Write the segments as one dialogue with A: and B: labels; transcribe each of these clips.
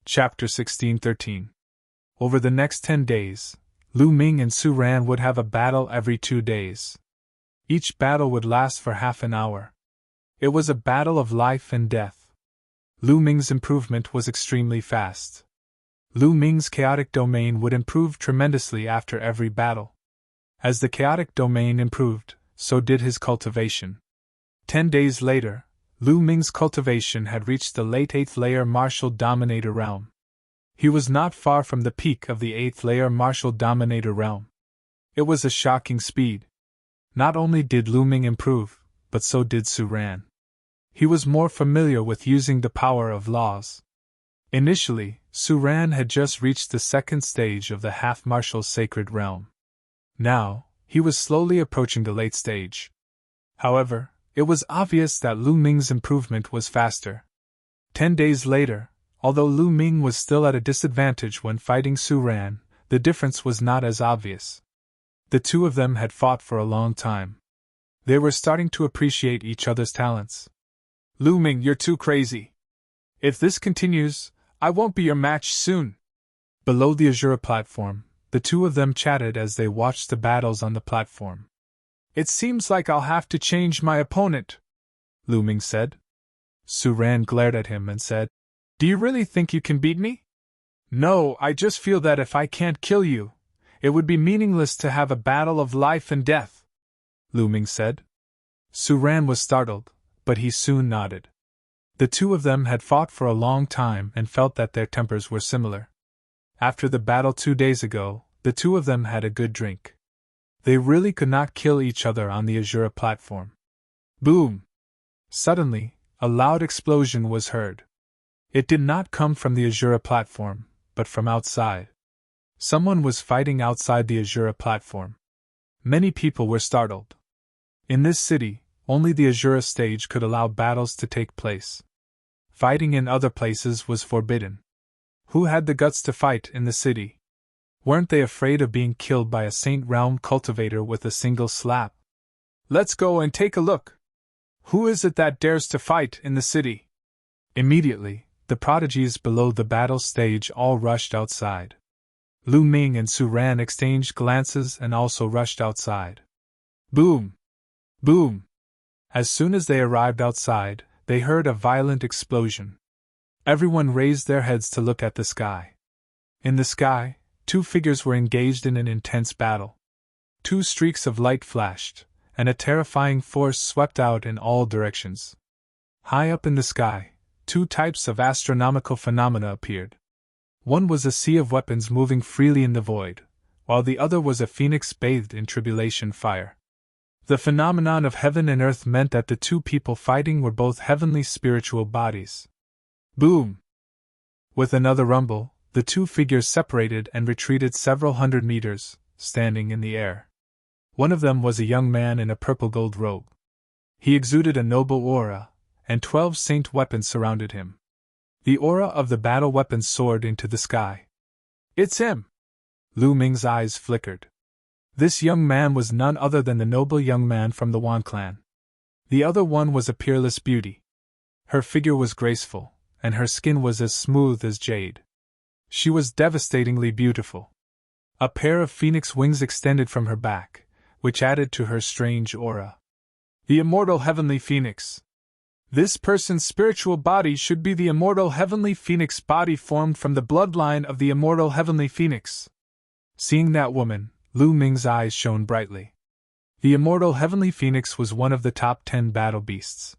A: Chapter 1613. Over the next 10 days, Lu Ming and Su Ran would have a battle every 2 days. Each battle would last for half an hour. It was a battle of life and death. Lu Ming's improvement was extremely fast. Lu Ming's chaotic domain would improve tremendously after every battle. As the chaotic domain improved, so did his cultivation. 10 days later, Lu Ming's cultivation had reached the late 8th layer martial dominator realm. He was not far from the peak of the 8th layer martial dominator realm. It was a shocking speed. Not only did Lu Ming improve, but so did Su Ran. He was more familiar with using the power of laws. Initially, Su Ran had just reached the 2nd stage of the half-martial sacred realm. Now, he was slowly approaching the late stage. However, it was obvious that Lu Ming's improvement was faster. 10 days later, although Lu Ming was still at a disadvantage when fighting Su Ran, the difference was not as obvious. The two of them had fought for a long time. They were starting to appreciate each other's talents. "Lu Ming, you're too crazy. If this continues, I won't be your match soon." Below the Azura platform, the two of them chatted as they watched the battles on the platform. "It seems like I'll have to change my opponent," Lu Ming said. Su Ran glared at him and said, "Do you really think you can beat me?" "No, I just feel that if I can't kill you, it would be meaningless to have a battle of life and death," Lu Ming said. Su Ran was startled, but he soon nodded. The two of them had fought for a long time and felt that their tempers were similar. After the battle 2 days ago, the two of them had a good drink. They really could not kill each other on the Azura platform. Boom! Suddenly, a loud explosion was heard. It did not come from the Azura platform, but from outside. Someone was fighting outside the Azura platform. Many people were startled. In this city, only the Azura stage could allow battles to take place. Fighting in other places was forbidden. Who had the guts to fight in the city? Weren't they afraid of being killed by a Saint Realm cultivator with a single slap? "Let's go and take a look. Who is it that dares to fight in the city?" Immediately, the prodigies below the battle stage all rushed outside. Lu Ming and Su Ran exchanged glances and also rushed outside. Boom! Boom! As soon as they arrived outside, they heard a violent explosion. Everyone raised their heads to look at the sky. In the sky, 2 figures were engaged in an intense battle. 2 streaks of light flashed, and a terrifying force swept out in all directions. High up in the sky, 2 types of astronomical phenomena appeared. One was a sea of weapons moving freely in the void, while the other was a phoenix bathed in tribulation fire. The phenomenon of heaven and earth meant that the 2 people fighting were both heavenly spiritual bodies. Boom! With another rumble, the 2 figures separated and retreated several hundred meters, standing in the air. One of them was a young man in a purple-gold robe. He exuded a noble aura, and 12 saint weapons surrounded him. The aura of the battle weapons soared into the sky. "It's him!" Lu Ming's eyes flickered. This young man was none other than the noble young man from the Wan clan. The other one was a peerless beauty. Her figure was graceful, and her skin was as smooth as jade. She was devastatingly beautiful. A pair of phoenix wings extended from her back, which added to her strange aura. The immortal heavenly phoenix. This person's spiritual body should be the immortal heavenly phoenix body formed from the bloodline of the immortal heavenly phoenix. Seeing that woman, Lu Ming's eyes shone brightly. The immortal heavenly phoenix was one of the top 10 battle beasts.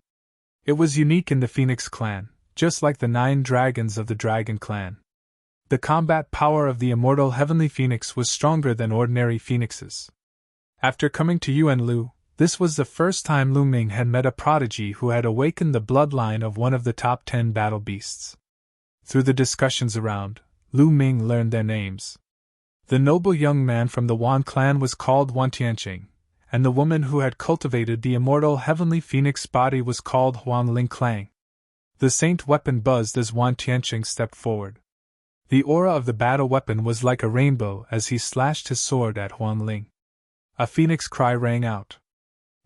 A: It was unique in the Phoenix clan, just like the 9 dragons of the Dragon clan. The combat power of the immortal heavenly phoenix was stronger than ordinary phoenixes. After coming to Yuan Lu, this was the first time Lu Ming had met a prodigy who had awakened the bloodline of one of the top 10 battle beasts. Through the discussions around, Lu Ming learned their names. The noble young man from the Wan clan was called Wan Tianqing, and the woman who had cultivated the immortal heavenly phoenix body was called Huang Ling Clang. The saint weapon buzzed as Wan Tianqing stepped forward. The aura of the battle weapon was like a rainbow as he slashed his sword at Huang Ling. A phoenix cry rang out.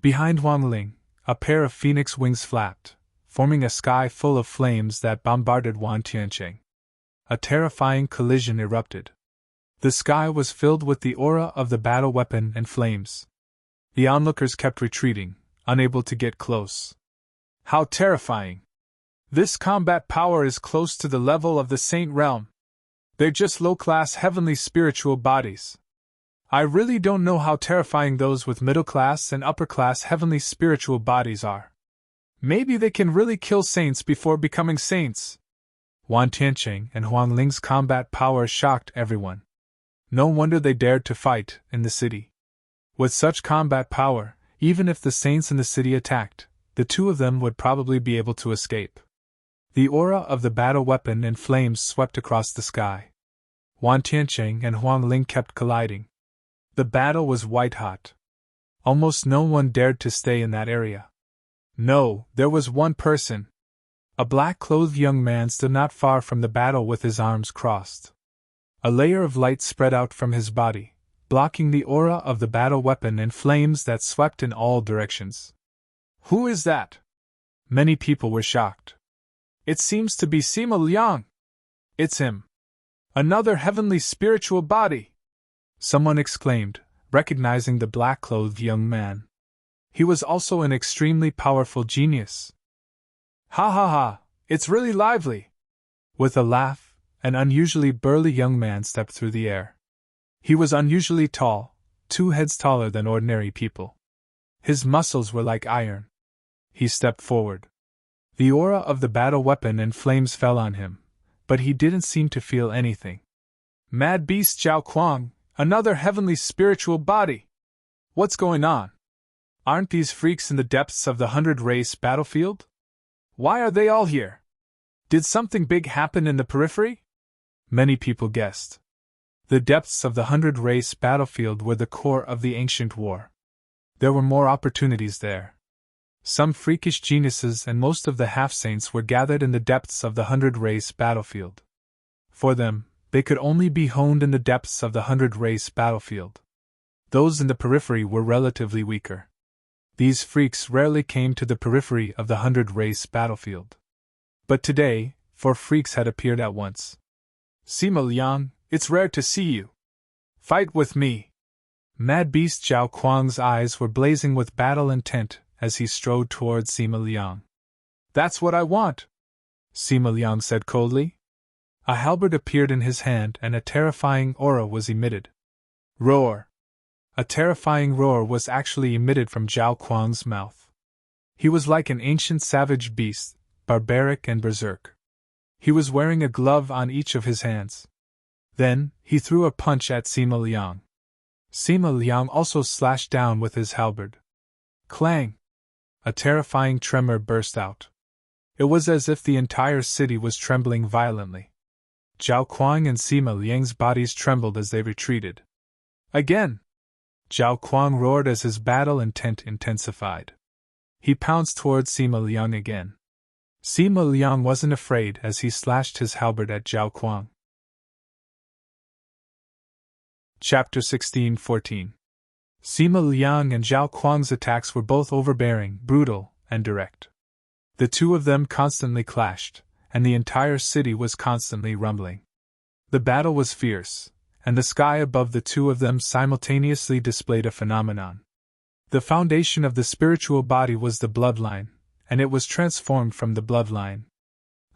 A: Behind Huang Ling, a pair of phoenix wings flapped, forming a sky full of flames that bombarded Wan Tianqing. a terrifying collision erupted. The sky was filled with the aura of the battle weapon and flames. The onlookers kept retreating, unable to get close. How terrifying! This combat power is close to the level of the Saint Realm. They're just low-class heavenly spiritual bodies. I really don't know how terrifying those with middle-class and upper-class heavenly spiritual bodies are. Maybe they can really kill saints before becoming saints. Wan Tianqing and Huang Ling's combat power shocked everyone. No wonder they dared to fight in the city. With such combat power, even if the saints in the city attacked, the two of them would probably be able to escape. The aura of the battle weapon and flames swept across the sky. Wan Tianqing and Huang Ling kept colliding. The battle was white-hot. Almost no one dared to stay in that area. No, there was one person. A black-clothed young man stood not far from the battle with his arms crossed. A layer of light spread out from his body, blocking the aura of the battle weapon and flames that swept in all directions. Who is that? Many people were shocked. It seems to be Sima Liang. It's him. Another heavenly spiritual body! Someone exclaimed, recognizing the black-clothed young man. He was also an extremely powerful genius. Ha ha ha, it's really lively! With a laugh, an unusually burly young man stepped through the air. He was unusually tall, 2 heads taller than ordinary people. His muscles were like iron. He stepped forward. The aura of the battle weapon and flames fell on him, but he didn't seem to feel anything. Mad Beast Zhao Kuang, another heavenly spiritual body! What's going on? Aren't these freaks in the depths of the 100-race battlefield? Why are they all here? Did something big happen in the periphery? Many people guessed. The depths of the 100-race battlefield were the core of the ancient war. There were more opportunities there. Some freakish geniuses and most of the half-saints were gathered in the depths of the 100-race battlefield. For them, they could only be honed in the depths of the 100-race battlefield. Those in the periphery were relatively weaker. These freaks rarely came to the periphery of the 100-race battlefield. But today, 4 freaks had appeared at once. Sima Liang, it's rare to see you. Fight with me! Mad Beast Zhao Kuang's eyes were blazing with battle intent as he strode towards Sima Liang. That's what I want, Sima Liang said coldly. A halberd appeared in his hand and a terrifying aura was emitted. Roar! A terrifying roar was actually emitted from Zhao Kuang's mouth. He was like an ancient savage beast, barbaric and berserk. He was wearing a glove on each of his hands. Then, he threw a punch at Sima Liang. Sima Liang also slashed down with his halberd. Clang! A terrifying tremor burst out. It was as if the entire city was trembling violently. Zhao Kuang and Sima Liang's bodies trembled as they retreated. Again! Zhao Kuang roared as his battle intent intensified. He pounced towards Sima Liang again. Sima Liang wasn't afraid as he slashed his halberd at Zhao Kuang. Chapter 16-14. Sima Liang and Zhao Kuang's attacks were both overbearing, brutal, and direct. The two of them constantly clashed, and the entire city was constantly rumbling. The battle was fierce, and the sky above the two of them simultaneously displayed a phenomenon. The foundation of the spiritual body was the bloodline, and it was transformed from the bloodline.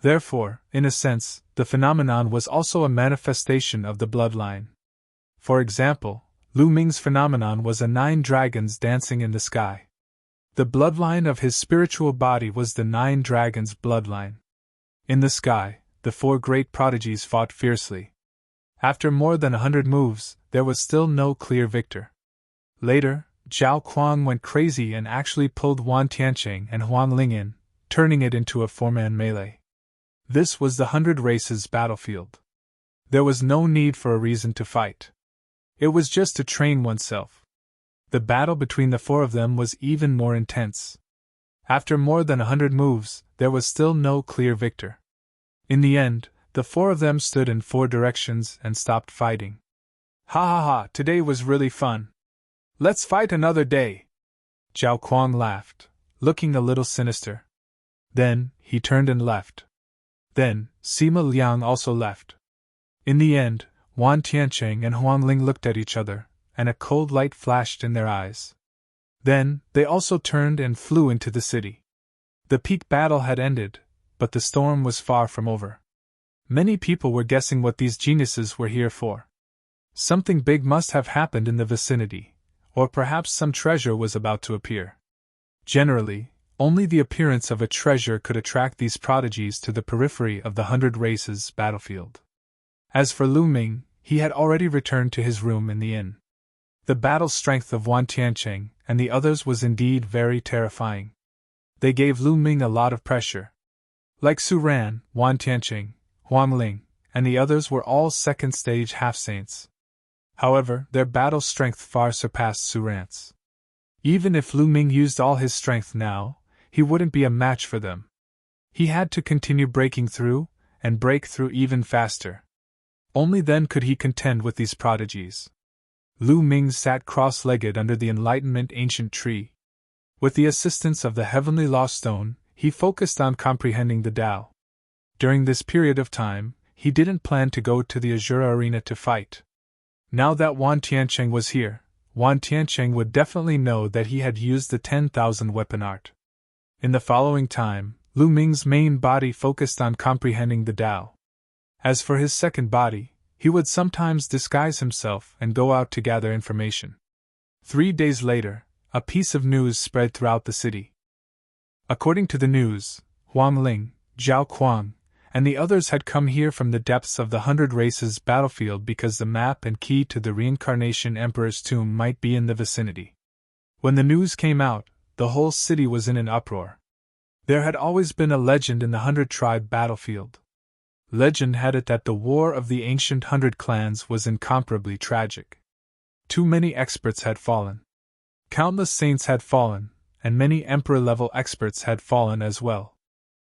A: Therefore, in a sense, the phenomenon was also a manifestation of the bloodline. For example, Lu Ming's phenomenon was 9 dragons dancing in the sky. The bloodline of his spiritual body was the 9 dragons' bloodline. In the sky, the 4 great prodigies fought fiercely. After more than 100 moves, there was still no clear victor. Later, Zhao Kuang went crazy and actually pulled Wan Tianqing and Huang Ling in, turning it into a 4-man melee. This was the 100 races battlefield. There was no need for a reason to fight. It was just to train oneself. The battle between the 4 of them was even more intense. After more than 100 moves, there was still no clear victor. In the end, the 4 of them stood in 4 directions and stopped fighting. Ha ha ha, today was really fun. Let's fight another day. Zhao Kuang laughed, looking a little sinister. Then, he turned and left. Then, Sima Liang also left. In the end, Wan Tiancheng and Huang Ling looked at each other, and a cold light flashed in their eyes. Then, they also turned and flew into the city. The peak battle had ended, but the storm was far from over. Many people were guessing what these geniuses were here for. Something big must have happened in the vicinity, or perhaps some treasure was about to appear. Generally, only the appearance of a treasure could attract these prodigies to the periphery of the 100 Races battlefield. As for Lu Ming, he had already returned to his room in the inn. The battle strength of Wan Tiancheng and the others was indeed very terrifying. They gave Lu Ming a lot of pressure. Like Su Ran, Wan Tiancheng, Huang Ling, and the others were all second-stage half-saints. However, their battle strength far surpassed Su Ran's. Even if Lu Ming used all his strength now, he wouldn't be a match for them. He had to continue breaking through, and break through even faster. Only then could he contend with these prodigies. Lu Ming sat cross-legged under the Enlightenment ancient tree. With the assistance of the heavenly law stone, he focused on comprehending the Tao. During this period of time, he didn't plan to go to the Azure Arena to fight. Now that Wan Tiancheng was here, Wan Tiancheng would definitely know that he had used the 10,000 weapon art. In the following time, Lu Ming's main body focused on comprehending the Tao. As for his second body, he would sometimes disguise himself and go out to gather information. 3 days later, a piece of news spread throughout the city. According to the news, Huang Ling, Zhao Kuang, and the others had come here from the depths of the 100 Races battlefield because the map and key to the Reincarnation Emperor's tomb might be in the vicinity. When the news came out, the whole city was in an uproar. There had always been a legend in the 100-tribe battlefield. Legend had it that the war of the ancient 100 clans was incomparably tragic. Too many experts had fallen. Countless saints had fallen, and many emperor-level experts had fallen as well.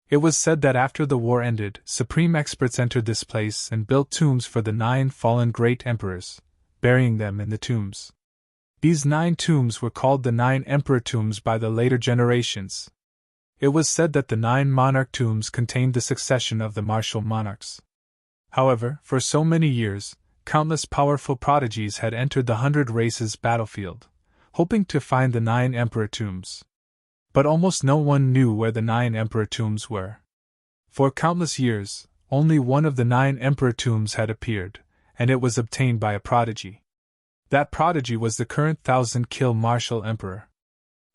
A: It was said that after the war ended, supreme experts entered this place and built tombs for the 9 fallen great emperors, burying them in the tombs. These 9 tombs were called the 9 emperor tombs by the later generations. It was said that the 9 monarch tombs contained the succession of the martial monarchs. However, for so many years, countless powerful prodigies had entered the 100 Races battlefield, hoping to find the 9 emperor tombs. But almost no one knew where the 9 emperor tombs were. For countless years, only one of the 9 emperor tombs had appeared, and it was obtained by a prodigy. That prodigy was the current 1,000-kill martial emperor.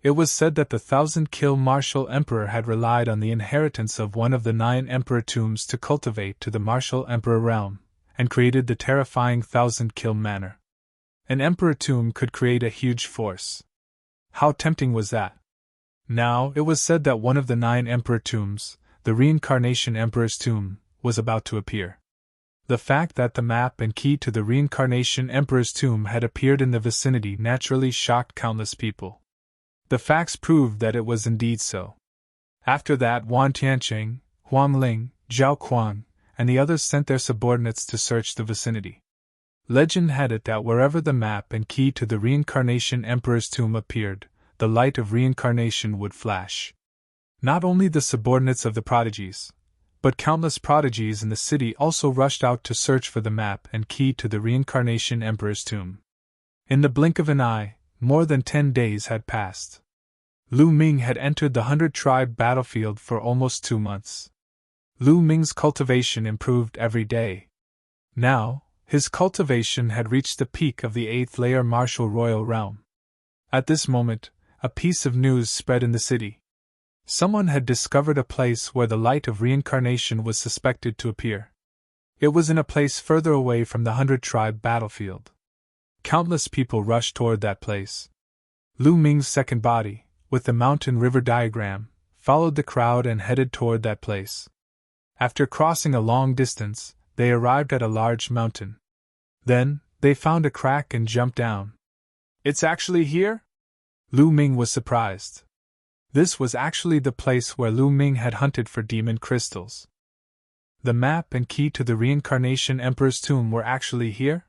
A: It was said that the 1,000-kill martial emperor had relied on the inheritance of one of the 9 emperor tombs to cultivate to the martial emperor realm, and created the terrifying 1,000-kill manor. An emperor tomb could create a huge force. How tempting was that? Now, it was said that one of the 9 emperor tombs, the Reincarnation Emperor's tomb, was about to appear. The fact that the map and key to the Reincarnation Emperor's tomb had appeared in the vicinity naturally shocked countless people. The facts proved that it was indeed so. After that, Wan Tiancheng, Huang Ling, Zhao Kuang, and the others sent their subordinates to search the vicinity. Legend had it that wherever the map and key to the Reincarnation Emperor's tomb appeared, the light of reincarnation would flash. Not only the subordinates of the prodigies, but countless prodigies in the city also rushed out to search for the map and key to the Reincarnation Emperor's tomb. In the blink of an eye, more than 10 days had passed. Lu Ming had entered the 100-tribe battlefield for almost 2 months. Lu Ming's cultivation improved every day. Now, his cultivation had reached the peak of the 8th-layer martial royal realm. At this moment, a piece of news spread in the city. Someone had discovered a place where the light of reincarnation was suspected to appear. It was in a place further away from the 100-tribe battlefield. Countless people rushed toward that place. Lu Ming's second body, with the mountain-river diagram, followed the crowd and headed toward that place. After crossing a long distance, they arrived at a large mountain. Then, they found a crack and jumped down. "It's actually here?" Lu Ming was surprised. This was actually the place where Lu Ming had hunted for demon crystals. The map and key to the Reincarnation Emperor's tomb were actually here?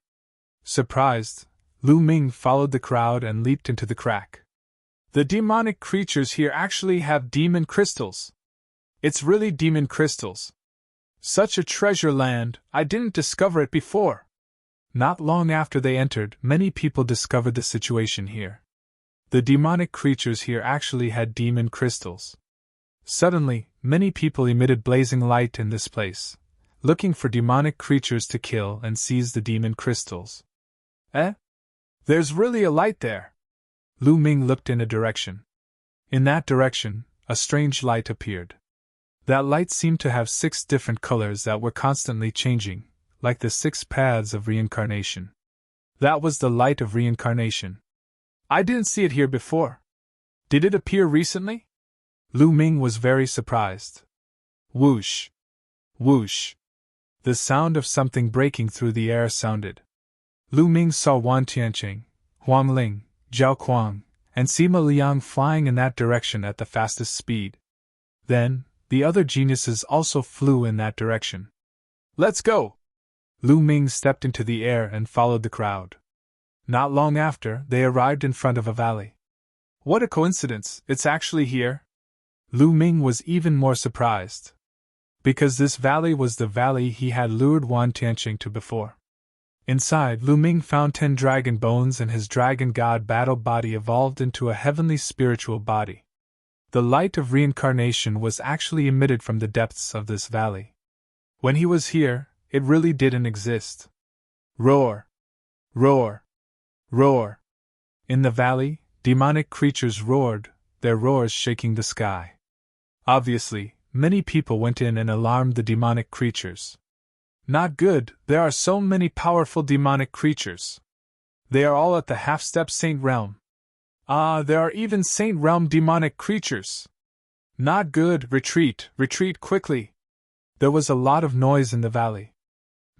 A: Surprised, Lu Ming followed the crowd and leaped into the crack. "The demonic creatures here actually have demon crystals. It's really demon crystals." Such a treasure land, I didn't discover it before. Not long after they entered, many people discovered the situation here. The demonic creatures here actually had demon crystals. Suddenly, many people emitted blazing light in this place, looking for demonic creatures to kill and seize the demon crystals. Eh? There's really a light there. Lu Ming looked in a direction. In that direction, a strange light appeared. That light seemed to have 6 different colors that were constantly changing, like the 6 paths of reincarnation. That was the light of reincarnation. I didn't see it here before. Did it appear recently? Lu Ming was very surprised. Whoosh! Whoosh! The sound of something breaking through the air sounded. Lu Ming saw Wan Tianqing, Huang Ling, Zhao Kuang, and Sima Liang flying in that direction at the fastest speed. Then, the other geniuses also flew in that direction. Let's go! Lu Ming stepped into the air and followed the crowd. Not long after, they arrived in front of a valley. What a coincidence, it's actually here! Lu Ming was even more surprised. Because this valley was the valley he had lured Wan Tianqing to before. Inside, Lu Ming found 10 dragon bones, and his dragon god battle body evolved into a heavenly spiritual body. The light of reincarnation was actually emitted from the depths of this valley. When he was here, it really didn't exist. Roar! Roar! Roar! In the valley, demonic creatures roared, their roars shaking the sky. Obviously, many people went in and alarmed the demonic creatures. Not good, there are so many powerful demonic creatures. They are all at the half-step saint realm. Ah, there are even saint realm demonic creatures. Not good, retreat, retreat quickly. There was a lot of noise in the valley.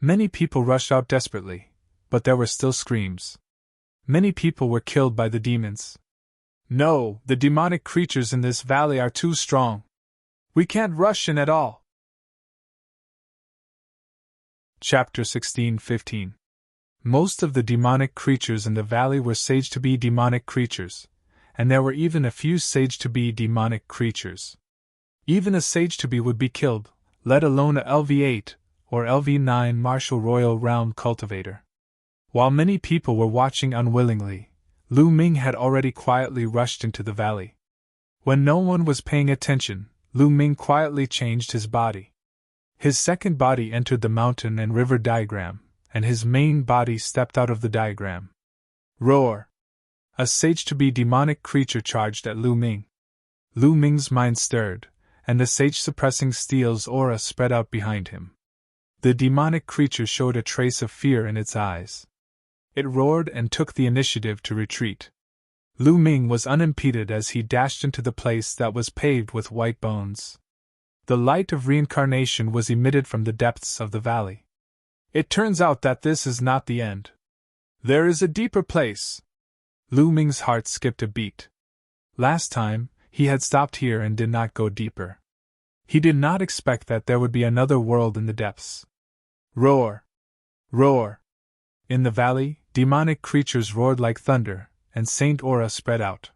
A: Many people rushed out desperately, but there were still screams. Many people were killed by the demons. No, the demonic creatures in this valley are too strong. We can't rush in at all. Chapter 16-15. Most of the demonic creatures in the valley were sage-to-be demonic creatures, and there were even a few sage-to-be demonic creatures. Even a sage-to-be would be killed, let alone a LV8 or LV9 martial royal realm cultivator. While many people were watching unwillingly, Lu Ming had already quietly rushed into the valley. When no one was paying attention, Lu Ming quietly changed his body. His second body entered the mountain and river diagram, and his main body stepped out of the diagram. Roar! A sage-to-be demonic creature charged at Lu Ming. Lu Ming's mind stirred, and the sage-suppressing steel's aura spread out behind him. The demonic creature showed a trace of fear in its eyes. It roared and took the initiative to retreat. Lu Ming was unimpeded as he dashed into the place that was paved with white bones. The light of reincarnation was emitted from the depths of the valley. It turns out that this is not the end. There is a deeper place. Lu Ming's heart skipped a beat. Last time, he had stopped here and did not go deeper. He did not expect that there would be another world in the depths. Roar! Roar! In the valley, demonic creatures roared like thunder, and Saint Aura spread out.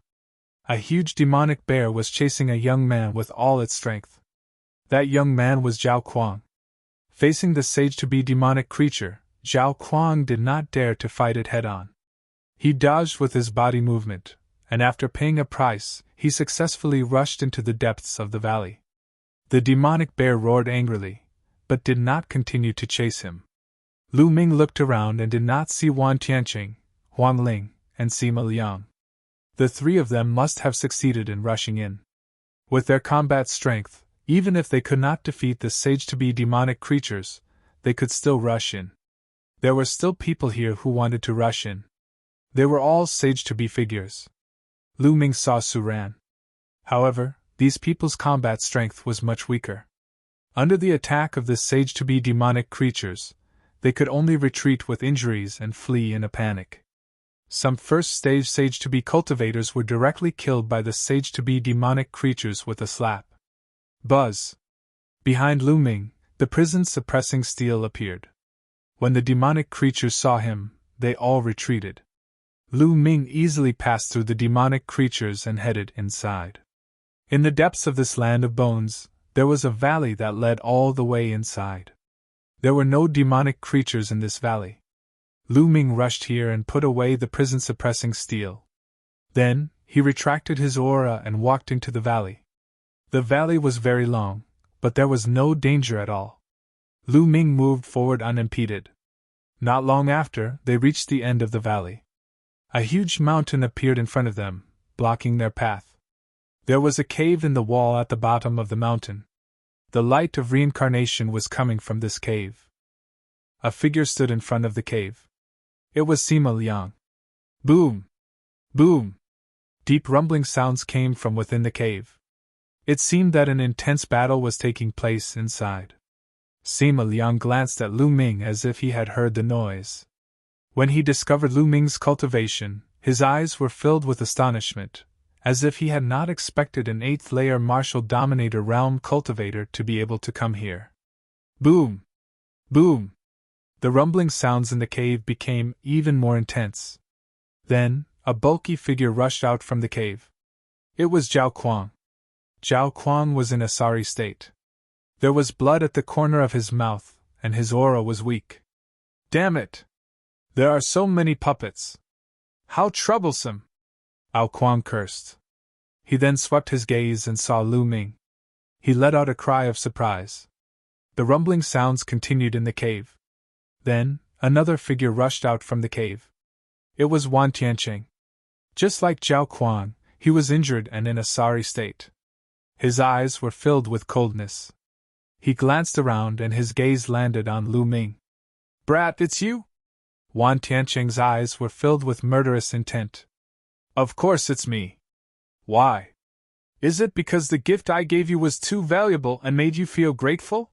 A: A huge demonic bear was chasing a young man with all its strength. That young man was Zhao Kuang. Facing the sage-to-be demonic creature, Zhao Kuang did not dare to fight it head-on. He dodged with his body movement, and after paying a price, he successfully rushed into the depths of the valley. The demonic bear roared angrily, but did not continue to chase him. Lu Ming looked around and did not see Wan Tianqing, Huang Ling, and Sima Liang. The 3 of them must have succeeded in rushing in. With their combat strength, even if they could not defeat the sage-to-be demonic creatures, they could still rush in. There were still people here who wanted to rush in. They were all sage-to-be figures. Lu Ming saw Su Ran. However, these people's combat strength was much weaker. Under the attack of the sage-to-be demonic creatures, they could only retreat with injuries and flee in a panic. Some first-stage sage-to-be cultivators were directly killed by the sage-to-be demonic creatures with a slap. Buzz! Behind Lu Ming, the prison-suppressing steel appeared. When the demonic creatures saw him, they all retreated. Lu Ming easily passed through the demonic creatures and headed inside. In the depths of this land of bones, there was a valley that led all the way inside. There were no demonic creatures in this valley. Lu Ming rushed here and put away the prison-suppressing steel. Then, he retracted his aura and walked into the valley. The valley was very long, but there was no danger at all. Lu Ming moved forward unimpeded. Not long after, they reached the end of the valley. A huge mountain appeared in front of them, blocking their path. There was a cave in the wall at the bottom of the mountain. The light of reincarnation was coming from this cave. A figure stood in front of the cave. It was Sima Liang. Boom! Boom! Deep rumbling sounds came from within the cave. It seemed that an intense battle was taking place inside. Sima Liang glanced at Lu Ming as if he had heard the noise. When he discovered Lu Ming's cultivation, his eyes were filled with astonishment, as if he had not expected an 8th-layer martial dominator realm cultivator to be able to come here. Boom! Boom! The rumbling sounds in the cave became even more intense. Then, a bulky figure rushed out from the cave. It was Zhao Kuang. Zhao Kuang was in a sorry state. There was blood at the corner of his mouth, and his aura was weak. Damn it! There are so many puppets. How troublesome! Zhao Kuang cursed. He then swept his gaze and saw Lu Ming. He let out a cry of surprise. The rumbling sounds continued in the cave. Then, another figure rushed out from the cave. It was Wan Tianqing. Just like Zhao Kuang, he was injured and in a sorry state. His eyes were filled with coldness. He glanced around and his gaze landed on Lu Ming. Brat, it's you? Wan Tianqing's eyes were filled with murderous intent. Of course it's me. Why? Is it because the gift I gave you was too valuable and made you feel grateful?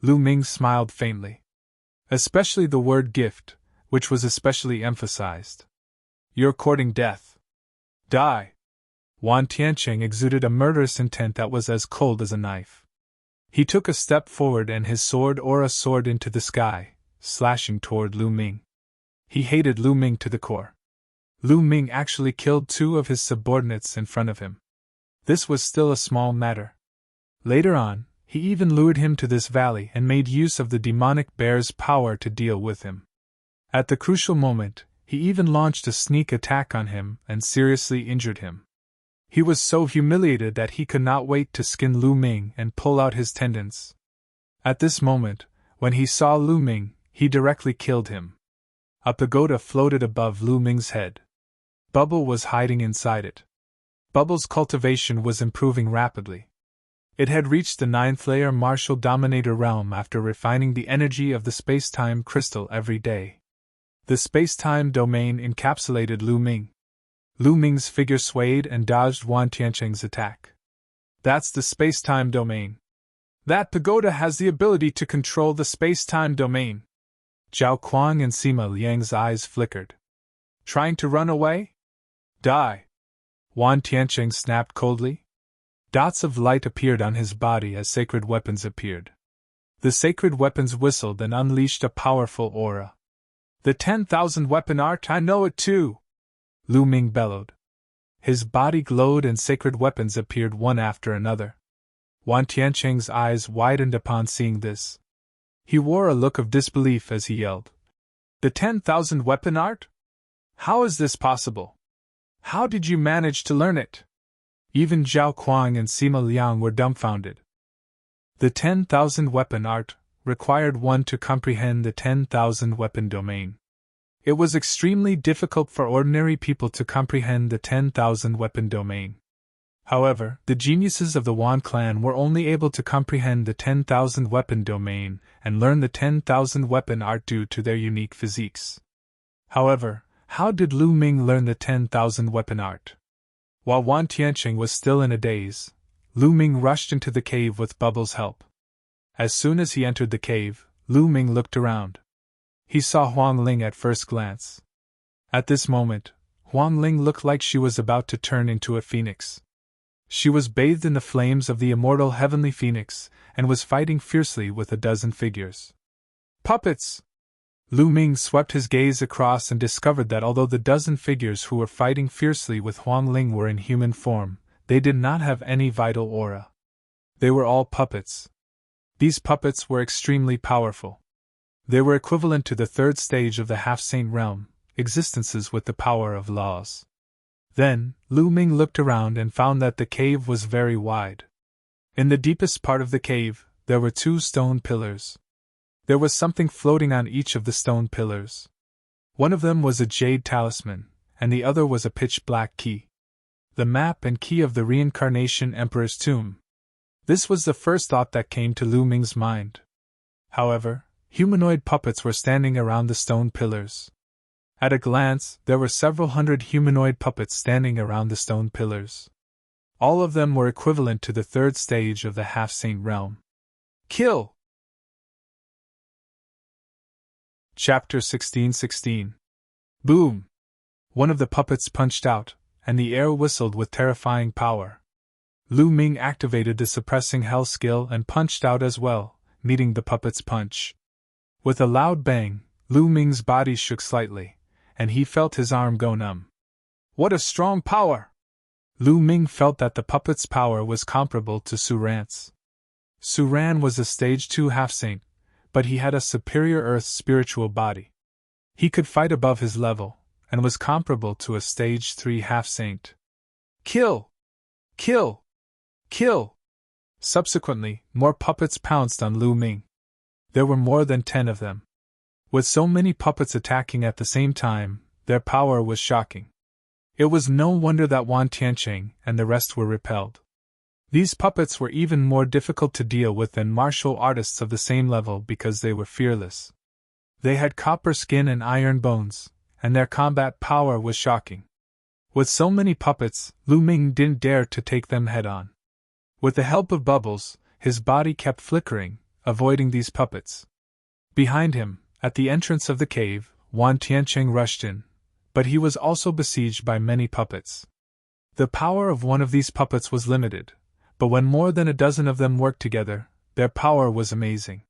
A: Lu Ming smiled faintly. Especially the word gift, which was especially emphasized. You're courting death. Die. Wan Tianqing exuded a murderous intent that was as cold as a knife. He took a step forward and his sword aura soared into the sky, slashing toward Lu Ming. He hated Lu Ming to the core. Lu Ming actually killed 2 of his subordinates in front of him. This was still a small matter. Later on, he even lured him to this valley and made use of the demonic bear's power to deal with him. At the crucial moment, he even launched a sneak attack on him and seriously injured him. He was so humiliated that he could not wait to skin Lu Ming and pull out his tendons. At this moment, when he saw Lu Ming, he directly killed him. A pagoda floated above Lu Ming's head. Bubble was hiding inside it. Bubble's cultivation was improving rapidly. It had reached the 9th-layer martial dominator realm after refining the energy of the space-time crystal every day. The space-time domain encapsulated Lu Ming. Lu Ming's figure swayed and dodged Wan Tianqing's attack. That's the space-time domain. That pagoda has the ability to control the space-time domain. Zhao Kuang and Sima Liang's eyes flickered. Trying to run away? Die! Wan Tianqing snapped coldly. Dots of light appeared on his body as sacred weapons appeared. The sacred weapons whistled and unleashed a powerful aura. The 10,000 weapon art, I know it too! Lu Ming bellowed. His body glowed and sacred weapons appeared one after another. Wan Tianqing's eyes widened upon seeing this. He wore a look of disbelief as he yelled. The 10,000 weapon art? How is this possible? How did you manage to learn it? Even Zhao Kuang and Sima Liang were dumbfounded. The 10,000 weapon art required one to comprehend the 10,000 weapon domain. It was extremely difficult for ordinary people to comprehend the 10,000 weapon domain. However, the geniuses of the Wan clan were only able to comprehend the 10,000 weapon domain and learn the 10,000 weapon art due to their unique physiques. However, how did Lu Ming learn the 10,000 weapon art? While Wan Tianqing was still in a daze, Lu Ming rushed into the cave with Bubble's help. As soon as he entered the cave, Lu Ming looked around. He saw Huang Ling at first glance. At this moment, Huang Ling looked like she was about to turn into a phoenix. She was bathed in the flames of the immortal heavenly phoenix, and was fighting fiercely with a dozen figures. Puppets! Lu Ming swept his gaze across and discovered that although the dozen figures who were fighting fiercely with Huang Ling were in human form, they did not have any vital aura. They were all puppets. These puppets were extremely powerful. They were equivalent to the third stage of the half-saint realm, existences with the power of laws. Then, Lu Ming looked around and found that the cave was very wide. In the deepest part of the cave, there were 2 stone pillars. There was something floating on each of the stone pillars. One of them was a jade talisman, and the other was a pitch-black key. The map and key of the reincarnation emperor's tomb. This was the first thought that came to Lu Ming's mind. However, humanoid puppets were standing around the stone pillars. At a glance, there were several hundred humanoid puppets standing around the stone pillars. All of them were equivalent to the third stage of the half-saint realm. Kill! Chapter 16:16. Boom! One of the puppets punched out, and the air whistled with terrifying power. Lu Ming activated the suppressing hell skill and punched out as well, meeting the puppet's punch. With a loud bang, Lu Ming's body shook slightly, and he felt his arm go numb. What a strong power! Lu Ming felt that the puppet's power was comparable to Su Ran's. Su Ran was a stage 2 half-saint, but he had a superior earth spiritual body. He could fight above his level, and was comparable to a stage 3 half-saint. Kill! Kill! Kill! Subsequently, more puppets pounced on Lu Ming. There were more than 10 of them. With so many puppets attacking at the same time, their power was shocking. It was no wonder that Wan Tianqing and the rest were repelled. These puppets were even more difficult to deal with than martial artists of the same level because they were fearless. They had copper skin and iron bones, and their combat power was shocking. With so many puppets, Lu Ming didn't dare to take them head-on. With the help of bubbles, his body kept flickering, avoiding these puppets. Behind him, at the entrance of the cave, Wan Tianqing rushed in, but he was also besieged by many puppets. The power of one of these puppets was limited, but when more than a dozen of them worked together, their power was amazing.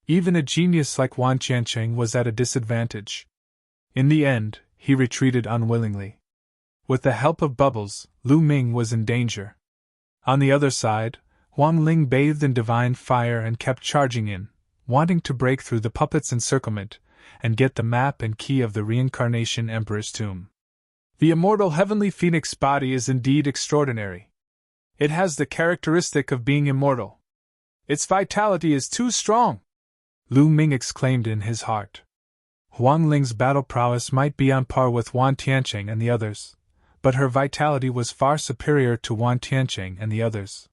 A: Even a genius like Wan Tianqing was at a disadvantage. In the end, he retreated unwillingly. With the help of bubbles, Lu Ming was in danger. On the other side, Huang Ling bathed in divine fire and kept charging in, wanting to break through the puppet's encirclement and get the map and key of the reincarnation emperor's tomb. The immortal heavenly phoenix body is indeed extraordinary. It has the characteristic of being immortal. Its vitality is too strong! Lu Ming exclaimed in his heart. Huang Ling's battle prowess might be on par with Wan Tianqing and the others, but her vitality was far superior to Wan Tianqing and the others.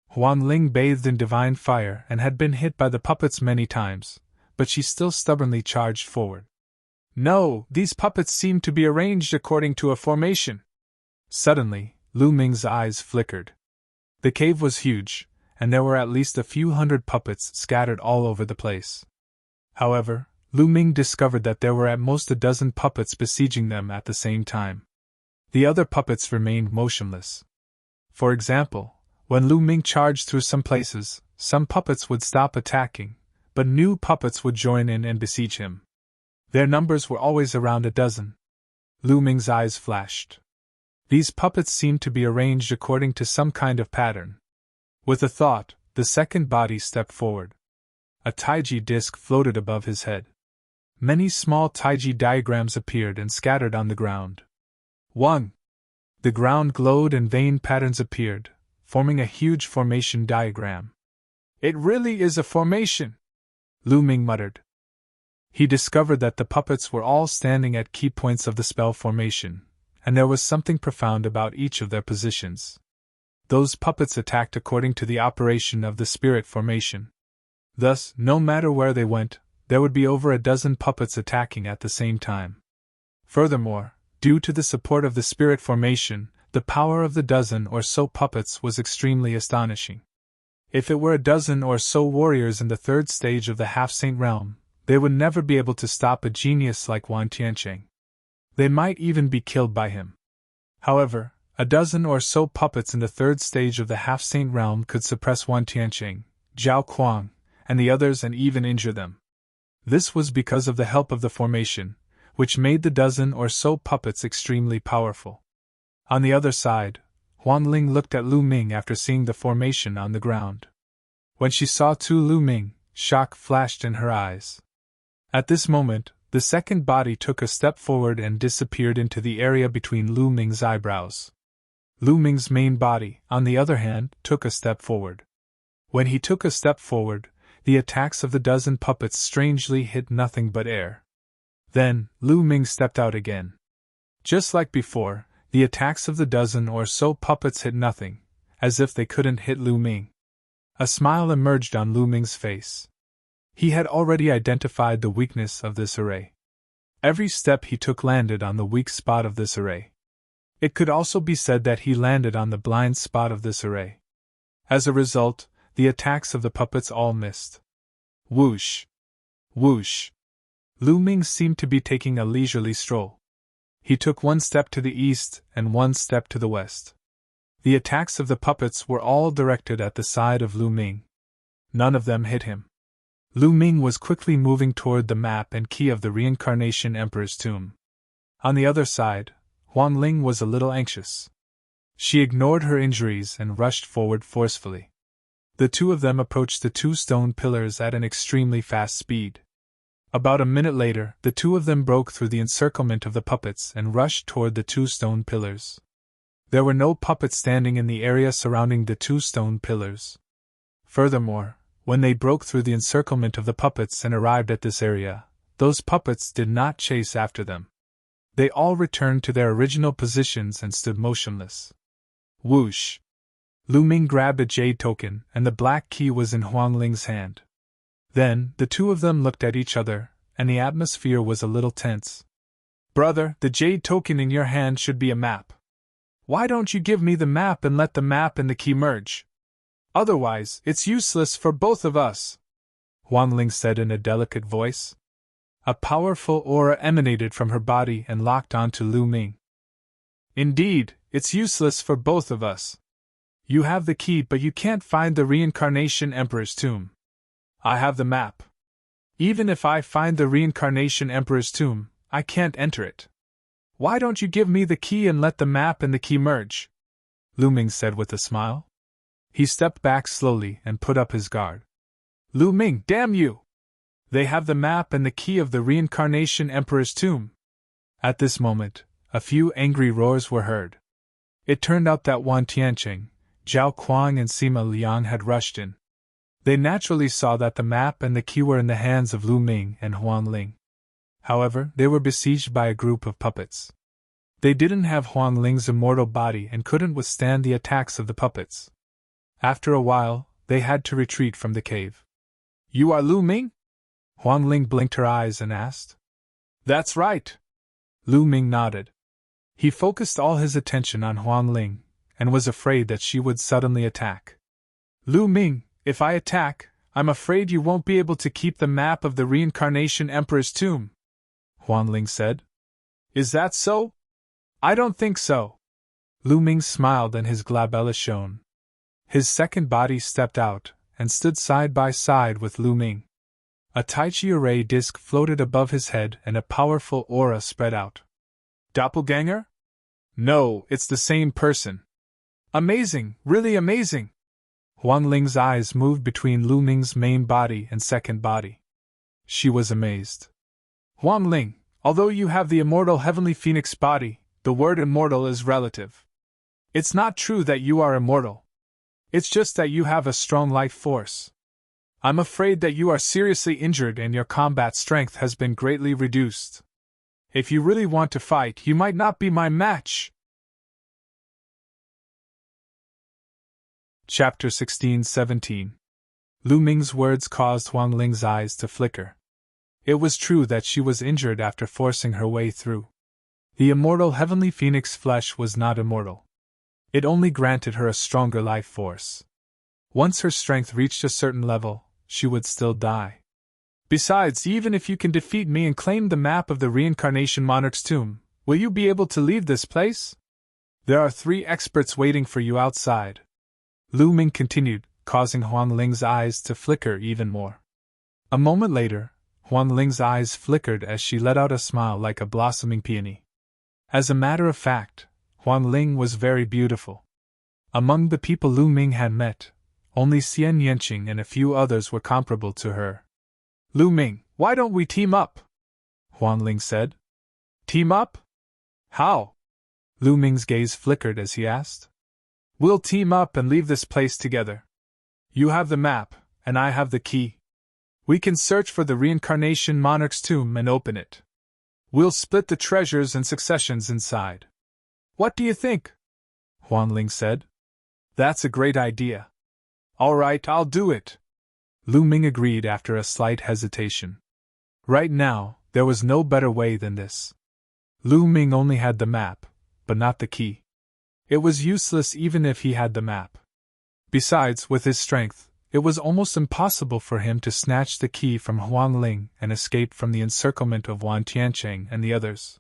A: Huang Ling bathed in divine fire and had been hit by the puppets many times, but she still stubbornly charged forward. No, these puppets seem to be arranged according to a formation. Suddenly, Lu Ming's eyes flickered. The cave was huge, and there were at least a few hundred puppets scattered all over the place. However, Lu Ming discovered that there were at most a dozen puppets besieging them at the same time. The other puppets remained motionless. For example, when Lu Ming charged through some places, some puppets would stop attacking, but new puppets would join in and besiege him. Their numbers were always around a dozen. Lu Ming's eyes flashed. These puppets seemed to be arranged according to some kind of pattern. With a thought, the second body stepped forward. A Taiji disc floated above his head. Many small Taiji diagrams appeared and scattered on the ground. 1. The ground glowed and vein patterns appeared, forming a huge formation diagram. It really is a formation, Lu Ming muttered. He discovered that the puppets were all standing at key points of the spell formation, and there was something profound about each of their positions. Those puppets attacked according to the operation of the spirit formation. Thus, no matter where they went, there would be over a dozen puppets attacking at the same time. Furthermore, due to the support of the spirit formation, the power of the dozen or so puppets was extremely astonishing. If it were a dozen or so warriors in the third stage of the half-saint realm, they would never be able to stop a genius like Wan Tianqing. They might even be killed by him. However, a dozen or so puppets in the third stage of the half-saint realm could suppress Wan Tianqing, Zhao Kuang, and the others and even injure them. This was because of the help of the formation, which made the dozen or so puppets extremely powerful. On the other side, Huang Ling looked at Lu Ming after seeing the formation on the ground. When she saw Lu Ming, shock flashed in her eyes. At this moment, the second body took a step forward and disappeared into the area between Lu Ming's eyebrows. Lu Ming's main body, on the other hand, took a step forward. When he took a step forward, the attacks of the dozen puppets strangely hit nothing but air. Then, Lu Ming stepped out again. Just like before, the attacks of the dozen or so puppets hit nothing, as if they couldn't hit Lu Ming. A smile emerged on Lu Ming's face. He had already identified the weakness of this array. Every step he took landed on the weak spot of this array. It could also be said that he landed on the blind spot of this array. As a result, the attacks of the puppets all missed. Whoosh! Whoosh! Lu Ming seemed to be taking a leisurely stroll. He took one step to the east and one step to the west. The attacks of the puppets were all directed at the side of Lu Ming. None of them hit him. Lu Ming was quickly moving toward the map and key of the Reincarnation Emperor's tomb. On the other side, Huang Ling was a little anxious. She ignored her injuries and rushed forward forcefully. The two of them approached the two stone pillars at an extremely fast speed. About a minute later, the two of them broke through the encirclement of the puppets and rushed toward the two stone pillars. There were no puppets standing in the area surrounding the two stone pillars. Furthermore, when they broke through the encirclement of the puppets and arrived at this area, those puppets did not chase after them. They all returned to their original positions and stood motionless. Whoosh! Lu Ming grabbed a jade token, and the black key was in Huang Ling's hand. Then, the two of them looked at each other, and the atmosphere was a little tense. Brother, the jade token in your hand should be a map. Why don't you give me the map and let the map and the key merge? Otherwise, it's useless for both of us, Huang Ling said in a delicate voice. A powerful aura emanated from her body and locked onto Lu Ming. Indeed, it's useless for both of us. You have the key, but you can't find the Reincarnation Emperor's tomb. I have the map. Even if I find the Reincarnation Emperor's tomb, I can't enter it. Why don't you give me the key and let the map and the key merge? Lu Ming said with a smile. He stepped back slowly and put up his guard. Lu Ming, damn you! They have the map and the key of the Reincarnation Emperor's tomb. At this moment, a few angry roars were heard. It turned out that Wan Tianqing, Zhao Kuang and Sima Liang had rushed in. They naturally saw that the map and the key were in the hands of Lu Ming and Huang Ling. However, they were besieged by a group of puppets. They didn't have Huang Ling's immortal body and couldn't withstand the attacks of the puppets. After a while, they had to retreat from the cave. You are Lu Ming? Huang Ling blinked her eyes and asked. That's right. Lu Ming nodded. He focused all his attention on Huang Ling, and was afraid that she would suddenly attack. Lu Ming, if I attack, I'm afraid you won't be able to keep the map of the Reincarnation Emperor's tomb, Huang Ling said. Is that so? I don't think so. Lu Ming smiled and his glabella shone. His second body stepped out, and stood side by side with Lu Ming. A Tai Chi array disc floated above his head and a powerful aura spread out. Doppelganger? No, it's the same person. Amazing, really amazing. Huang Ling's eyes moved between Lu Ming's main body and second body. She was amazed. Huang Ling, although you have the immortal heavenly phoenix body, the word immortal is relative. It's not true that you are immortal. It's just that you have a strong life force. I'm afraid that you are seriously injured and your combat strength has been greatly reduced. If you really want to fight, you might not be my match. Chapter 16-17. Lu Ming's words caused Huang Ling's eyes to flicker. It was true that she was injured after forcing her way through. The immortal heavenly phoenix flesh was not immortal. It only granted her a stronger life force. Once her strength reached a certain level, she would still die. Besides, even if you can defeat me and claim the map of the Reincarnation Monarch's tomb, will you be able to leave this place? There are 3 experts waiting for you outside. Lu Ming continued, causing Huang Ling's eyes to flicker even more. A moment later, Huang Ling's eyes flickered as she let out a smile like a blossoming peony. As a matter of fact, Huang Ling was very beautiful. Among the people Lu Ming had met, only Xian Yanqing and a few others were comparable to her. Lu Ming, why don't we team up? Huang Ling said. Team up? How? Lu Ming's gaze flickered as he asked. We'll team up and leave this place together. You have the map, and I have the key. We can search for the reincarnation monarch's tomb and open it. We'll split the treasures and successions inside. What do you think? Huang Ling said. That's a great idea. All right, I'll do it. Lu Ming agreed after a slight hesitation. Right now, there was no better way than this. Lu Ming only had the map, but not the key. It was useless even if he had the map. Besides, with his strength, it was almost impossible for him to snatch the key from Huang Ling and escape from the encirclement of Wan Tiancheng and the others.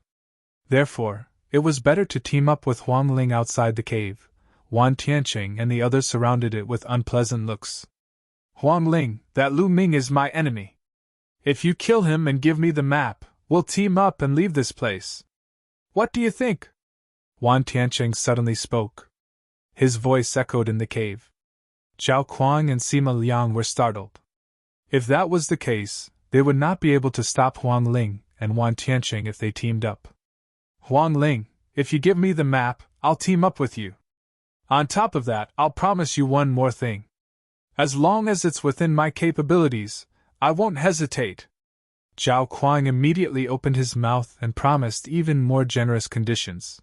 A: Therefore, it was better to team up with Huang Ling outside the cave. Wan Tiancheng and the others surrounded it with unpleasant looks. Huang Ling, that Lu Ming is my enemy. If you kill him and give me the map, we'll team up and leave this place. What do you think? Wan Tiancheng suddenly spoke. His voice echoed in the cave. Zhao Kuang and Sima Liang were startled. If that was the case, they would not be able to stop Huang Ling and Wan Tiancheng if they teamed up. Huang Ling, if you give me the map, I'll team up with you. On top of that, I'll promise you one more thing. As long as it's within my capabilities, I won't hesitate. Zhao Kuang immediately opened his mouth and promised even more generous conditions.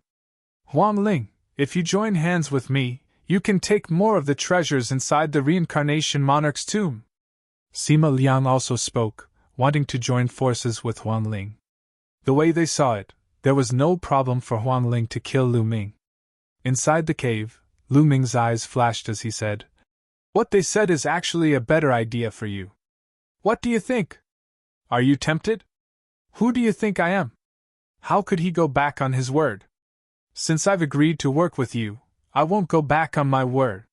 A: Huang Ling, if you join hands with me, you can take more of the treasures inside the reincarnation monarch's tomb. Sima Liang also spoke, wanting to join forces with Huang Ling. The way they saw it, there was no problem for Huang Ling to kill Lu Ming. Inside the cave, Lu Ming's eyes flashed as he said, What they said is actually a better idea for you. What do you think? Are you tempted? Who do you think I am? How could he go back on his word? Since I've agreed to work with you, I won't go back on my word.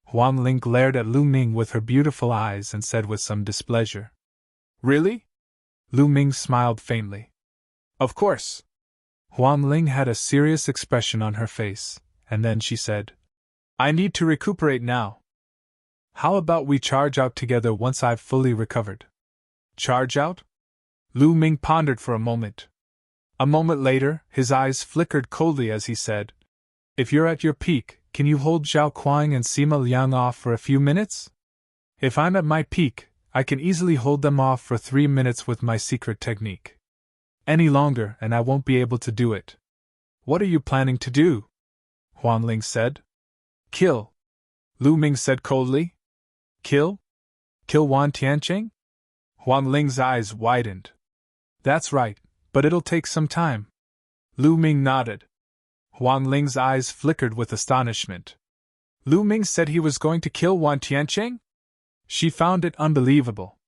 A: Huang Ling glared at Lu Ming with her beautiful eyes and said with some displeasure. Really? Lu Ming smiled faintly. Of course. Huang Ling had a serious expression on her face, and then she said, I need to recuperate now. How about we charge out together once I've fully recovered? Charge out? Lu Ming pondered for a moment. A moment later, his eyes flickered coldly as he said, If you're at your peak, can you hold Zhao Kuang and Sima Liang off for a few minutes? If I'm at my peak, I can easily hold them off for 3 minutes with my secret technique. Any longer and I won't be able to do it. What are you planning to do? Huang Ling said. Kill. Lu Ming said coldly. Kill? Kill Wan Tiancheng? Huang Ling's eyes widened. That's right, but it'll take some time. Lu Ming nodded. Huang Ling's eyes flickered with astonishment. Lu Ming said he was going to kill Wan Tiancheng? She found it unbelievable.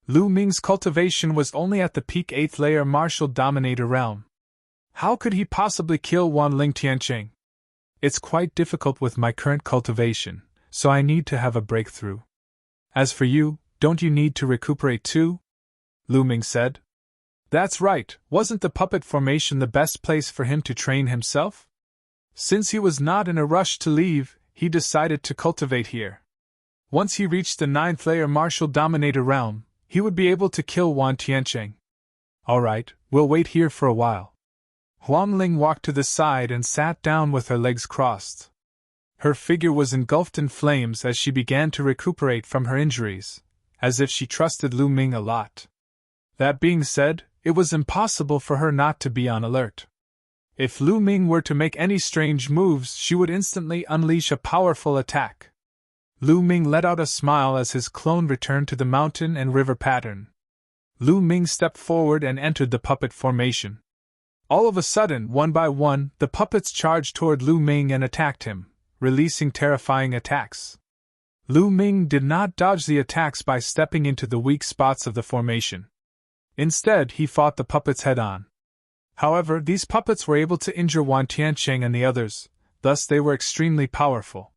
A: Lu Ming's cultivation was only at the peak 8th layer martial dominator realm. How could he possibly kill Wan Ling Tiancheng? It's quite difficult with my current cultivation, so I need to have a breakthrough. As for you, don't you need to recuperate too? Lu Ming said. That's right, wasn't the puppet formation the best place for him to train himself? Since he was not in a rush to leave, he decided to cultivate here. Once he reached the 9th layer martial dominator realm, he would be able to kill Wan Tiancheng. All right, we'll wait here for a while. Huang Ling walked to the side and sat down with her legs crossed. Her figure was engulfed in flames as she began to recuperate from her injuries, as if she trusted Lu Ming a lot. That being said, it was impossible for her not to be on alert. If Lu Ming were to make any strange moves, she would instantly unleash a powerful attack. Lu Ming let out a smile as his clone returned to the mountain and river pattern. Lu Ming stepped forward and entered the puppet formation. All of a sudden, one by one, the puppets charged toward Lu Ming and attacked him, releasing terrifying attacks. Lu Ming did not dodge the attacks by stepping into the weak spots of the formation. Instead, he fought the puppets head-on. However, these puppets were able to injure Wan Tiancheng and the others, thus they were extremely powerful.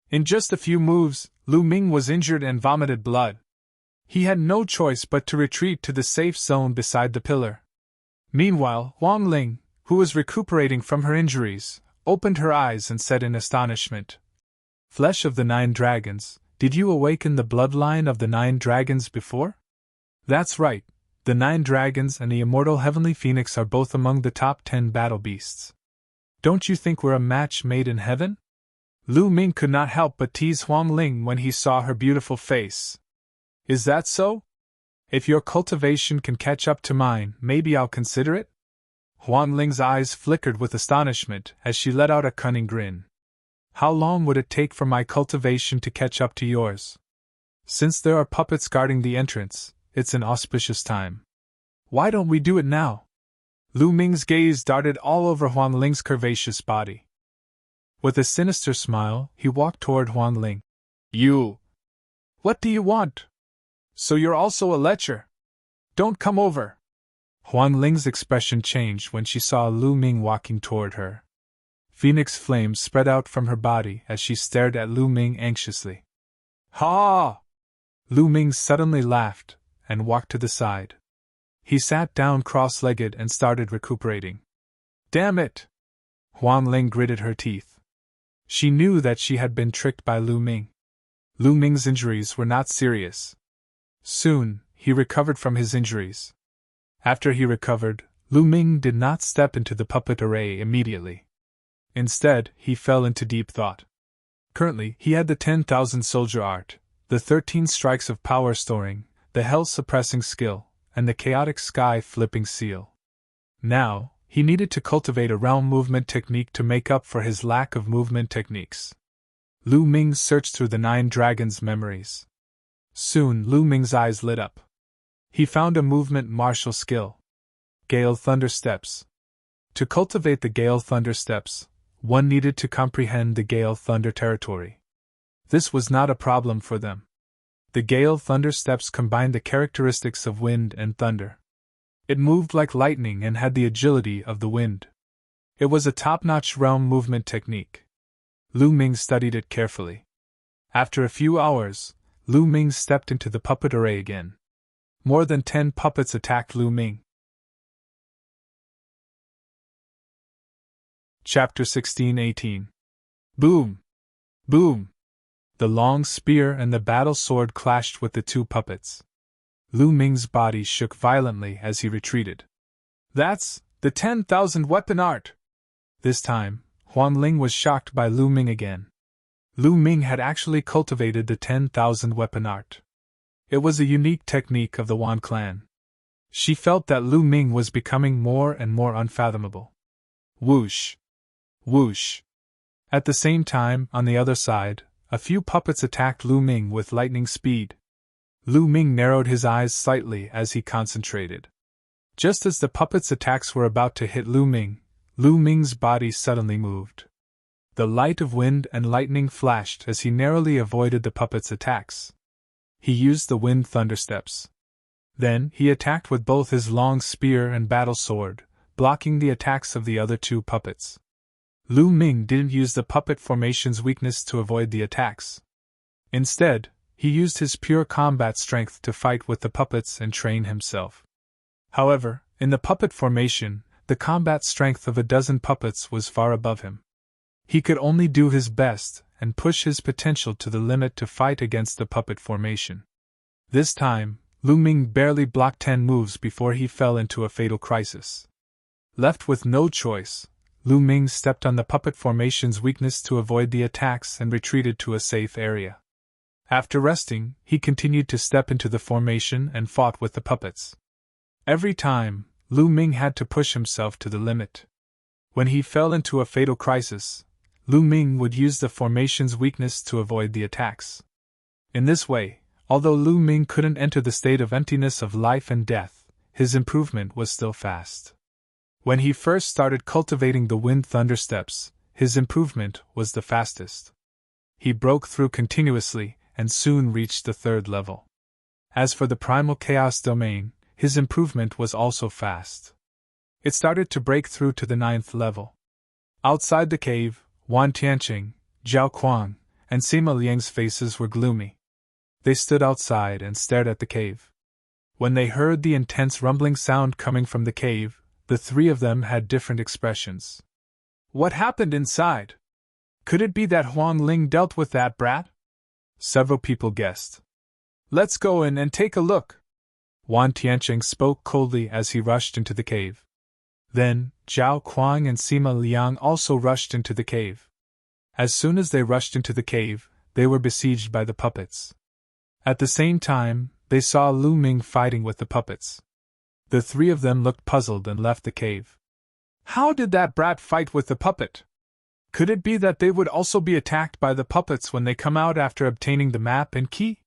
A: In just a few moves, Lu Ming was injured and vomited blood. He had no choice but to retreat to the safe zone beside the pillar. Meanwhile, Huang Ling, who was recuperating from her injuries, opened her eyes and said in astonishment, Flesh of the 9 dragons, did you awaken the bloodline of the 9 dragons before? That's right, the 9 dragons and the immortal heavenly phoenix are both among the top 10 battle beasts. Don't you think we're a match made in heaven? Lu Ming could not help but tease Huang Ling when he saw her beautiful face. Is that so? If your cultivation can catch up to mine, maybe I'll consider it? Huang Ling's eyes flickered with astonishment as she let out a cunning grin. How long would it take for my cultivation to catch up to yours? Since there are puppets guarding the entrance, it's an auspicious time. Why don't we do it now? Lu Ming's gaze darted all over Huang Ling's curvaceous body. With a sinister smile, he walked toward Huang Ling. You! What do you want? So you're also a lecher? Don't come over! Huang Ling's expression changed when she saw Lu Ming walking toward her. Phoenix flames spread out from her body as she stared at Lu Ming anxiously. Ha! Lu Ming suddenly laughed and walked to the side. He sat down cross-legged and started recuperating. Damn it! Huang Ling gritted her teeth. She knew that she had been tricked by Lu Ming. Lu Ming's injuries were not serious. Soon, he recovered from his injuries. After he recovered, Lu Ming did not step into the puppet array immediately. Instead, he fell into deep thought. Currently, he had the 10,000 soldier art, the 13 strikes of power storing, the hell suppressing skill, and the chaotic sky flipping seal. Now, he needed to cultivate a realm movement technique to make up for his lack of movement techniques. Lu Ming searched through the 9 dragons' memories. Soon, Lu Ming's eyes lit up. He found a movement martial skill. Gale Thunder Steps. To cultivate the Gale Thunder Steps, one needed to comprehend the Gale Thunder territory. This was not a problem for them. The Gale Thunder Steps combined the characteristics of wind and thunder. It moved like lightning and had the agility of the wind. It was a top-notch realm movement technique. Lu Ming studied it carefully. After a few hours, Lu Ming stepped into the puppet array again. More than 10 puppets attacked Lu Ming. Chapter 16-18. Boom! Boom! The long spear and the battle sword clashed with the 2 puppets. Lu Ming's body shook violently as he retreated. That's the 10,000 weapon art! This time, Huang Ling was shocked by Lu Ming again. Lu Ming had actually cultivated the 10,000 weapon art. It was a unique technique of the Wan clan. She felt that Lu Ming was becoming more and more unfathomable. Whoosh! Whoosh! At the same time, on the other side, a few puppets attacked Lu Ming with lightning speed. Lu Ming narrowed his eyes slightly as he concentrated. Just as the puppets' attacks were about to hit Lu Ming's body suddenly moved. The light of wind and lightning flashed as he narrowly avoided the puppets' attacks. He used the wind thunder steps. Then he attacked with both his long spear and battle sword, blocking the attacks of the other 2 puppets. Lu Ming didn't use the puppet formation's weakness to avoid the attacks. Instead, he used his pure combat strength to fight with the puppets and train himself. However, in the puppet formation, the combat strength of a dozen puppets was far above him. He could only do his best and push his potential to the limit to fight against the puppet formation. This time, Lu Ming barely blocked 10 moves before he fell into a fatal crisis. Left with no choice, Lu Ming stepped on the puppet formation's weakness to avoid the attacks and retreated to a safe area. After resting, he continued to step into the formation and fought with the puppets. Every time, Lu Ming had to push himself to the limit. When he fell into a fatal crisis, Lu Ming would use the formation's weakness to avoid the attacks. In this way, although Lu Ming couldn't enter the state of emptiness of life and death, his improvement was still fast. When he first started cultivating the wind thunder steps, his improvement was the fastest. He broke through continuously and soon reached the 3rd level. As for the primal chaos domain, his improvement was also fast. It started to break through to the 9th level. Outside the cave, Wan Tianqing, Zhao Kuang, and Sima Liang's faces were gloomy. They stood outside and stared at the cave. When they heard the intense rumbling sound coming from the cave, the 3 of them had different expressions. What happened inside? Could it be that Huang Ling dealt with that brat? Several people guessed. Let's go in and take a look. Wan Tiancheng spoke coldly as he rushed into the cave. Then, Zhao Kuang and Sima Liang also rushed into the cave. As soon as they rushed into the cave, they were besieged by the puppets. At the same time, they saw Lu Ming fighting with the puppets. The three of them looked puzzled and left the cave. How did that brat fight with the puppet? Could it be that they would also be attacked by the puppets when they come out after obtaining the map and key?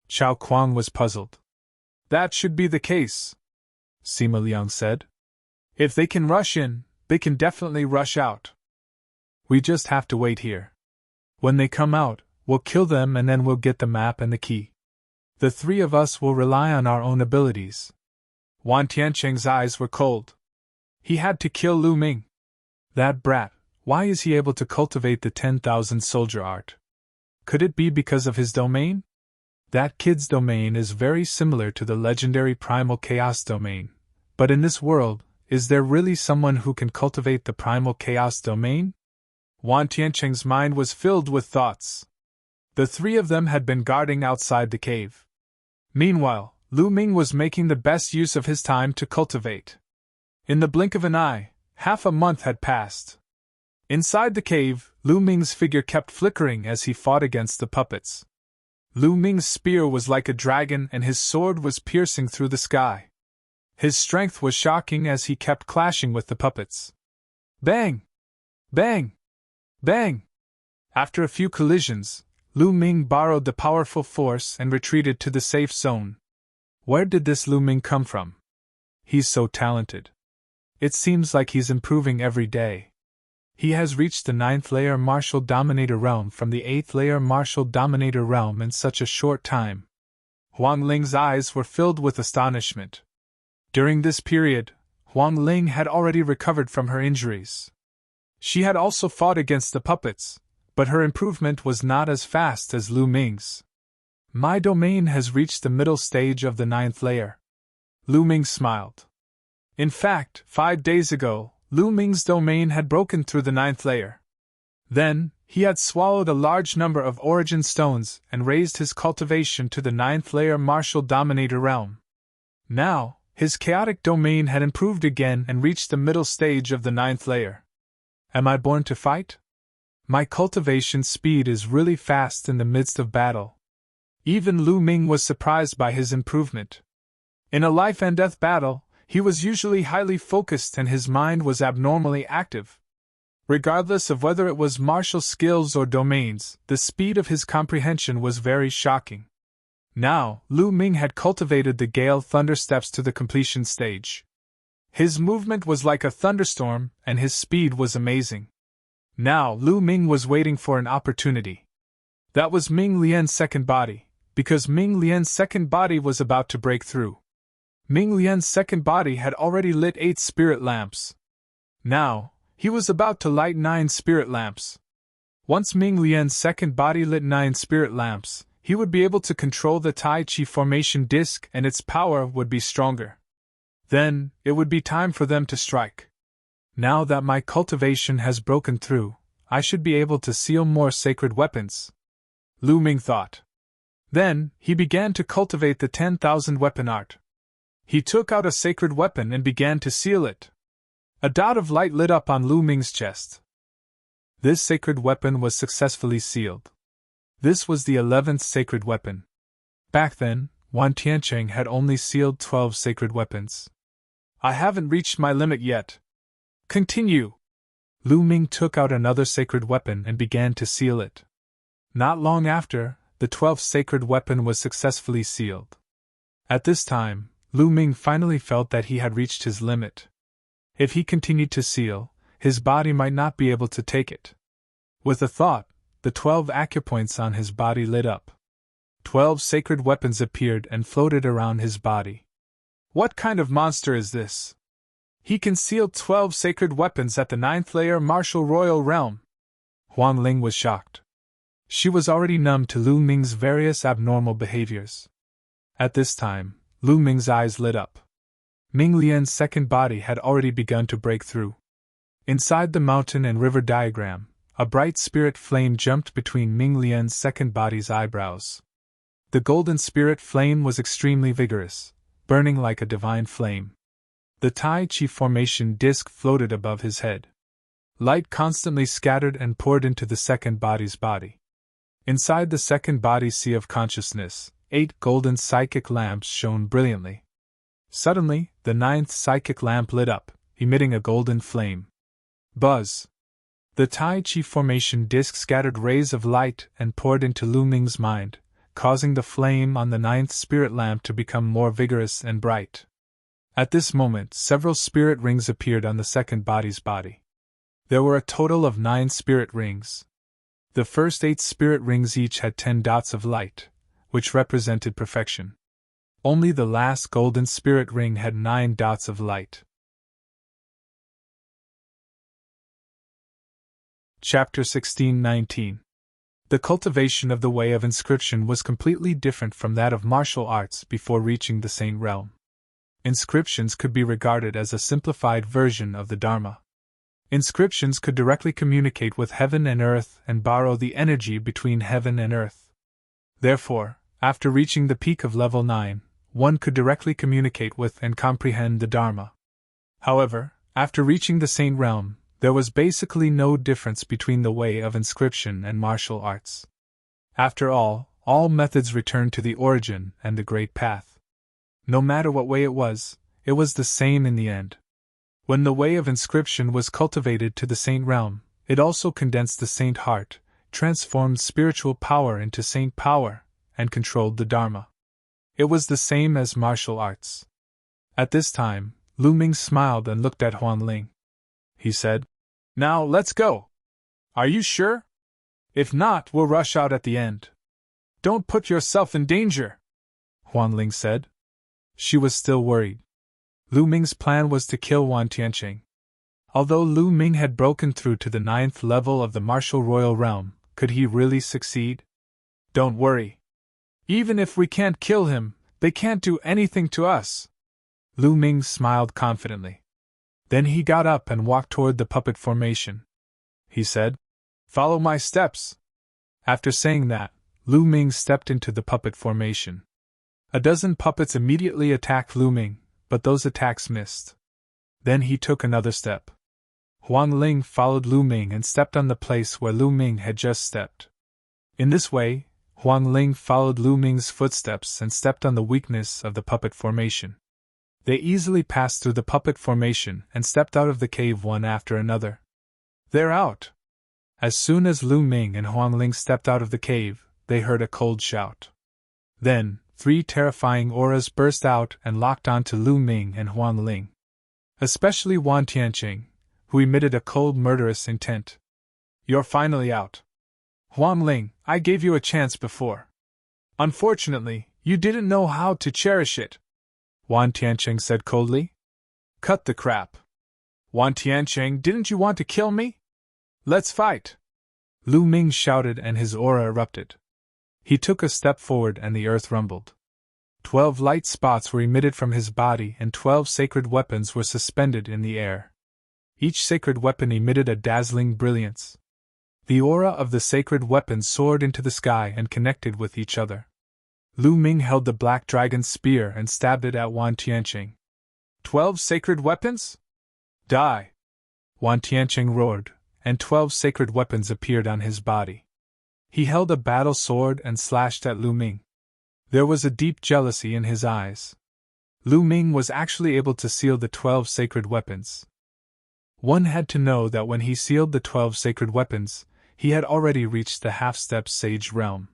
A: Chao Kuang was puzzled. That should be the case, Sima Liang said. If they can rush in, they can definitely rush out. We just have to wait here. When they come out, we'll kill them and then we'll get the map and the key. The three of us will rely on our own abilities. Wan Tiancheng's eyes were cold. He had to kill Lu Ming. That brat, why is he able to cultivate the 10,000 soldier art? Could it be because of his domain? That kid's domain is very similar to the legendary primal chaos domain. But in this world, is there really someone who can cultivate the primal chaos domain? Wan Tiancheng's mind was filled with thoughts. The three of them had been guarding outside the cave. Meanwhile, Lu Ming was making the best use of his time to cultivate. In the blink of an eye, half a month had passed. Inside the cave, Lu Ming's figure kept flickering as he fought against the puppets. Lu Ming's spear was like a dragon and his sword was piercing through the sky. His strength was shocking as he kept clashing with the puppets. Bang! Bang! Bang! After a few collisions, Lu Ming borrowed the powerful force and retreated to the safe zone. Where did this Lu Ming come from? He's so talented. It seems like he's improving every day. He has reached the 9th layer martial dominator realm from the 8th layer martial dominator realm in such a short time. Huang Ling's eyes were filled with astonishment. During this period, Huang Ling had already recovered from her injuries. She had also fought against the puppets, but her improvement was not as fast as Lu Ming's. My domain has reached the middle stage of the 9th layer. Lu Ming smiled. In fact, 5 days ago, Lu Ming's domain had broken through the 9th layer. Then, he had swallowed a large number of origin stones and raised his cultivation to the 9th layer martial dominator realm. Now, his chaotic domain had improved again and reached the middle stage of the 9th layer. Am I born to fight? My cultivation speed is really fast in the midst of battle. Even Lu Ming was surprised by his improvement. In a life and death battle, he was usually highly focused and his mind was abnormally active. Regardless of whether it was martial skills or domains, the speed of his comprehension was very shocking. Now, Lu Ming had cultivated the Gale Thunder Steps to the completion stage. His movement was like a thunderstorm, and his speed was amazing. Now, Lu Ming was waiting for an opportunity. That was Ming Lian's second body, because Ming Lian's second body was about to break through. Ming Lian's second body had already lit 8 spirit lamps. Now, he was about to light 9 spirit lamps. Once Ming Lian's second body lit 9 spirit lamps, he would be able to control the Tai Chi formation disc and its power would be stronger. Then, it would be time for them to strike. Now that my cultivation has broken through, I should be able to seal more sacred weapons, Lu Ming thought. Then, he began to cultivate the 10,000 weapon art. He took out a sacred weapon and began to seal it. A dot of light lit up on Lu Ming's chest. This sacred weapon was successfully sealed. This was the 11th sacred weapon. Back then, Wan Tiancheng had only sealed 12 sacred weapons. I haven't reached my limit yet. Continue. Lu Ming took out another sacred weapon and began to seal it. Not long after, the 12th sacred weapon was successfully sealed. At this time, Lu Ming finally felt that he had reached his limit. If he continued to seal, his body might not be able to take it. With a thought, the 12 acupoints on his body lit up. 12 sacred weapons appeared and floated around his body. What kind of monster is this? He can seal 12 sacred weapons at the 9th layer martial royal realm. Huang Ling was shocked. She was already numb to Lu Ming's various abnormal behaviors. At this time, Lu Ming's eyes lit up. Ming Lian's second body had already begun to break through. Inside the mountain and river diagram, A bright spirit flame jumped between Ming Lian's second body's eyebrows. The golden spirit flame was extremely vigorous, burning like a divine flame. The Tai Chi formation disc floated above his head. Light constantly scattered and poured into the second body's body. Inside the second body's sea of consciousness, 8 golden psychic lamps shone brilliantly. Suddenly, the 9th psychic lamp lit up, emitting a golden flame. Buzz! The Tai Chi formation disc scattered rays of light and poured into Lu Ming's mind, causing the flame on the 9th spirit lamp to become more vigorous and bright. At this moment, several spirit rings appeared on the second body's body. There were a total of 9 spirit rings. The first 8 spirit rings each had 10 dots of light, which represented perfection. Only the last golden spirit ring had 9 dots of light. Chapter 16-19. The cultivation of the way of inscription was completely different from that of martial arts before reaching the Saint realm. Inscriptions could be regarded as a simplified version of the Dharma. Inscriptions could directly communicate with heaven and earth and borrow the energy between heaven and earth. Therefore, after reaching the peak of level 9, one could directly communicate with and comprehend the Dharma. However, after reaching the Saint realm, there was basically no difference between the way of inscription and martial arts. After all methods returned to the origin and the great path. No matter what way it was the same in the end. When the way of inscription was cultivated to the Saint realm, it also condensed the Saint heart, transformed spiritual power into Saint power, and controlled the Dharma. It was the same as martial arts. At this time, Lu Ming smiled and looked at Huang Ling. He said, "Now let's go. Are you sure? If not, we'll rush out at the end. Don't put yourself in danger," Huang Ling said. She was still worried. Lu Ming's plan was to kill Wan Tianqing. Although Lu Ming had broken through to the 9th level of the martial royal realm, could he really succeed? "Don't worry. Even if we can't kill him, they can't do anything to us." Lu Ming smiled confidently. Then he got up and walked toward the puppet formation. He said, "Follow my steps." After saying that, Lu Ming stepped into the puppet formation. A dozen puppets immediately attacked Lu Ming, but those attacks missed. Then he took another step. Huang Ling followed Lu Ming and stepped on the place where Lu Ming had just stepped. In this way, Huang Ling followed Lu Ming's footsteps and stepped on the weakness of the puppet formation. They easily passed through the puppet formation and stepped out of the cave one after another. "They're out!" As soon as Lu Ming and Huang Ling stepped out of the cave, they heard a cold shout. Then, 3 terrifying auras burst out and locked onto Lu Ming and Huang Ling. Especially Wan Tianqing, who emitted a cold murderous intent. "You're finally out. Huang Ling, I gave you a chance before. Unfortunately, you didn't know how to cherish it," Wan Tianqing said coldly. "Cut the crap. Wan Tianqing, didn't you want to kill me? Let's fight!" Lu Ming shouted and his aura erupted. He took a step forward and the earth rumbled. 12 light spots were emitted from his body and 12 sacred weapons were suspended in the air. Each sacred weapon emitted a dazzling brilliance. The aura of the sacred weapons soared into the sky and connected with each other. Lu Ming held the black dragon's spear and stabbed it at Wan Tianqing. 12 sacred weapons? Die! Wan Tianqing roared, and 12 sacred weapons appeared on his body. He held a battle sword and slashed at Lu Ming. There was a deep jealousy in his eyes. Lu Ming was actually able to seal the 12 sacred weapons. One had to know that when he sealed the 12 sacred weapons, he had already reached the half-step sage realm.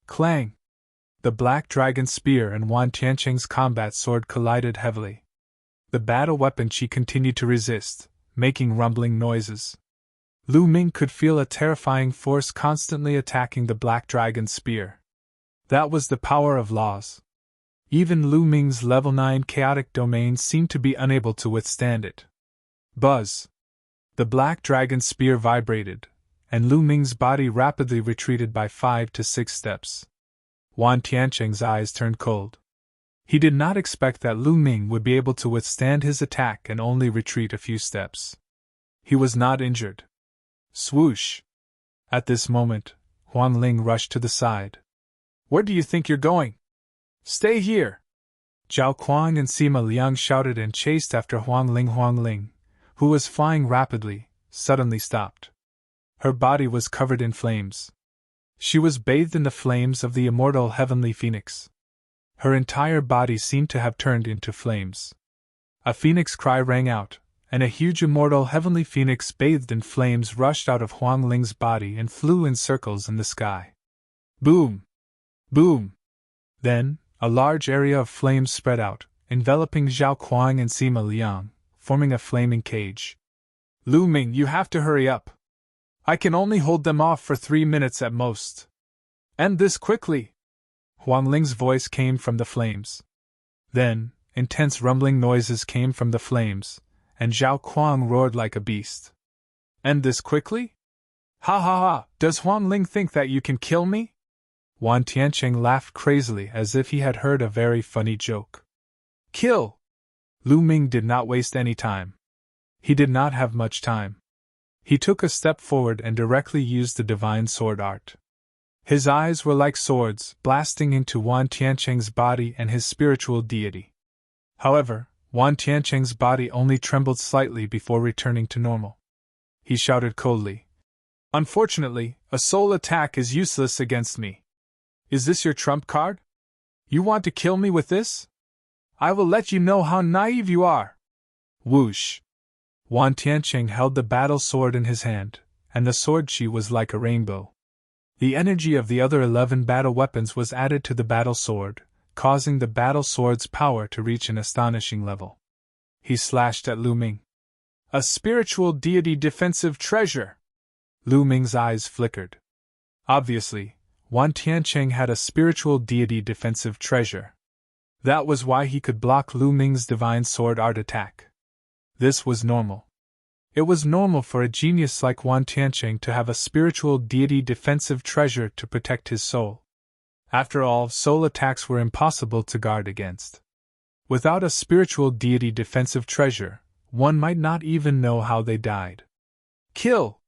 A: Clang! The black dragon spear and Wan Tianqing's combat sword collided heavily. The battle weapon Qi continued to resist, making rumbling noises. Lu Ming could feel a terrifying force constantly attacking the black dragon spear. That was the power of laws. Even Lu Ming's level 9 chaotic domain seemed to be unable to withstand it. Buzz! The black dragon spear vibrated, and Lu Ming's body rapidly retreated by 5 to 6 steps. Wan Tianqing's eyes turned cold. He did not expect that Lu Ming would be able to withstand his attack and only retreat a few steps. He was not injured. Swoosh! At this moment, Huang Ling rushed to the side. Where do you think you're going? Stay here! Zhao Kuang and Sima Liang shouted and chased after Huang Ling, who was flying rapidly, suddenly stopped. Her body was covered in flames. She was bathed in the flames of the immortal heavenly phoenix. Her entire body seemed to have turned into flames. A phoenix cry rang out, and a huge immortal heavenly phoenix bathed in flames rushed out of Huang Ling's body and flew in circles in the sky. Boom! Boom! Then, a large area of flames spread out, enveloping Zhao Kuang and Sima Liang, forming a flaming cage. Lu Ming, you have to hurry up. I can only hold them off for 3 minutes at most. End this quickly! Huang Ling's voice came from the flames. Then, intense rumbling noises came from the flames, and Zhao Kuang roared like a beast. End this quickly? Ha ha ha! Does Huang Ling think that you can kill me? Wan Tiancheng laughed crazily as if he had heard a very funny joke. Kill! Lu Ming did not waste any time. He did not have much time. He took a step forward and directly used the divine sword art. His eyes were like swords, blasting into Wan Tiancheng's body and his spiritual deity. However, Wan Tiancheng's body only trembled slightly before returning to normal. He shouted coldly, Unfortunately, a soul attack is useless against me. Is this your trump card? You want to kill me with this? I will let you know how naive you are. Whoosh! Wan Tiancheng held the battle sword in his hand, and the sword chi was like a rainbow. The energy of the other 11 battle weapons was added to the battle sword, causing the battle sword's power to reach an astonishing level. He slashed at Lu Ming. A spiritual deity defensive treasure! Lu Ming's eyes flickered. Obviously, Wan Tiancheng had a spiritual deity defensive treasure. That was why he could block Lu Ming's divine sword art attack. This was normal. It was normal for a genius like Wan Tiancheng to have a spiritual deity defensive treasure to protect his soul. After all, soul attacks were impossible to guard against. Without a spiritual deity defensive treasure, one might not even know how they died. Kill!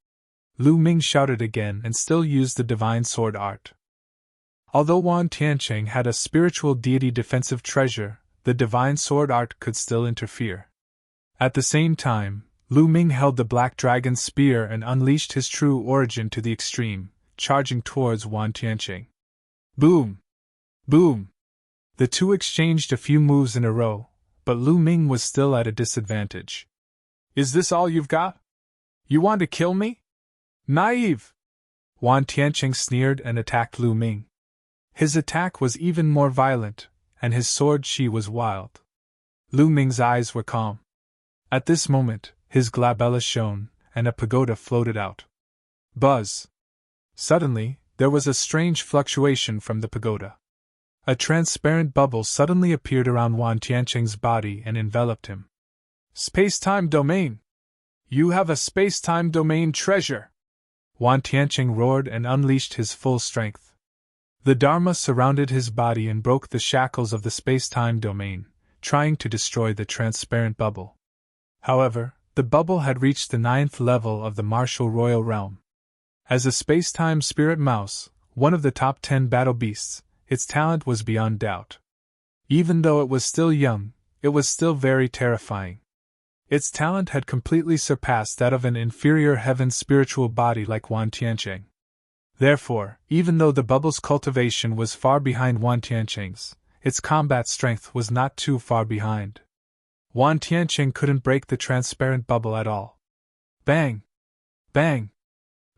A: Lu Ming shouted again and still used the divine sword art. Although Wan Tiancheng had a spiritual deity defensive treasure, the divine sword art could still interfere. At the same time, Lu Ming held the black dragon spear and unleashed his true origin to the extreme, charging towards Wan Tiancheng. Boom! Boom! The two exchanged a few moves in a row, but Lu Ming was still at a disadvantage. Is this all you've got? You want to kill me? Naive! Wan Tiancheng sneered and attacked Lu Ming. His attack was even more violent, and his sword chi was wild. Lu Ming's eyes were calm. At this moment, his glabella shone, and a pagoda floated out. Buzz! Suddenly, there was a strange fluctuation from the pagoda. A transparent bubble suddenly appeared around Wan Tiancheng's body and enveloped him. Space-time domain! You have a space-time domain treasure! Wan Tiancheng roared and unleashed his full strength. The Dharma surrounded his body and broke the shackles of the space-time domain, trying to destroy the transparent bubble. However, the bubble had reached the 9th level of the martial royal realm. As a space-time spirit mouse, one of the top 10 battle beasts, its talent was beyond doubt. Even though it was still young, it was still very terrifying. Its talent had completely surpassed that of an inferior heaven spiritual body like Wan Tiancheng. Therefore, even though the bubble's cultivation was far behind Wan Tiancheng's, its combat strength was not too far behind. Wan Tiancheng couldn't break the transparent bubble at all. Bang! Bang!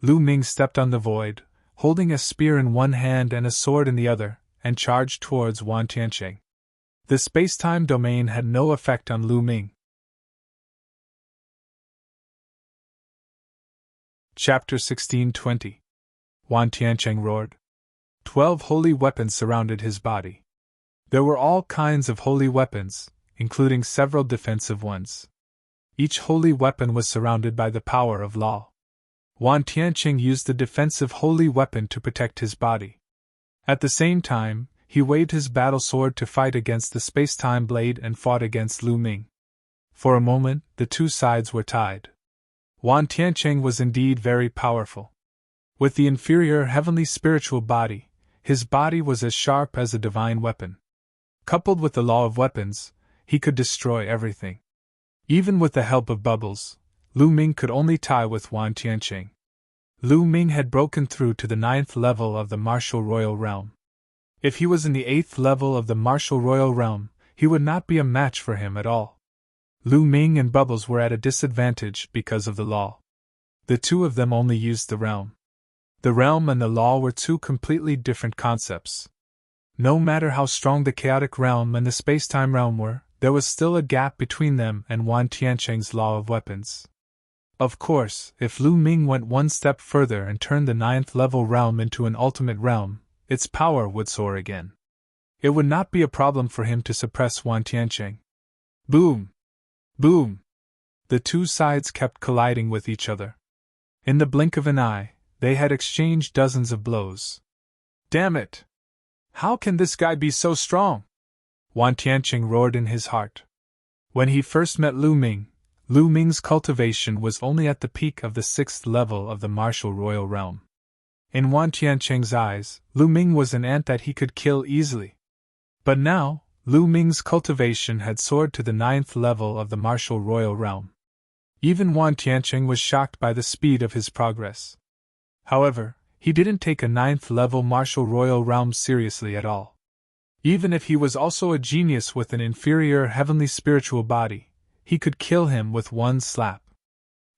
A: Lu Ming stepped on the void, holding a spear in one hand and a sword in the other, and charged towards Wan Tiancheng. The space-time domain had no effect on Lu Ming. Chapter 1620. Wan Tiancheng roared. 12 holy weapons surrounded his body. There were all kinds of holy weapons, including several defensive ones. Each holy weapon was surrounded by the power of law. Wan Tiancheng used the defensive holy weapon to protect his body. At the same time, he waved his battle sword to fight against the space-time blade and fought against Lu Ming. For a moment, the two sides were tied. Wan Tiancheng was indeed very powerful. With the inferior heavenly spiritual body, his body was as sharp as a divine weapon. Coupled with the law of weapons, he could destroy everything. Even with the help of bubbles, Lu Ming could only tie with Wan Tianqing. Lu Ming had broken through to the 9th level of the martial royal realm. If he was in the 8th level of the martial royal realm, he would not be a match for him at all. Lu Ming and Bubbles were at a disadvantage because of the law. The two of them only used the realm. The realm and the law were two completely different concepts. No matter how strong the chaotic realm and the space-time realm were, there was still a gap between them and Wan Tianqing's law of weapons. Of course, if Lu Ming went one step further and turned the 9th level realm into an ultimate realm, its power would soar again. It would not be a problem for him to suppress Wan Tianqing. Boom! Boom! The two sides kept colliding with each other. In the blink of an eye, they had exchanged dozens of blows. Damn it! How can this guy be so strong? Wan Tianqing roared in his heart. When he first met Lu Ming's cultivation was only at the peak of the 6th level of the martial royal realm. In Wan Tianqing's eyes, Lu Ming was an ant that he could kill easily. But now, Lu Ming's cultivation had soared to the 9th level of the martial royal realm. Even Wan Tianqing was shocked by the speed of his progress. However, he didn't take a 9th level martial royal realm seriously at all. Even if he was also a genius with an inferior heavenly spiritual body, he could kill him with one slap.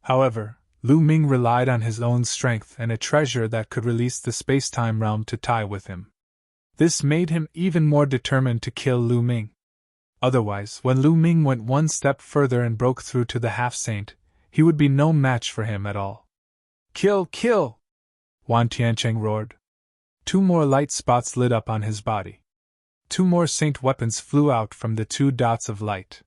A: However, Lu Ming relied on his own strength and a treasure that could release the space-time realm to tie with him. This made him even more determined to kill Lu Ming. Otherwise, when Lu Ming went one step further and broke through to the half-saint, he would be no match for him at all. Kill, kill! Wan Tianqing roared. 2 more light spots lit up on his body. 2 more saint weapons flew out from the 2 dots of light.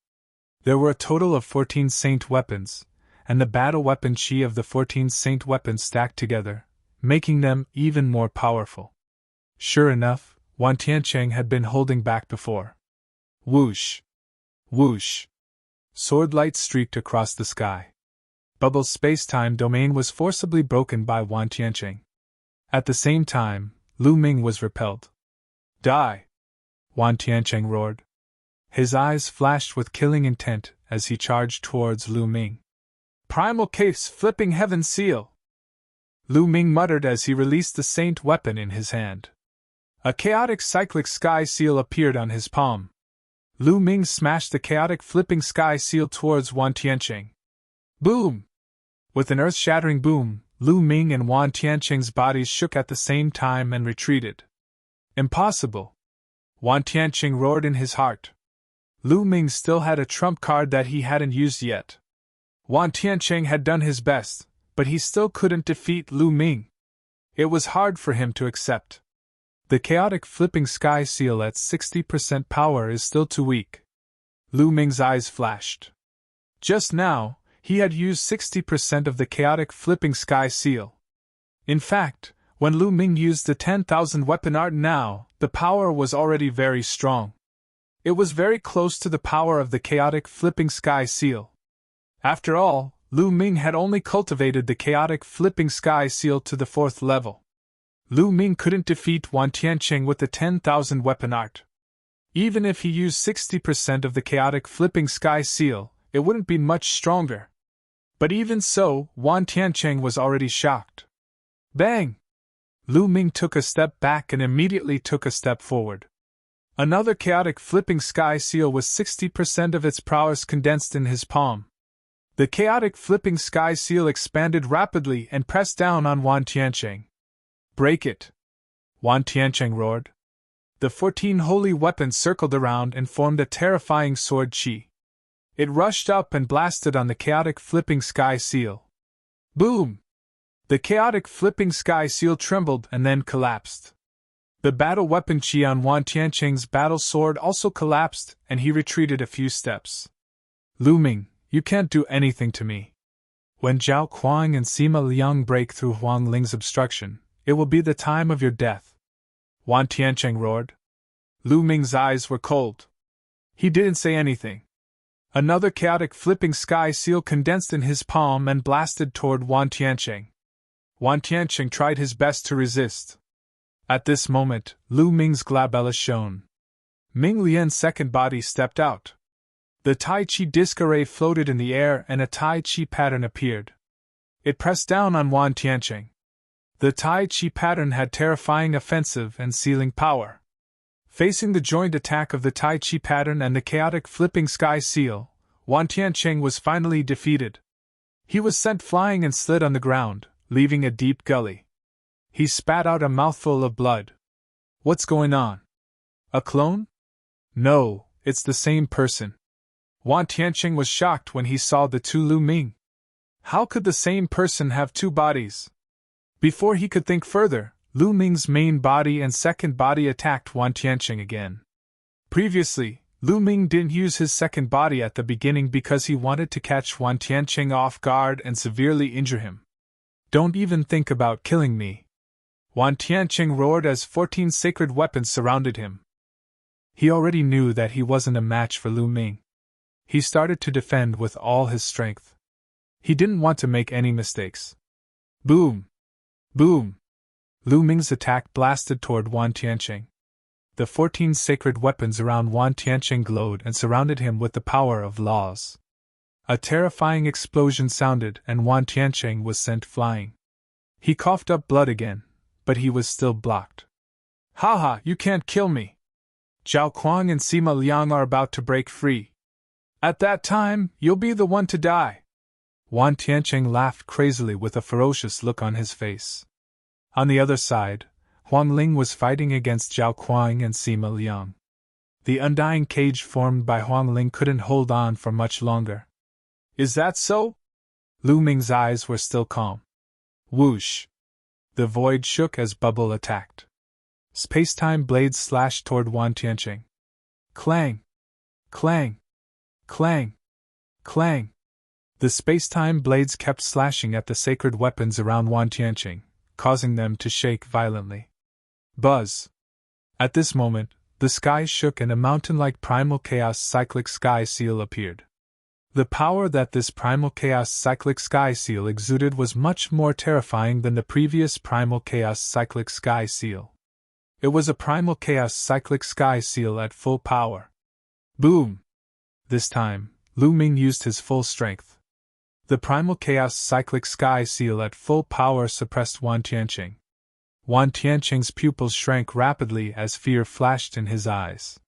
A: There were a total of 14 saint weapons, and the battle weapon chi of the 14 saint weapons stacked together, making them even more powerful. Sure enough, Wan Tianqing had been holding back before. Whoosh! Whoosh! Sword light streaked across the sky. Bubble's space-time domain was forcibly broken by Wan Tianqing. At the same time, Lu Ming was repelled. Die! Wan Tianqing roared. His eyes flashed with killing intent as he charged towards Lu Ming. Primal Case Flipping Heaven Seal! Lu Ming muttered as he released the saint weapon in his hand. A chaotic cyclic sky seal appeared on his palm. Lu Ming smashed the chaotic flipping sky seal towards Wan Tianqing. Boom! With an earth-shattering boom, Lu Ming and Wan Tianqing's bodies shook at the same time and retreated. Impossible! Wan Tianqing roared in his heart. Lu Ming still had a trump card that he hadn't used yet. Wan Tianqing had done his best, but he still couldn't defeat Lu Ming. It was hard for him to accept. The chaotic flipping sky seal at 60% power is still too weak. Lu Ming's eyes flashed. Just now, he had used 60% of the chaotic flipping sky seal. In fact, when Lu Ming used the 10,000 weapon art now, the power was already very strong. It was very close to the power of the chaotic flipping sky seal. After all, Lu Ming had only cultivated the chaotic flipping sky seal to the 4th level. Lu Ming couldn't defeat Wan Tianqing with the 10,000 weapon art. Even if he used 60% of the chaotic flipping sky seal, it wouldn't be much stronger. But even so, Wan Tianqing was already shocked. Bang! Lu Ming took a step back and immediately took a step forward. Another chaotic flipping sky seal with 60% of its prowess condensed in his palm. The chaotic flipping sky seal expanded rapidly and pressed down on Wan Tianqing. Break it! Wan Tianqing roared. The 14 holy weapons circled around and formed a terrifying sword chi. It rushed up and blasted on the chaotic flipping sky seal. Boom! The chaotic flipping sky seal trembled and then collapsed. The battle weapon chi on Wan Tianqing's battle sword also collapsed, and he retreated a few steps. Lu Ming, you can't do anything to me. When Zhao Kuang and Sima Liang break through Huang Ling's obstruction, it will be the time of your death. Wan Tianqing roared. Lu Ming's eyes were cold. He didn't say anything. Another chaotic flipping sky seal condensed in his palm and blasted toward Wan Tianqing. Wan Tianqing tried his best to resist. At this moment, Lu Ming's glabella shone. Ming Lian's second body stepped out. The Tai Chi disc array floated in the air and a Tai Chi pattern appeared. It pressed down on Wan Tianqing. The Tai Chi pattern had terrifying offensive and sealing power. Facing the joint attack of the Tai Chi pattern and the chaotic flipping sky seal, Wan Tianqing was finally defeated. He was sent flying and slid on the ground, leaving a deep gully. He spat out a mouthful of blood. What's going on? A clone? No, it's the same person. Wan Tianqing was shocked when he saw the two Lu Ming. How could the same person have two bodies? Before he could think further, Lu Ming's main body and second body attacked Wan Tianqing again. Previously, Lu Ming didn't use his second body at the beginning because he wanted to catch Wan Tianqing off guard and severely injure him. Don't even think about killing me. Wan Tianqing roared as 14 sacred weapons surrounded him. He already knew that he wasn't a match for Lu Ming. He started to defend with all his strength. He didn't want to make any mistakes. Boom! Boom! Lu Ming's attack blasted toward Wan Tianqing. The 14 sacred weapons around Wan Tianqing glowed and surrounded him with the power of laws. A terrifying explosion sounded and Wan Tianqing was sent flying. He coughed up blood again, but he was still blocked. Haha, you can't kill me! Zhao Kuang and Sima Liang are about to break free. At that time, you'll be the one to die. Wan Tianqing laughed crazily with a ferocious look on his face. On the other side, Huang Ling was fighting against Zhao Kuang and Sima Liang. The undying cage formed by Huang Ling couldn't hold on for much longer. Is that so? Lu Ming's eyes were still calm. Whoosh! The void shook as Bubble attacked. Space-time blades slashed toward Wan Tianqing. Clang! Clang! Clang! Clang! The space-time blades kept slashing at the sacred weapons around Wan Tianqing, causing them to shake violently. Buzz! At this moment, the sky shook and a mountain-like primal chaos cyclic sky seal appeared. The power that this primal chaos cyclic sky seal exuded was much more terrifying than the previous primal chaos cyclic sky seal. It was a primal chaos cyclic sky seal at full power. Boom! This time, Lu Ming used his full strength. The primal chaos cyclic sky seal at full power suppressed Wan Tianqing. Wan Tianqing's pupils shrank rapidly as fear flashed in his eyes.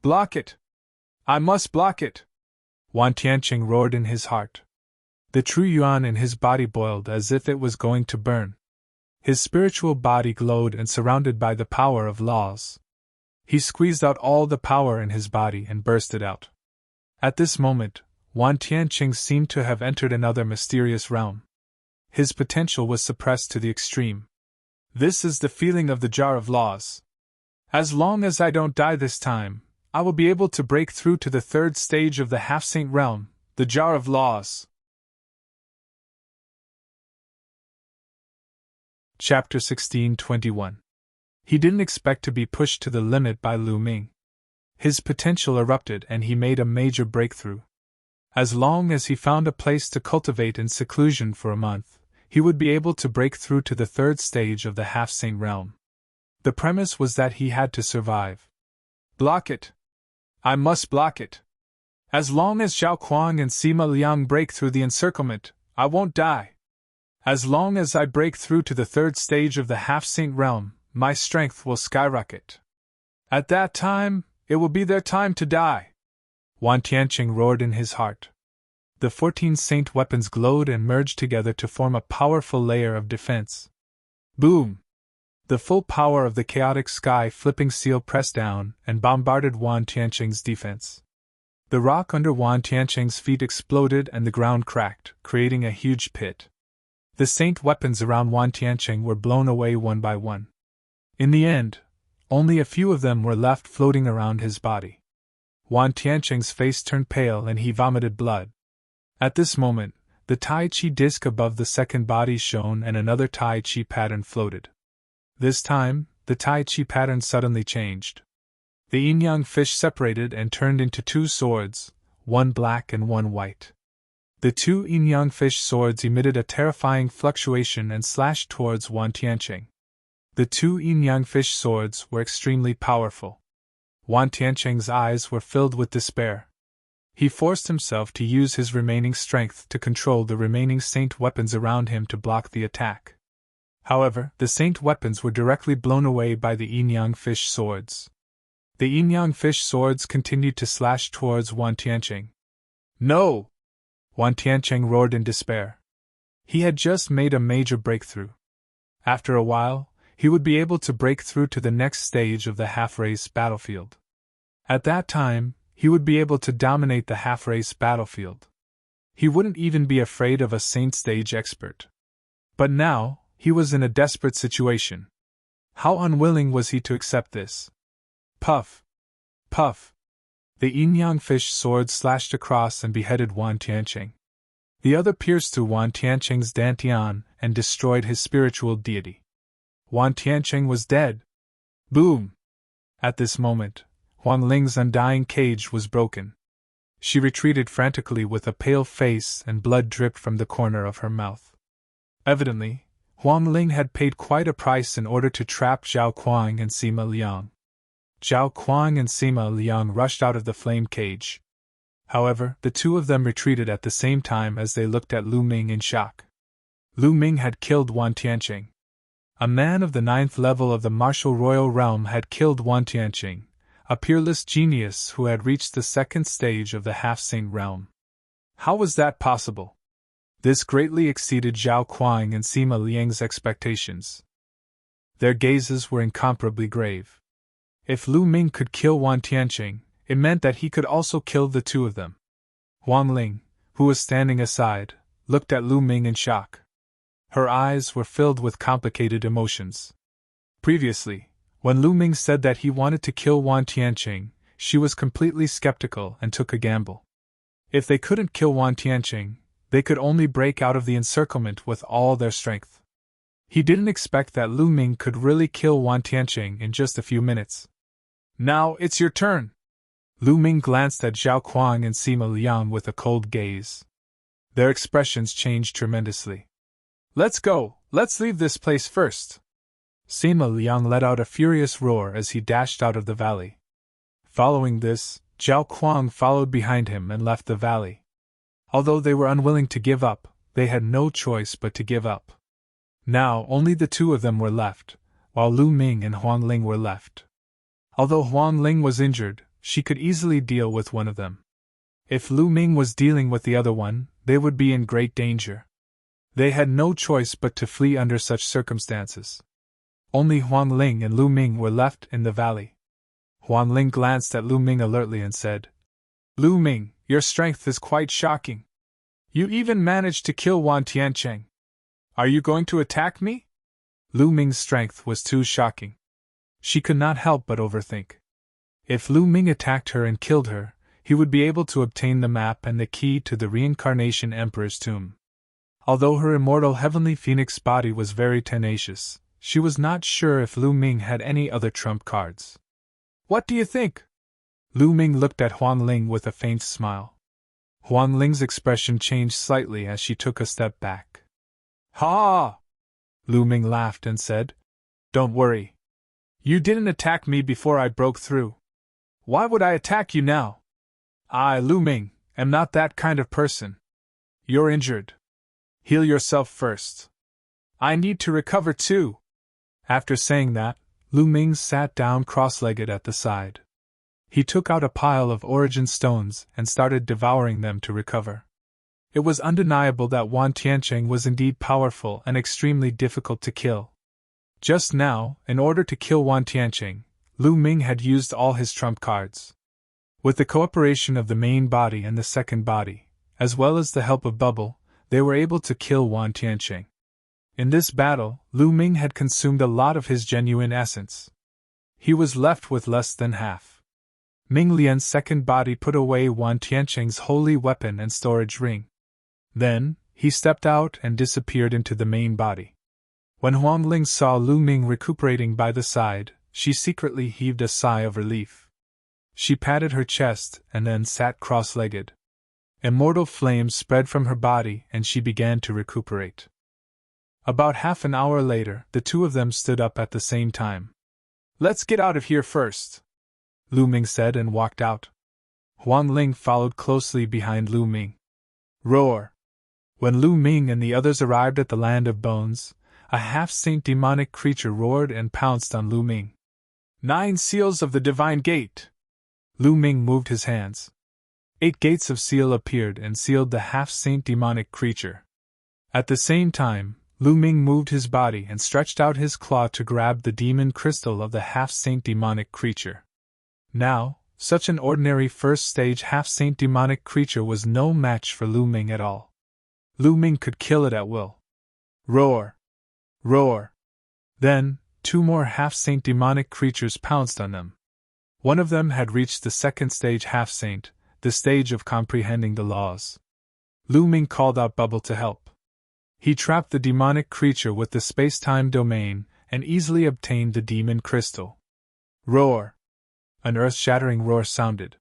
A: Block it! I must block it! Wan Tianqing roared in his heart. The true yuan in his body boiled as if it was going to burn. His spiritual body glowed and surrounded by the power of laws. He squeezed out all the power in his body and burst it out. At this moment, Wan Tianqing seemed to have entered another mysterious realm. His potential was suppressed to the extreme. This is the feeling of the jar of laws. As long as I don't die this time, I will be able to break through to the third stage of the half-saint realm, the jar of laws. Chapter 16:21. He didn't expect to be pushed to the limit by Lu Ming. His potential erupted and he made a major breakthrough. As long as he found a place to cultivate in seclusion for a month, he would be able to break through to the third stage of the half-saint realm. The premise was that he had to survive. Block it! I must block it! As long as Zhao Kuang and Sima Liang break through the encirclement, I won't die. As long as I break through to the third stage of the half-saint realm, my strength will skyrocket. At that time, it will be their time to die. Wan Tianqing roared in his heart. The 14 saint weapons glowed and merged together to form a powerful layer of defense. Boom! The full power of the chaotic sky flipping seal pressed down and bombarded Wan Tianqing's defense. The rock under Wan Tianqing's feet exploded and the ground cracked, creating a huge pit. The saint weapons around Wan Tianqing were blown away one by one. In the end, only a few of them were left floating around his body. Wan Tianqing's face turned pale and he vomited blood. At this moment, the Tai Chi disc above the second body shone and another Tai Chi pattern floated. This time, the Tai Chi pattern suddenly changed. The yin-yang fish separated and turned into two swords, one black and one white. The two yin-yang fish swords emitted a terrifying fluctuation and slashed towards Wan Tianqing. The two yin-yang fish swords were extremely powerful. Wan Tianqing's eyes were filled with despair. He forced himself to use his remaining strength to control the remaining saint weapons around him to block the attack. However, the saint weapons were directly blown away by the yin-yang fish swords. The yin-yang fish swords continued to slash towards Wan Tianqing. No! Wan Tianqing roared in despair. He had just made a major breakthrough. After a while, he would be able to break through to the next stage of the half-race battlefield. At that time, he would be able to dominate the half-race battlefield. He wouldn't even be afraid of a saint stage expert. But now, he was in a desperate situation. How unwilling was he to accept this? Puff! Puff! The yin-yang fish sword slashed across and beheaded Wan Tianqing. The other pierced through Wan Tianqing's dantian and destroyed his spiritual deity. Wan Tianqing was dead. Boom! At this moment, Huang Ling's undying cage was broken. She retreated frantically with a pale face and blood dripped from the corner of her mouth. Evidently, Huang Ling had paid quite a price in order to trap Zhao Kuang and Sima Liang. Zhao Kuang and Sima Liang rushed out of the flame cage. However, the two of them retreated at the same time as they looked at Lu Ming in shock. Lu Ming had killed Wan Tianqing. A man of the 9th level of the martial royal realm had killed Wan Tianqing, a peerless genius who had reached the 2nd stage of the half-saint realm. How was that possible? This greatly exceeded Zhao Kuang and Sima Liang's expectations. Their gazes were incomparably grave. If Lu Ming could kill Wan Tianqing, it meant that he could also kill the two of them. Huang Ling, who was standing aside, looked at Lu Ming in shock. Her eyes were filled with complicated emotions. Previously, when Lu Ming said that he wanted to kill Wan Tianqing, she was completely skeptical and took a gamble. If they couldn't kill Wan Tianqing, they could only break out of the encirclement with all their strength. He didn't expect that Lu Ming could really kill Wan Tianqing in just a few minutes. Now it's your turn! Lu Ming glanced at Zhao Kuang and Sima Liang with a cold gaze. Their expressions changed tremendously. Let's go, let's leave this place first! Sima Liang let out a furious roar as he dashed out of the valley. Following this, Zhao Kuang followed behind him and left the valley. Although they were unwilling to give up, they had no choice but to give up. Now only the two of them were left, while Lu Ming and Huang Ling were left. Although Huang Ling was injured, she could easily deal with one of them. If Lu Ming was dealing with the other one, they would be in great danger. They had no choice but to flee under such circumstances. Only Huang Ling and Lu Ming were left in the valley. Huang Ling glanced at Lu Ming alertly and said, Lu Ming, your strength is quite shocking. You even managed to kill Wan Tianqing. Are you going to attack me? Lu Ming's strength was too shocking. She could not help but overthink. If Lu Ming attacked her and killed her, he would be able to obtain the map and the key to the Reincarnation Emperor's tomb. Although her immortal heavenly phoenix body was very tenacious, she was not sure if Lu Ming had any other trump cards. What do you think? Lu Ming looked at Huang Ling with a faint smile. Huang Ling's expression changed slightly as she took a step back. Ha! Lu Ming laughed and said, Don't worry. You didn't attack me before I broke through. Why would I attack you now? I, Lu Ming, am not that kind of person. You're injured. Heal yourself first. I need to recover too. After saying that, Lu Ming sat down cross-legged at the side. He took out a pile of origin stones and started devouring them to recover. It was undeniable that Wan Tianqing was indeed powerful and extremely difficult to kill. Just now, in order to kill Wan Tianqing, Lu Ming had used all his trump cards. With the cooperation of the main body and the second body, as well as the help of Bubble, they were able to kill Wan Tianqing. In this battle, Lu Ming had consumed a lot of his genuine essence. He was left with less than half. Ming Lian's second body put away Wan Tianqing's holy weapon and storage ring. Then, he stepped out and disappeared into the main body. When Huang Ling saw Lu Ming recuperating by the side, she secretly heaved a sigh of relief. She patted her chest and then sat cross-legged. Immortal flames spread from her body and she began to recuperate. About half an hour later, the two of them stood up at the same time. "Let's get out of here first," Lu Ming said and walked out. Huang Ling followed closely behind Lu Ming. Roar! When Lu Ming and the others arrived at the land of bones, a half-saint demonic creature roared and pounced on Lu Ming. 9 seals of the divine gate! Lu Ming moved his hands. 8 gates of seal appeared and sealed the half-saint demonic creature. At the same time, Lu Ming moved his body and stretched out his claw to grab the demon crystal of the half-saint demonic creature. Now, such an ordinary first-stage half-saint demonic creature was no match for Lu Ming at all. Lu Ming could kill it at will. Roar! Roar! Then, 2 more half-saint demonic creatures pounced on them. One of them had reached the second-stage half-saint, the stage of comprehending the laws. Lu Ming called out Bubble to help. He trapped the demonic creature with the space-time domain and easily obtained the demon crystal. Roar! An earth-shattering roar sounded.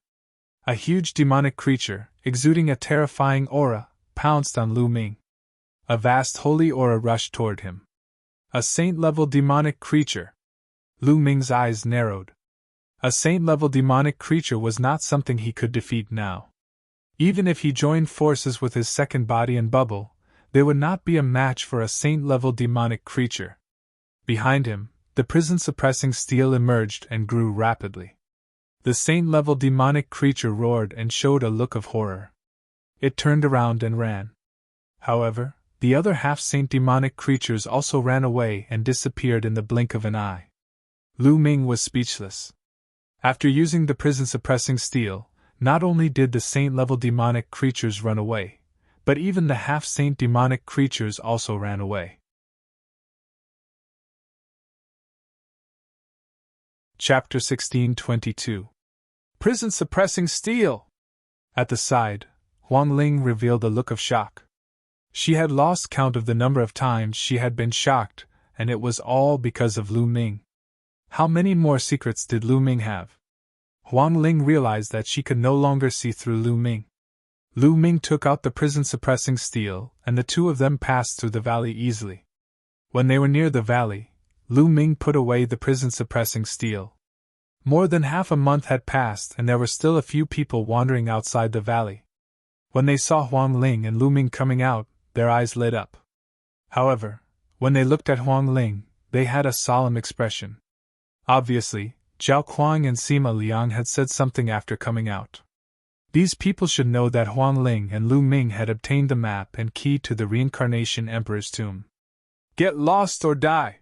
A: A huge demonic creature, exuding a terrifying aura, pounced on Lu Ming. A vast holy aura rushed toward him. A saint-level demonic creature. Lu Ming's eyes narrowed. A saint-level demonic creature was not something he could defeat now. Even if he joined forces with his second body and Bubble, they would not be a match for a saint-level demonic creature. Behind him, the prison-suppressing steel emerged and grew rapidly. The saint-level demonic creature roared and showed a look of horror. It turned around and ran. However, the other half-saint demonic creatures also ran away and disappeared in the blink of an eye. Lu Ming was speechless. After using the prison-suppressing steel, not only did the saint-level demonic creatures run away, but even the half-saint demonic creatures also ran away. Chapter 16:22. Prison-suppressing steel! At the side, Huang Ling revealed a look of shock. She had lost count of the number of times she had been shocked, and it was all because of Lu Ming. How many more secrets did Lu Ming have? Huang Ling realized that she could no longer see through Lu Ming. Lu Ming took out the prison-suppressing steel, and the two of them passed through the valley easily. When they were near the valley, Lu Ming put away the prison-suppressing steel. More than half a month had passed and there were still a few people wandering outside the valley. When they saw Huang Ling and Lu Ming coming out, their eyes lit up. However, when they looked at Huang Ling, they had a solemn expression. Obviously, Zhao Kuang and Sima Liang had said something after coming out. These people should know that Huang Ling and Lu Ming had obtained the map and key to the Reincarnation Emperor's tomb. "Get lost or die!"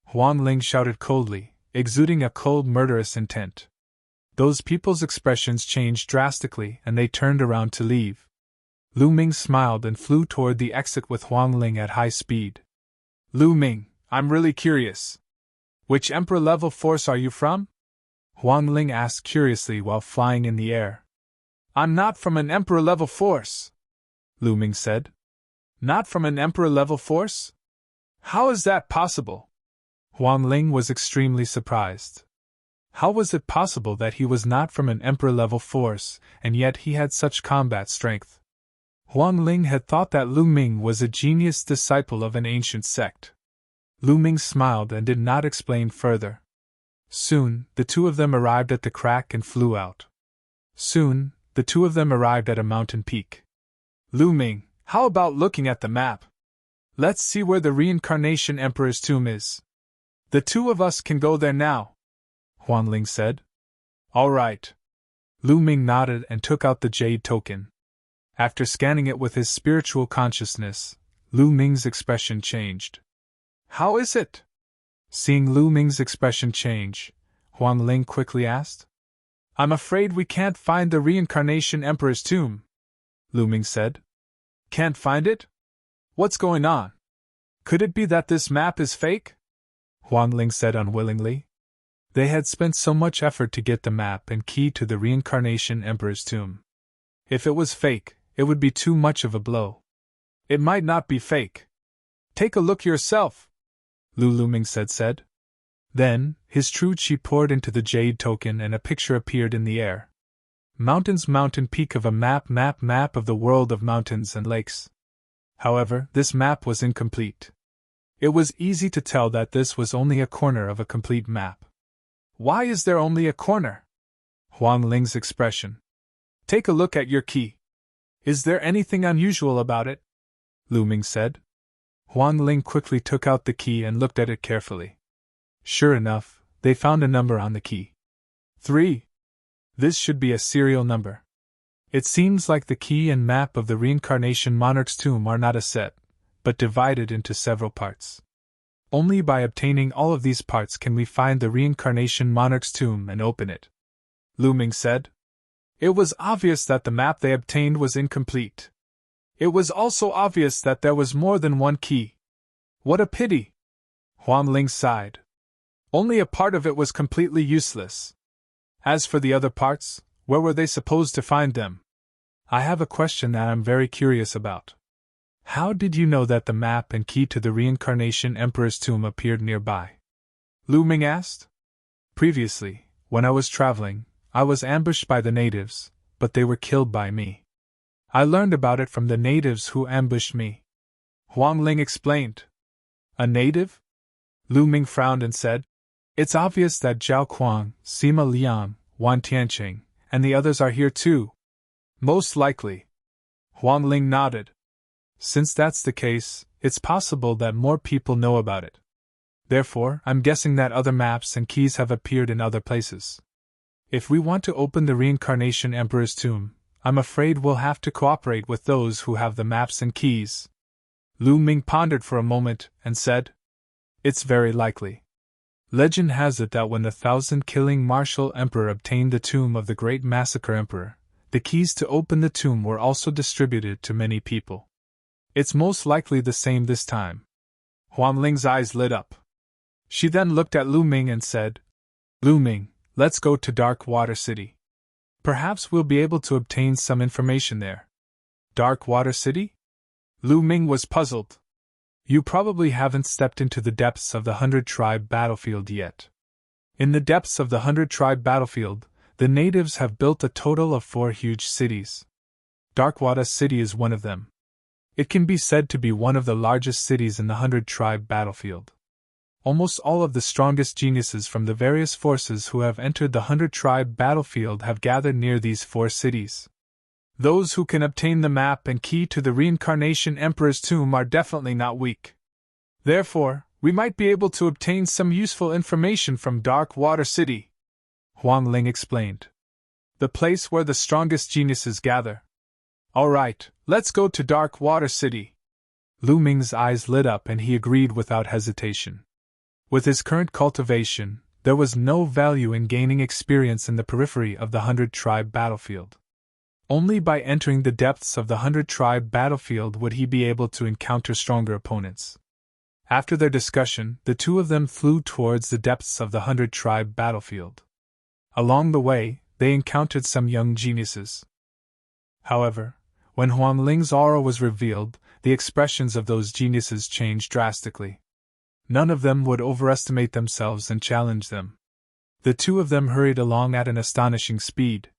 A: Huang Ling shouted coldly, exuding a cold, murderous intent. Those people's expressions changed drastically and they turned around to leave. Lu Ming smiled and flew toward the exit with Huang Ling at high speed. "Lu Ming, I'm really curious. Which Emperor-level force are you from?" Huang Ling asked curiously while flying in the air. "I'm not from an Emperor-level force," Lu Ming said. "Not from an Emperor-level force? How is that possible?" Huang Ling was extremely surprised. How was it possible that he was not from an Emperor-level force, and yet he had such combat strength? Huang Ling had thought that Lu Ming was a genius disciple of an ancient sect. Lu Ming smiled and did not explain further. Soon, the two of them arrived at the crack and flew out. Soon, the two of them arrived at a mountain peak. "Lu Ming, how about looking at the map? Let's see where the Reincarnation Emperor's tomb is. The two of us can go there now," Huang Ling said. "All right." Lu Ming nodded and took out the jade token. After scanning it with his spiritual consciousness, Lu Ming's expression changed. "How is it?" Seeing Lu Ming's expression change, Huang Ling quickly asked. "I'm afraid we can't find the Reincarnation Emperor's tomb," Lu Ming said. "Can't find it? What's going on? Could it be that this map is fake?" Huang Ling said unwillingly. They had spent so much effort to get the map and key to the Reincarnation Emperor's tomb. If it was fake, it would be too much of a blow. "It might not be fake. Take a look yourself," Lu Ming said. Then, his true chi poured into the jade token and a picture appeared in the air. Mountains, mountain peak of a map of the world of mountains and lakes. However, this map was incomplete. It was easy to tell that this was only a corner of a complete map. Why is there only a corner? Huang Ling's expression. Take a look at your key. Is there anything unusual about it? Lu Ming said. Huang Ling quickly took out the key and looked at it carefully. Sure enough, they found a number on the key. 3. This should be a serial number. It seems like the key and map of the reincarnation monarch's tomb are not a set, but divided into several parts. Only by obtaining all of these parts can we find the reincarnation monarch's tomb and open it. Lu Ming said. It was obvious that the map they obtained was incomplete. It was also obvious that there was more than one key. What a pity! Huang Ling sighed. Only a part of it was completely useless. As for the other parts, where were they supposed to find them? I have a question that I'm very curious about. How did you know that the map and key to the reincarnation emperor's tomb appeared nearby? Lu Ming asked. Previously, when I was traveling, I was ambushed by the natives, but they were killed by me. I learned about it from the natives who ambushed me. Huang Ling explained. A native? Lu Ming frowned and said, It's obvious that Zhao Kuang, Sima Liang, Wan Tianqing, and the others are here too. Most likely. Huang Ling nodded. Since that's the case, it's possible that more people know about it. Therefore, I'm guessing that other maps and keys have appeared in other places. If we want to open the reincarnation emperor's tomb, I'm afraid we'll have to cooperate with those who have the maps and keys. Lu Ming pondered for a moment and said, It's very likely. Legend has it that when the 1,000-killing martial emperor obtained the tomb of the great massacre emperor, the keys to open the tomb were also distributed to many people. It's most likely the same this time. Huang Ling's eyes lit up. She then looked at Lu Ming and said, Lu Ming, let's go to Dark Water City. Perhaps we'll be able to obtain some information there. Dark Water City? Lu Ming was puzzled. You probably haven't stepped into the depths of the 100-tribe battlefield yet. In the depths of the 100-tribe battlefield, the natives have built a total of 4 huge cities. Darkwater City is one of them. It can be said to be one of the largest cities in the 100-tribe battlefield. Almost all of the strongest geniuses from the various forces who have entered the 100-tribe battlefield have gathered near these 4 cities. Those who can obtain the map and key to the reincarnation emperor's tomb are definitely not weak. Therefore, we might be able to obtain some useful information from Dark Water City, Huang Ling explained. The place where the strongest geniuses gather. All right, let's go to Dark Water City. Lu Ming's eyes lit up and he agreed without hesitation. With his current cultivation, there was no value in gaining experience in the periphery of the 100-tribe battlefield. Only by entering the depths of the 100-tribe battlefield would he be able to encounter stronger opponents. After their discussion, the two of them flew towards the depths of the 100-tribe battlefield. Along the way, they encountered some young geniuses. However, when Huang Ling's aura was revealed, the expressions of those geniuses changed drastically. None of them would overestimate themselves and challenge them. The two of them hurried along at an astonishing speed.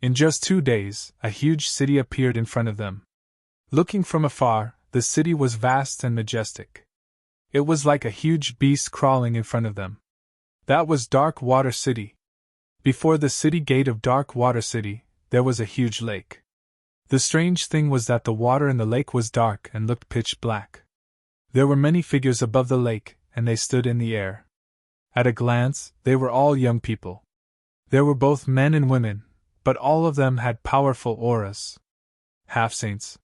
A: In just 2 days, a huge city appeared in front of them. Looking from afar, the city was vast and majestic. It was like a huge beast crawling in front of them. That was Dark Water City. Before the city gate of Dark Water City, there was a huge lake. The strange thing was that the water in the lake was dark and looked pitch black. There were many figures above the lake, and they stood in the air. At a glance, they were all young people. There were both men and women, but all of them had powerful auras. Half-saints.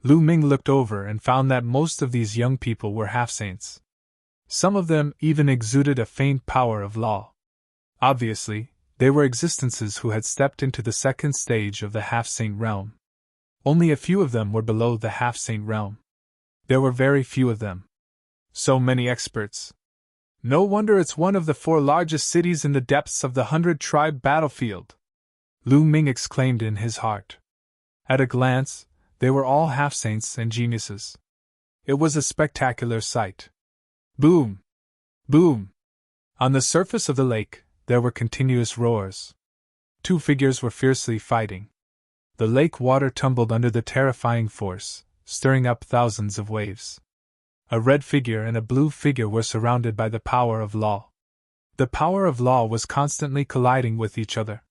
A: Lu Ming looked over and found that most of these young people were half-saints. Some of them even exuded a faint power of law. Obviously, they were existences who had stepped into the second stage of the half-saint realm. Only a few of them were below the half-saint realm. There were very few of them. So many experts. No wonder it's one of the 4 largest cities in the depths of the 100-tribe battlefield, Lu Ming exclaimed in his heart. At a glance, they were all half-saints and geniuses. It was a spectacular sight. Boom! Boom! On the surface of the lake, there were continuous roars. Two figures were fiercely fighting. The lake water tumbled under the terrifying force, stirring up thousands of waves. A red figure and a blue figure were surrounded by the power of law. The power of law was constantly colliding with each other.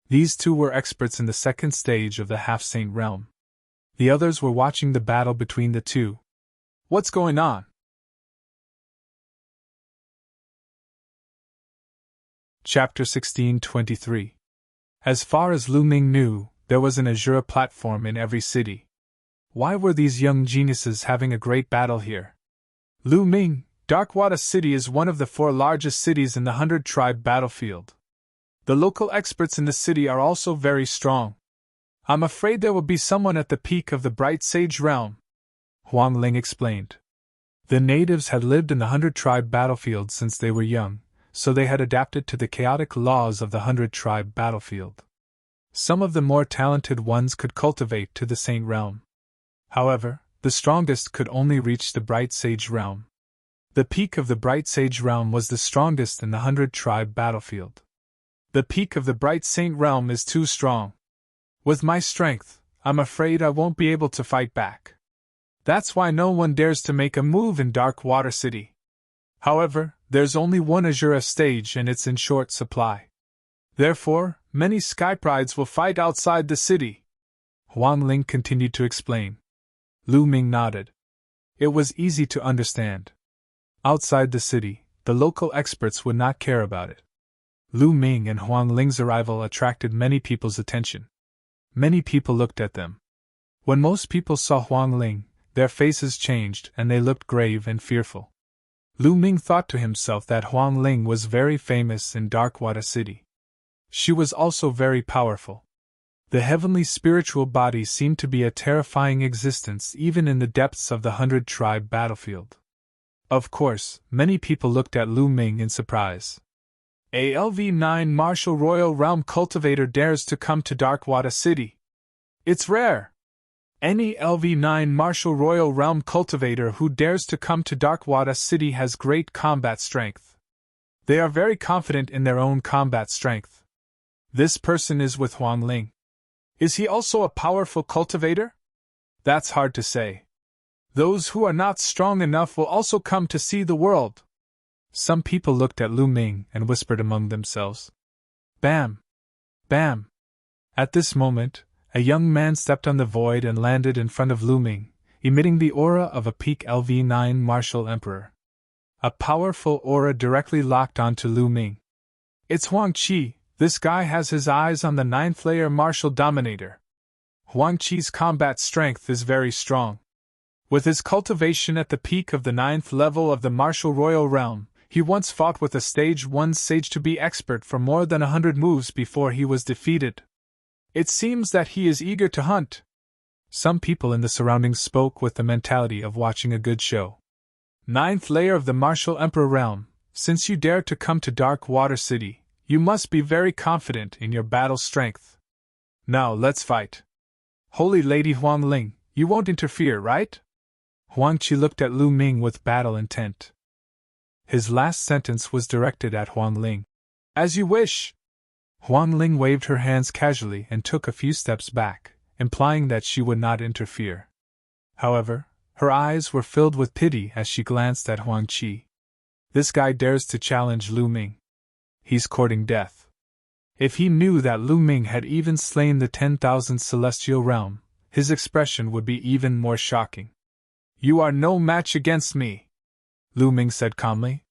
A: These two were experts in the second stage of the half-saint realm. The others were watching the battle between the two. What's going on? Chapter 16:23. As far as Lu Ming knew, there was an azure platform in every city. Why were these young geniuses having a great battle here? Lu Ming, Darkwater City is one of the 4 largest cities in the 100-tribe battlefield. The local experts in the city are also very strong. I'm afraid there will be someone at the peak of the Bright Sage realm, Huang Ling explained. The natives had lived in the 100-tribe battlefield since they were young, so they had adapted to the chaotic laws of the 100-tribe battlefield. Some of the more talented ones could cultivate to the Saint realm. However, the strongest could only reach the Bright Sage realm. The peak of the Bright Sage realm was the strongest in the 100-tribe battlefield. The peak of the Bright Saint realm is too strong. With my strength, I'm afraid I won't be able to fight back. That's why no one dares to make a move in Darkwater City. However, there's only one Azura stage and it's in short supply. Therefore, many Sky Prides will fight outside the city. Huang Ling continued to explain. Lu Ming nodded. It was easy to understand. Outside the city, the local experts would not care about it. Lu Ming and Huang Ling's arrival attracted many people's attention. Many people looked at them. When most people saw Huang Ling, their faces changed and they looked grave and fearful. Lu Ming thought to himself that Huang Ling was very famous in Darkwater City. She was also very powerful. The heavenly spiritual body seemed to be a terrifying existence even in the depths of the 100-tribe battlefield. Of course, many people looked at Lu Ming in surprise. A LV9 Martial Royal Realm cultivator dares to come to Darkwater City. It's rare. Any LV9 Martial Royal Realm cultivator who dares to come to Darkwater City has great combat strength. They are very confident in their own combat strength. This person is with Huang Ling. Is he also a powerful cultivator? That's hard to say. Those who are not strong enough will also come to see the world. Some people looked at Lu Ming and whispered among themselves. Bam! Bam! At this moment, a young man stepped on the void and landed in front of Lu Ming, emitting the aura of a peak LV9 Martial Emperor. A powerful aura directly locked onto Lu Ming. It's Huang Qi. This guy has his eyes on the 9th layer Martial Dominator. Huang Qi's combat strength is very strong. With his cultivation at the peak of the 9th level of the Martial Royal Realm, he once fought with a Stage 1 sage to be expert for more than 100 moves before he was defeated. It seems that he is eager to hunt. Some people in the surroundings spoke with the mentality of watching a good show. 9th layer of the Martial Emperor Realm, since you dare to come to Darkwater City, you must be very confident in your battle strength. Now let's fight. Holy Lady Huang Ling, you won't interfere, right? Huang Qi looked at Lu Ming with battle intent. His last sentence was directed at Huang Ling. As you wish. Huang Ling waved her hands casually and took a few steps back, implying that she would not interfere. However, her eyes were filled with pity as she glanced at Huang Qi. This guy dares to challenge Lu Ming. He's courting death. If he knew that Lu Ming had even slain the 10,000th celestial realm, his expression would be even more shocking. You are no match against me, Lu Ming said calmly.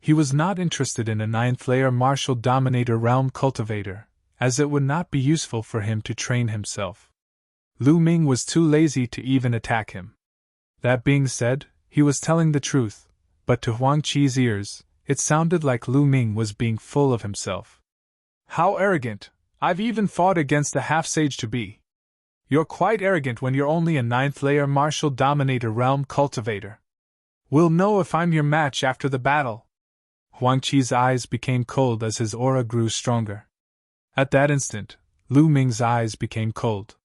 A: He was not interested in a 9th layer Martial Dominator realm cultivator, as it would not be useful for him to train himself. Lu Ming was too lazy to even attack him. That being said, he was telling the truth, but to Huang Qi's ears, it sounded like Lu Ming was being full of himself. How arrogant! I've even fought against a half-sage to be. You're quite arrogant when you're only a 9th layer Martial Dominator realm cultivator. We'll know if I'm your match after the battle. Huang Qi's eyes became cold as his aura grew stronger. At that instant, Lu Ming's eyes became cold.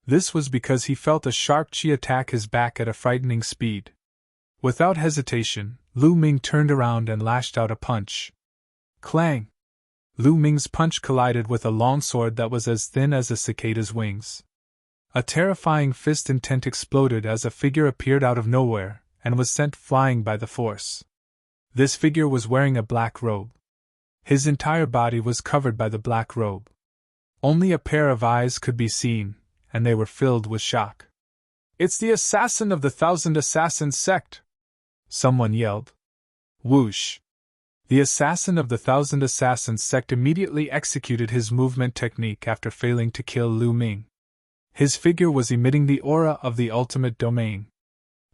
A: This was because he felt a sharp qi attack his back at a frightening speed. Without hesitation, Lu Ming turned around and lashed out a punch. Clang! Lu Ming's punch collided with a long sword that was as thin as a cicada's wings. A terrifying fist intent exploded as a figure appeared out of nowhere and was sent flying by the force. This figure was wearing a black robe. His entire body was covered by the black robe. Only a pair of eyes could be seen, and they were filled with shock. "It's the assassin of the Thousand Assassins sect!" someone yelled. Whoosh! The assassin of the Thousand Assassins sect immediately executed his movement technique after failing to kill Lu Ming. His figure was emitting the aura of the ultimate domain.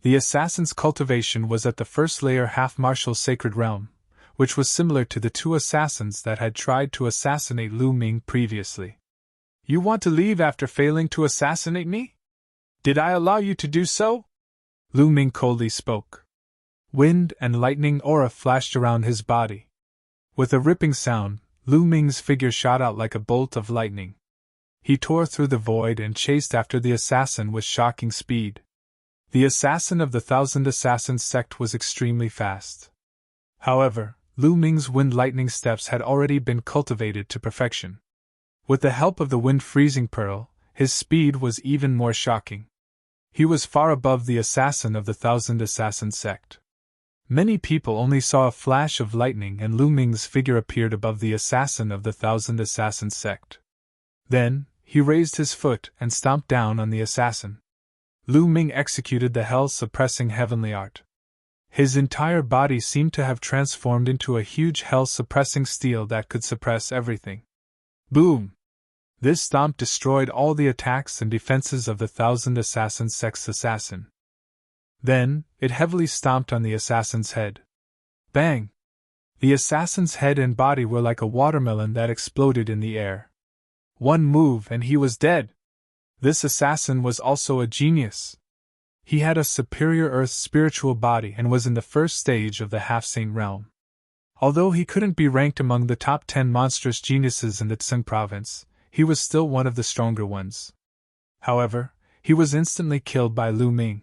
A: The assassin's cultivation was at the first layer half-martial sacred realm, which was similar to the two assassins that had tried to assassinate Lu Ming previously. "You want to leave after failing to assassinate me? Did I allow you to do so?" Lu Ming coldly spoke. Wind and lightning aura flashed around his body. With a ripping sound, Lu Ming's figure shot out like a bolt of lightning. He tore through the void and chased after the assassin with shocking speed. The assassin of the Thousand Assassins sect was extremely fast. However, Lu Ming's wind lightning steps had already been cultivated to perfection. With the help of the wind freezing pearl, his speed was even more shocking. He was far above the assassin of the Thousand Assassins sect. Many people only saw a flash of lightning and Lu Ming's figure appeared above the assassin of the Thousand Assassins sect. Then, he raised his foot and stomped down on the assassin. Lu Ming executed the hell-suppressing heavenly art. His entire body seemed to have transformed into a huge hell-suppressing steel that could suppress everything. Boom! This stomp destroyed all the attacks and defenses of the Thousand Assassins sect's assassin. Then, it heavily stomped on the assassin's head. Bang! The assassin's head and body were like a watermelon that exploded in the air. One move and he was dead. This assassin was also a genius. He had a superior earth spiritual body and was in the first stage of the half-saint realm. Although he couldn't be ranked among the top 10 monstrous geniuses in the Tsing province, he was still one of the stronger ones. However, he was instantly killed by Lu Ming.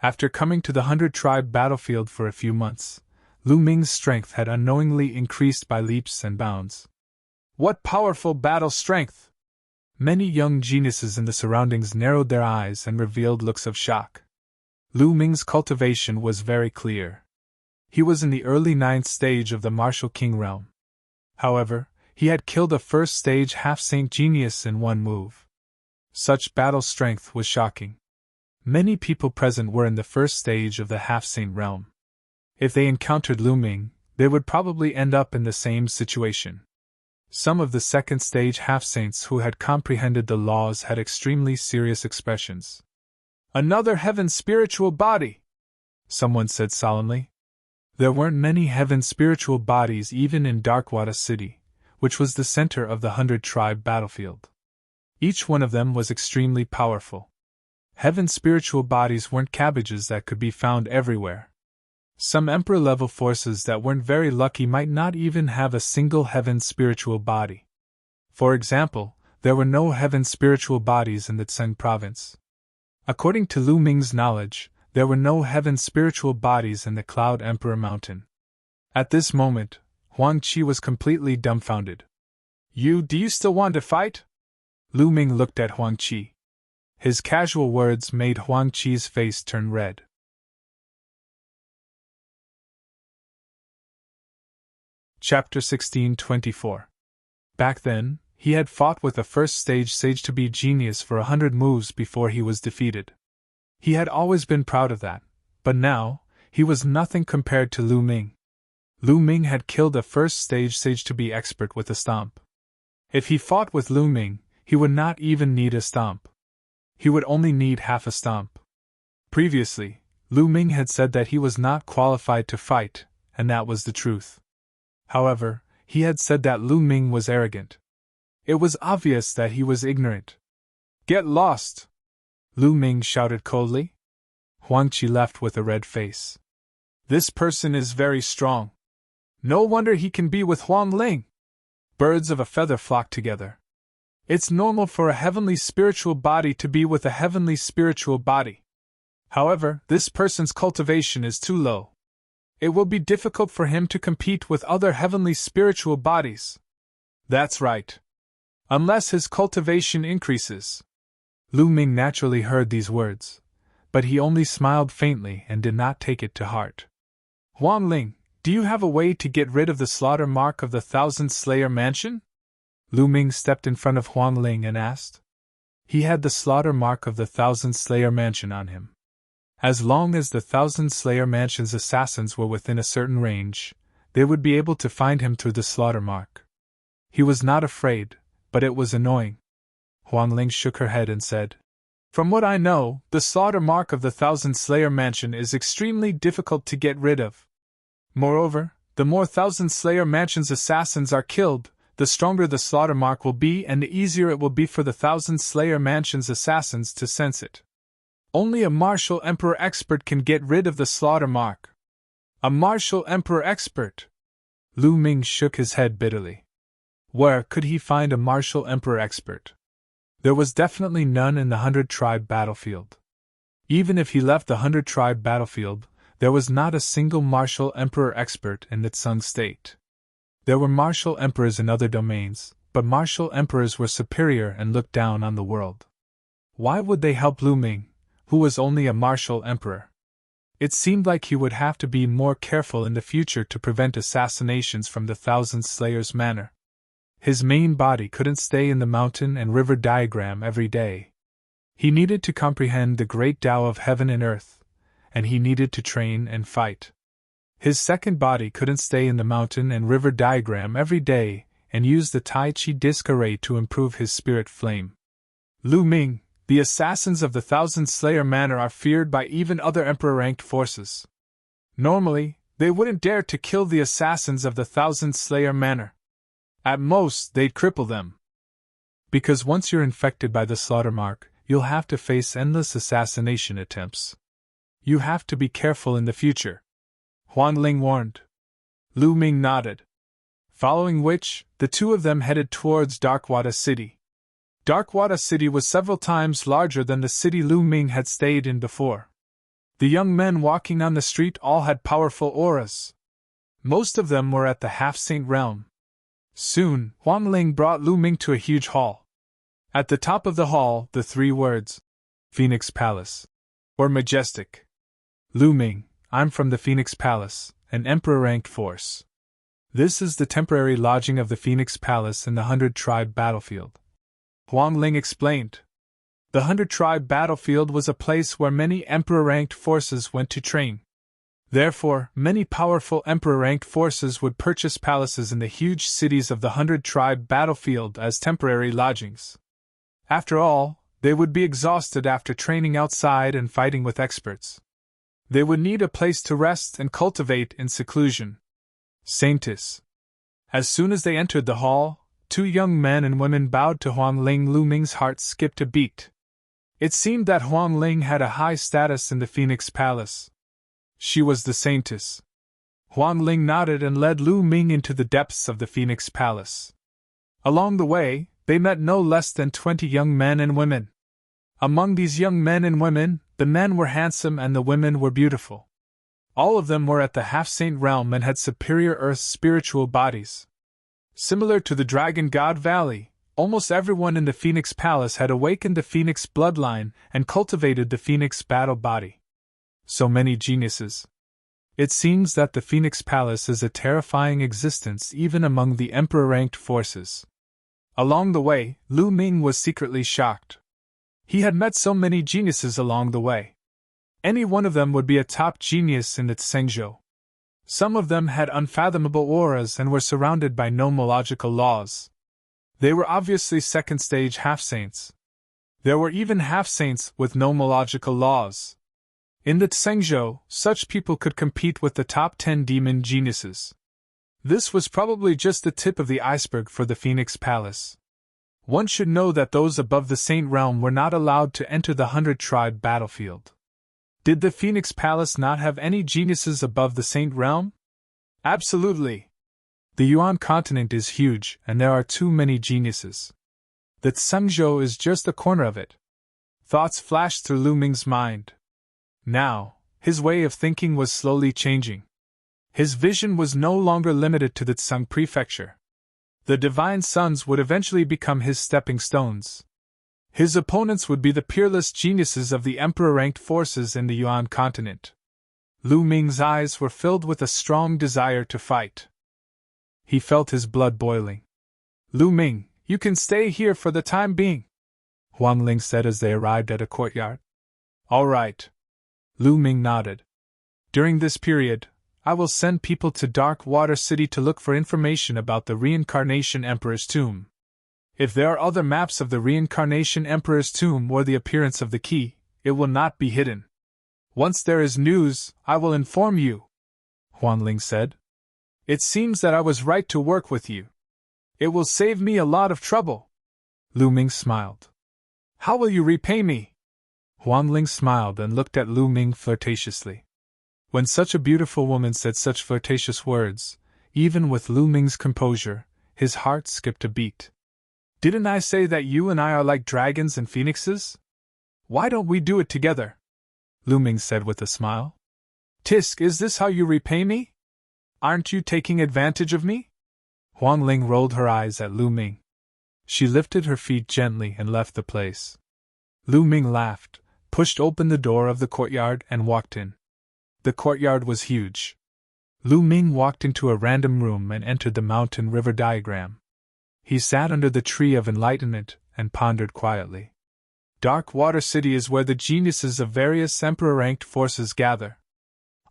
A: After coming to the 100-tribe battlefield for a few months, Lu Ming's strength had unknowingly increased by leaps and bounds. What powerful battle strength! Many young geniuses in the surroundings narrowed their eyes and revealed looks of shock. Lu Ming's cultivation was very clear. He was in the early 9th stage of the martial king realm. However, he had killed a first-stage half-saint genius in one move. Such battle strength was shocking. Many people present were in the first stage of the half-saint realm. If they encountered Lu Ming, they would probably end up in the same situation. Some of the second-stage half-saints who had comprehended the laws had extremely serious expressions. "Another heaven's spiritual body!" someone said solemnly. There weren't many heaven spiritual bodies even in Darkwada City, which was the center of the 100-tribe battlefield. Each one of them was extremely powerful. Heaven spiritual bodies weren't cabbages that could be found everywhere. Some Emperor-level forces that weren't very lucky might not even have a single heaven spiritual body. For example, there were no heaven spiritual bodies in the Tsing province. According to Lu Ming's knowledge, there were no heaven spiritual bodies in the Cloud Emperor Mountain. At this moment, Huang Qi was completely dumbfounded. Do you still want to fight?" Lu Ming looked at Huang Qi. His casual words made Huang Qi's face turn red. Chapter 1624. Back then, he had fought with a first-stage sage-to-be genius for 100 moves before he was defeated. He had always been proud of that, but now, he was nothing compared to Lu Ming. Lu Ming had killed a first-stage sage-to-be expert with a stomp. If he fought with Lu Ming, he would not even need a stomp. He would only need half a stomp. Previously, Lu Ming had said that he was not qualified to fight, and that was the truth. However, he had said that Lu Ming was arrogant. It was obvious that he was ignorant. "Get lost!" Lu Ming shouted coldly. Huang Qi left with a red face. "This person is very strong. No wonder he can be with Huang Ling." Birds of a feather flock together. It's normal for a heavenly spiritual body to be with a heavenly spiritual body. However, this person's cultivation is too low. It will be difficult for him to compete with other heavenly spiritual bodies. That's right. Unless his cultivation increases. Lu Ming naturally heard these words, but he only smiled faintly and did not take it to heart. Huang Ling, do you have a way to get rid of the slaughter mark of the Thousand Slayer mansion? Lu Ming stepped in front of Huang Ling and asked. He had the slaughter mark of the Thousand Slayer mansion on him. As long as the Thousand Slayer mansion's assassins were within a certain range, they would be able to find him through the slaughter mark. He was not afraid, but it was annoying. Huang Ling shook her head and said, From what I know, the slaughter mark of the Thousand Slayer mansion is extremely difficult to get rid of. Moreover, the more Thousand Slayer mansion's assassins are killed, the stronger the slaughter mark will be and the easier it will be for the Thousand Slayer mansion's assassins to sense it. Only a martial emperor expert can get rid of the slaughter mark. A martial emperor expert? Lu Ming shook his head bitterly. Where could he find a martial emperor expert? There was definitely none in the 100-tribe battlefield. Even if he left the 100-tribe battlefield, there was not a single martial emperor expert in the Tsung state. There were martial emperors in other domains, but martial emperors were superior and looked down on the world. Why would they help Lu Ming, who was only a martial emperor? It seemed like he would have to be more careful in the future to prevent assassinations from the Thousand Slayers' manor. His main body couldn't stay in the mountain and river diagram every day. He needed to comprehend the great Tao of heaven and earth, and he needed to train and fight. His second body couldn't stay in the mountain and river diagram every day and use the Tai Chi disc array to improve his spirit flame. Lu Ming, the assassins of the Thousand Slayer Manor are feared by even other emperor-ranked forces. Normally, they wouldn't dare to kill the assassins of the Thousand Slayer Manor. At most, they'd cripple them. Because once you're infected by the slaughter mark, you'll have to face endless assassination attempts. You have to be careful in the future, Huang Ling warned. Lu Ming nodded. Following which, the two of them headed towards Darkwada City. Darkwada City was several times larger than the city Lu Ming had stayed in before. The young men walking on the street all had powerful auras. Most of them were at the half-saint realm. Soon, Huang Ling brought Lu Ming to a huge hall. At the top of the hall, the three words, Phoenix Palace, were majestic. Lu Ming, I'm from the Phoenix Palace, an emperor-ranked force. This is the temporary lodging of the Phoenix Palace in the 100-tribe battlefield. Huang Ling explained. The 100-tribe battlefield was a place where many emperor-ranked forces went to train. Therefore, many powerful emperor-ranked forces would purchase palaces in the huge cities of the 100-tribe battlefield as temporary lodgings. After all, they would be exhausted after training outside and fighting with experts. They would need a place to rest and cultivate in seclusion. Saintess. As soon as they entered the hall, two young men and women bowed to Huang Ling. Lu Ming's heart skipped a beat. It seemed that Huang Ling had a high status in the Phoenix Palace. She was the Saintess. Huang Ling nodded and led Lu Ming into the depths of the Phoenix Palace. Along the way, they met no less than 20 young men and women. Among these young men and women, the men were handsome and the women were beautiful. All of them were at the half-saint realm and had superior earth spiritual bodies. Similar to the Dragon God Valley, almost everyone in the Phoenix Palace had awakened the Phoenix bloodline and cultivated the Phoenix battle body. So many geniuses. It seems that the Phoenix Palace is a terrifying existence even among the emperor-ranked forces. Along the way, Lu Ming was secretly shocked. He had met so many geniuses along the way. Any one of them would be a top genius in the Tsengzhou. Some of them had unfathomable auras and were surrounded by nomological laws. They were obviously second-stage half-saints. There were even half-saints with nomological laws. In the Tsengzhou, such people could compete with the top 10 demon geniuses. This was probably just the tip of the iceberg for the Phoenix Palace. One should know that those above the Saint Realm were not allowed to enter the 100-tribe battlefield. Did the Phoenix Palace not have any geniuses above the Saint Realm? Absolutely. The Yuan continent is huge, and there are too many geniuses. The Tsengzhou is just a corner of it. Thoughts flashed through Lu Ming's mind. Now, his way of thinking was slowly changing. His vision was no longer limited to the Tsung prefecture. The divine sons would eventually become his stepping stones. His opponents would be the peerless geniuses of the emperor-ranked forces in the Yuan continent. Lu Ming's eyes were filled with a strong desire to fight. He felt his blood boiling. Lu Ming, you can stay here for the time being, Huang Ling said as they arrived at a courtyard. All right. Lu Ming nodded. During this period, I will send people to Dark Water City to look for information about the Reincarnation Emperor's tomb. If there are other maps of the Reincarnation Emperor's tomb or the appearance of the key, it will not be hidden. Once there is news, I will inform you, Huang Ling said. It seems that I was right to work with you. It will save me a lot of trouble. Lu Ming smiled. How will you repay me? Huang Ling smiled and looked at Lu Ming flirtatiously. When such a beautiful woman said such flirtatious words, even with Lu Ming's composure, his heart skipped a beat. Didn't I say that you and I are like dragons and phoenixes? Why don't we do it together? Lu Ming said with a smile. Tisk, is this how you repay me? Aren't you taking advantage of me? Huang Ling rolled her eyes at Lu Ming. She lifted her feet gently and left the place. Lu Ming laughed, pushed open the door of the courtyard and walked in. The courtyard was huge. Lu Ming walked into a random room and entered the mountain river diagram. He sat under the tree of enlightenment and pondered quietly. Dark Water City is where the geniuses of various emperor-ranked forces gather.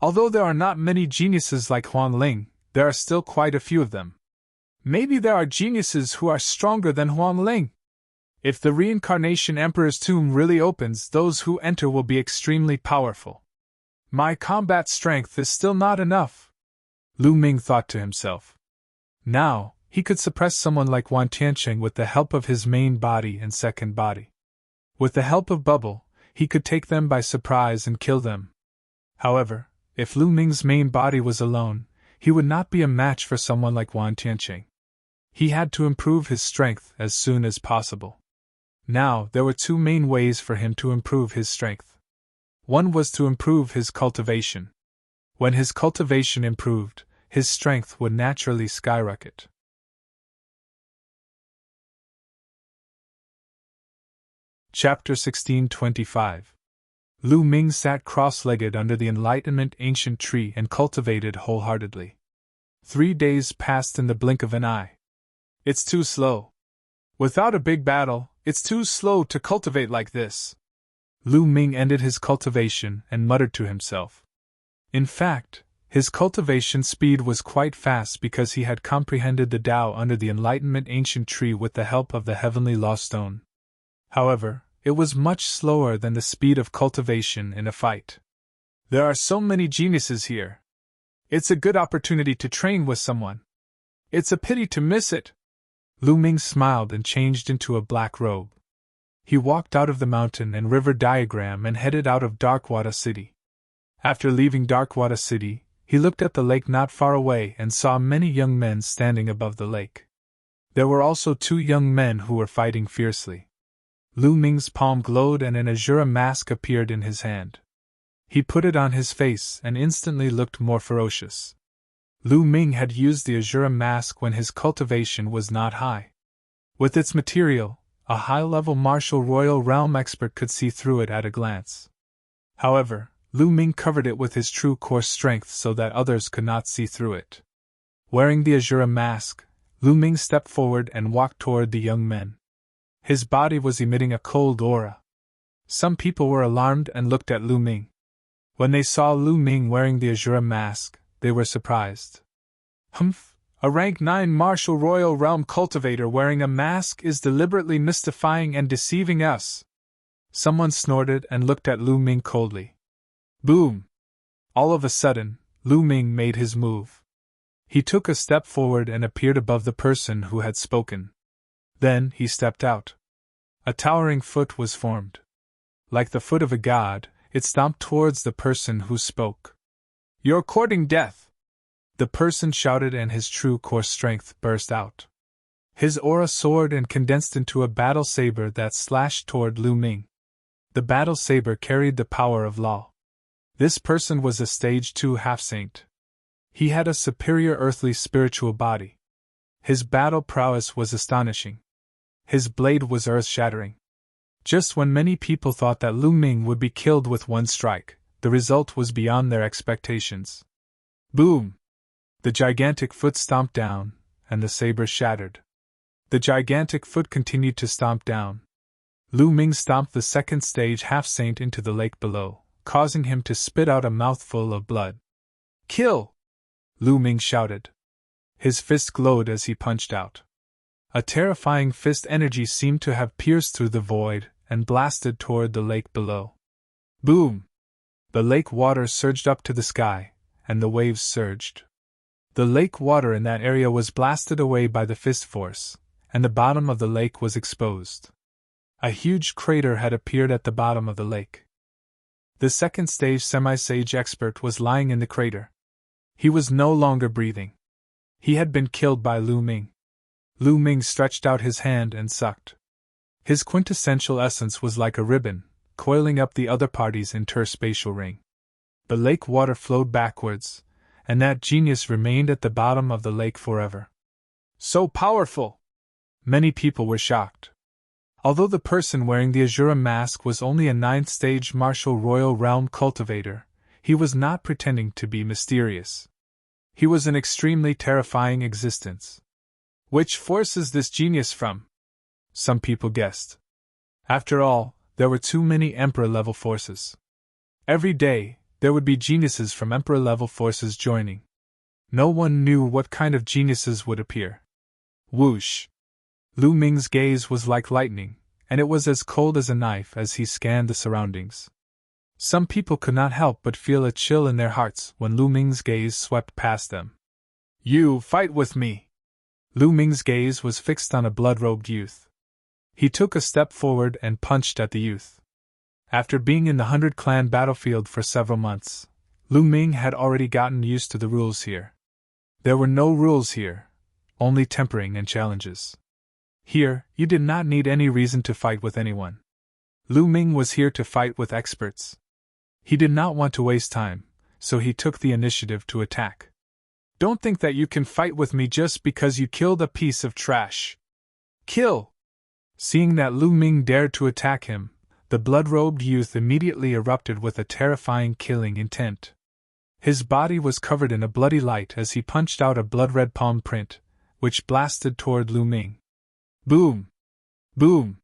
A: Although there are not many geniuses like Huang Ling, there are still quite a few of them. Maybe there are geniuses who are stronger than Huang Ling. If the Reincarnation Emperor's tomb really opens, those who enter will be extremely powerful. My combat strength is still not enough, Lu Ming thought to himself. Now, he could suppress someone like Wan Tiancheng with the help of his main body and second body. With the help of Bubble, he could take them by surprise and kill them. However, if Lu Ming's main body was alone, he would not be a match for someone like Wan Tiancheng. He had to improve his strength as soon as possible. Now, there were two main ways for him to improve his strength. One was to improve his cultivation. When his cultivation improved, his strength would naturally skyrocket. Chapter 1625. Lu Ming sat cross-legged under the Enlightenment ancient tree and cultivated wholeheartedly. 3 days passed in the blink of an eye. It's too slow. Without a big battle, it's too slow to cultivate like this. Lu Ming ended his cultivation and muttered to himself. In fact, his cultivation speed was quite fast because he had comprehended the Tao under the Enlightenment ancient tree with the help of the heavenly law stone. However, it was much slower than the speed of cultivation in a fight. There are so many geniuses here. It's a good opportunity to train with someone. It's a pity to miss it. Lu Ming smiled and changed into a black robe. He walked out of the mountain and river diagram and headed out of Darkwater City. After leaving Darkwater City, he looked at the lake not far away and saw many young men standing above the lake. There were also 2 young men who were fighting fiercely. Lu Ming's palm glowed and an azure mask appeared in his hand. He put it on his face and instantly looked more ferocious. Lu Ming had used the azure mask when his cultivation was not high. With its material, a high-level martial royal realm expert could see through it at a glance. However, Lu Ming covered it with his true core strength so that others could not see through it. Wearing the azure mask, Lu Ming stepped forward and walked toward the young men. His body was emitting a cold aura. Some people were alarmed and looked at Lu Ming. When they saw Lu Ming wearing the azure mask, they were surprised. Humph! A rank 9 martial royal realm cultivator wearing a mask is deliberately mystifying and deceiving us. Someone snorted and looked at Lu Ming coldly. Boom! All of a sudden, Lu Ming made his move. He took a step forward and appeared above the person who had spoken. Then he stepped out. A towering foot was formed. Like the foot of a god, it stomped towards the person who spoke. You're courting death! The person shouted and his true core strength burst out. His aura soared and condensed into a battle saber that slashed toward Lu Ming. The battle saber carried the power of law. This person was a stage 2 half-saint. He had a superior earthly spiritual body. His battle prowess was astonishing. His blade was earth-shattering. Just when many people thought that Lu Ming would be killed with one strike, the result was beyond their expectations. Boom! The gigantic foot stomped down, and the saber shattered. The gigantic foot continued to stomp down. Lu Ming stomped the second stage half-saint into the lake below, causing him to spit out a mouthful of blood. Kill! Lu Ming shouted. His fist glowed as he punched out. A terrifying fist energy seemed to have pierced through the void and blasted toward the lake below. Boom! The lake water surged up to the sky, and the waves surged. The lake water in that area was blasted away by the fist force, and the bottom of the lake was exposed. A huge crater had appeared at the bottom of the lake. The second stage semi-sage expert was lying in the crater. He was no longer breathing. He had been killed by Lu Ming. Lu Ming stretched out his hand and sucked. His quintessential essence was like a ribbon, coiling up the other party's interspatial ring. The lake water flowed backwards, and that genius remained at the bottom of the lake forever. So powerful! Many people were shocked. Although the person wearing the Azura mask was only a 9th-stage martial royal realm cultivator, he was not pretending to be mysterious. He was an extremely terrifying existence. Which force is this genius from? Some people guessed. After all, there were too many Emperor-level forces. Every day, there would be geniuses from Emperor-level forces joining. No one knew what kind of geniuses would appear. Whoosh! Lu Ming's gaze was like lightning, and it was as cold as a knife as he scanned the surroundings. Some people could not help but feel a chill in their hearts when Lu Ming's gaze swept past them. You fight with me! Lu Ming's gaze was fixed on a blood-robed youth. He took a step forward and punched at the youth. After being in the 100-clan battlefield for several months, Lu Ming had already gotten used to the rules here. There were no rules here, only tempering and challenges. Here, you did not need any reason to fight with anyone. Lu Ming was here to fight with experts. He did not want to waste time, so he took the initiative to attack. Don't think that you can fight with me just because you killed a piece of trash. Kill! Seeing that Lu Ming dared to attack him, the blood-robed youth immediately erupted with a terrifying killing intent. His body was covered in a bloody light as he punched out a blood-red palm print, which blasted toward Lu Ming. Boom! Boom!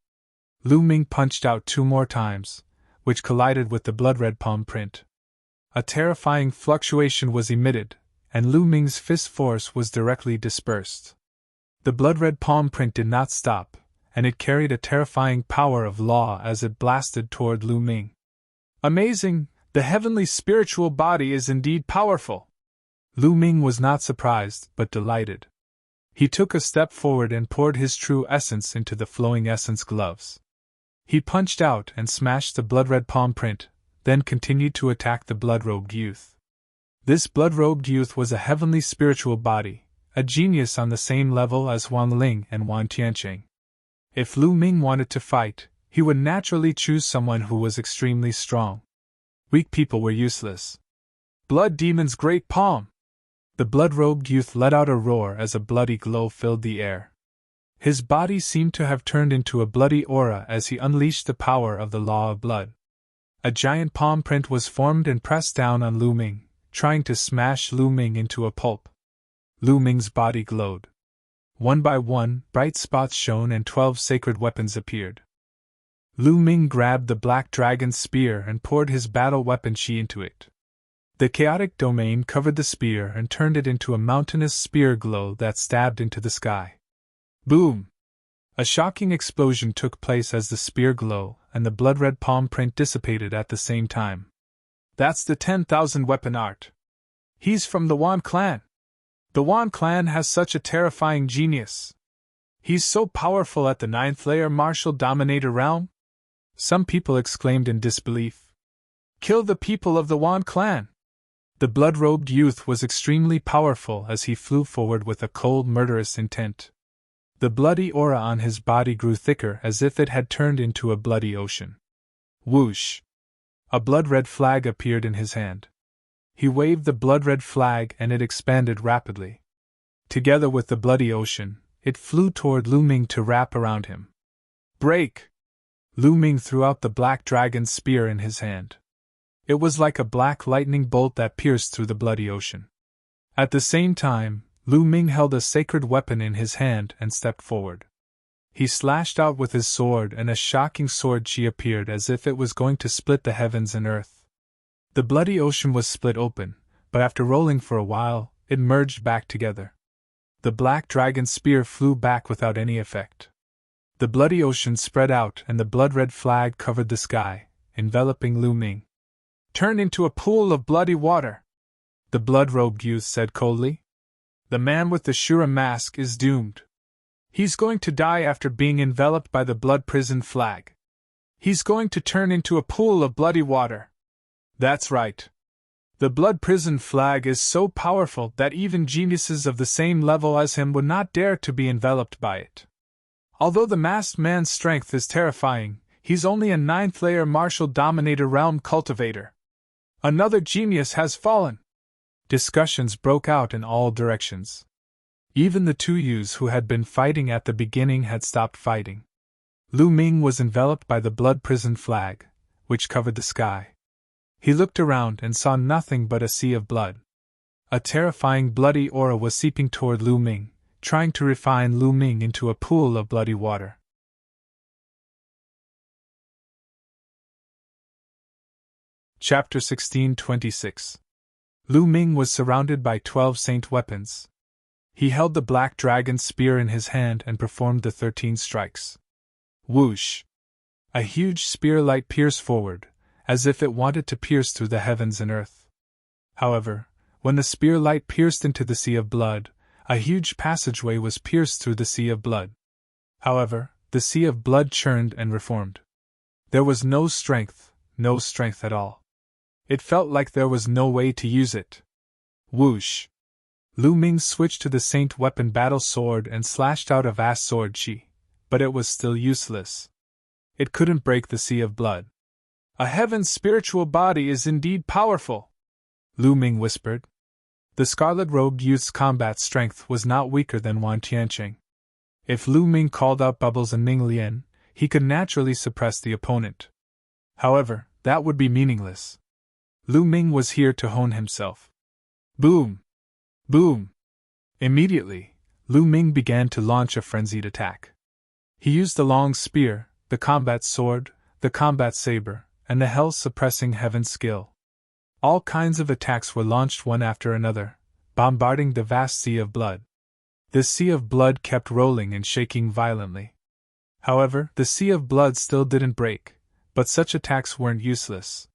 A: Lu Ming punched out 2 more times, which collided with the blood-red palm print. A terrifying fluctuation was emitted, and Lu Ming's fist force was directly dispersed. The blood-red palm print did not stop, and it carried a terrifying power of law as it blasted toward Lu Ming. Amazing! The heavenly spiritual body is indeed powerful! Lu Ming was not surprised, but delighted. He took a step forward and poured his true essence into the flowing essence gloves. He punched out and smashed the blood-red palm print, then continued to attack the blood-robed youth. This blood-robed youth was a heavenly spiritual body, a genius on the same level as Wang Ling and Wan Tianqing. If Lu Ming wanted to fight, he would naturally choose someone who was extremely strong. Weak people were useless. Blood Demon's great palm! The blood-robed youth let out a roar as a bloody glow filled the air. His body seemed to have turned into a bloody aura as he unleashed the power of the law of blood. A giant palm print was formed and pressed down on Lu Ming, trying to smash Lu Ming into a pulp. Lu Ming's body glowed. One by one, bright spots shone and 12 sacred weapons appeared. Lu Ming grabbed the black dragon's spear and poured his battle weapon chi into it. The chaotic domain covered the spear and turned it into a mountainous spear glow that stabbed into the sky. Boom! A shocking explosion took place as the spear glow and the blood-red palm print dissipated at the same time. That's the 10,000 weapon art. He's from the Wan clan. The Wan clan has such a terrifying genius. He's so powerful at the 9th layer martial dominator realm? Some people exclaimed in disbelief. Kill the people of the Wan clan! The blood-robed youth was extremely powerful as he flew forward with a cold, murderous intent. The bloody aura on his body grew thicker as if it had turned into a bloody ocean. Whoosh! A blood-red flag appeared in his hand. He waved the blood-red flag and it expanded rapidly. Together with the bloody ocean, it flew toward Lu Ming to wrap around him. Break! Lu Ming threw out the black dragon's spear in his hand. It was like a black lightning bolt that pierced through the bloody ocean. At the same time, Lu Ming held a sacred weapon in his hand and stepped forward. He slashed out with his sword, and a shocking sword chi appeared as if it was going to split the heavens and earth. The bloody ocean was split open, but after rolling for a while, it merged back together. The black dragon's spear flew back without any effect. The bloody ocean spread out and the blood-red flag covered the sky, enveloping Lu Ming. Turn into a pool of bloody water, the blood-robed youth said coldly. The man with the Shura mask is doomed. He's going to die after being enveloped by the blood prison flag. He's going to turn into a pool of bloody water. That's right. The blood prison flag is so powerful that even geniuses of the same level as him would not dare to be enveloped by it. Although the masked man's strength is terrifying, he's only a 9th-layer martial dominator realm cultivator. Another genius has fallen. Discussions broke out in all directions. Even the two youths who had been fighting at the beginning had stopped fighting. Lu Ming was enveloped by the blood prison flag, which covered the sky. He looked around and saw nothing but a sea of blood. A terrifying bloody aura was seeping toward Lu Ming, trying to refine Lu Ming into a pool of bloody water. Chapter 1626. Lu Ming was surrounded by 12 saint weapons. He held the black dragon's spear in his hand and performed the 13 strikes. Whoosh! A huge spear light pierced forward, as if it wanted to pierce through the heavens and earth. However, when the spear light pierced into the sea of blood, a huge passageway was pierced through the sea of blood. However, the sea of blood churned and reformed. There was no strength at all. It felt like there was no way to use it. Whoosh! Lu Ming switched to the saint weapon battle sword and slashed out a vast sword chi, but it was still useless. It couldn't break the sea of blood. A heaven's spiritual body is indeed powerful, Lu Ming whispered. The scarlet-robed youth's combat strength was not weaker than Wan Tianqing. If Lu Ming called out Bubbles and Ming Lian, he could naturally suppress the opponent. However, that would be meaningless. Lu Ming was here to hone himself. Boom! Boom! Immediately, Lu Ming began to launch a frenzied attack. He used the long spear, the combat sword, the combat saber, and the hell-suppressing heaven skill. All kinds of attacks were launched one after another, bombarding the vast sea of blood. The sea of blood kept rolling and shaking violently. However, the sea of blood still didn't break, but such attacks weren't useless.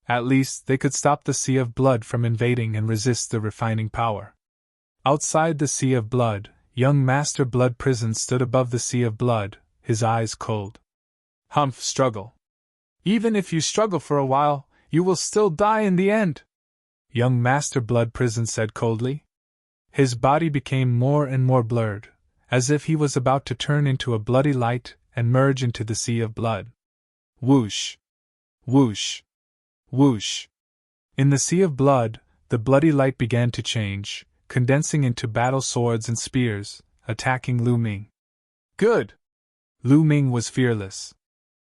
A: At least, they could stop the sea of blood from invading and resist the refining power. Outside the sea of blood, young Master Blood Prison stood above the sea of blood, his eyes cold. Humph, struggle. Even if you struggle for a while, you will still die in the end, young Master Blood Prison said coldly. His body became more and more blurred, as if he was about to turn into a bloody light and merge into the sea of blood. Whoosh! Whoosh! Whoosh! In the sea of blood, the bloody light began to change, condensing into battle swords and spears, attacking Lu Ming. Good! Lu Ming was fearless.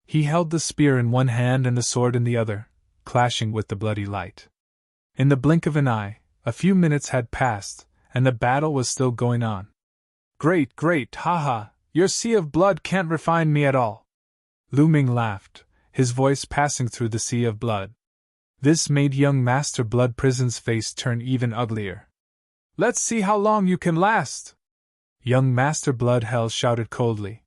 A: He held the spear in one hand and the sword in the other, clashing with the bloody light. In the blink of an eye, a few minutes had passed, and the battle was still going on. Great, great, haha, your sea of blood can't refine me at all. Lu Ming laughed, his voice passing through the sea of blood. This made young Master Blood Prison's face turn even uglier. Let's see how long you can last! Young Master Blood Hell shouted coldly.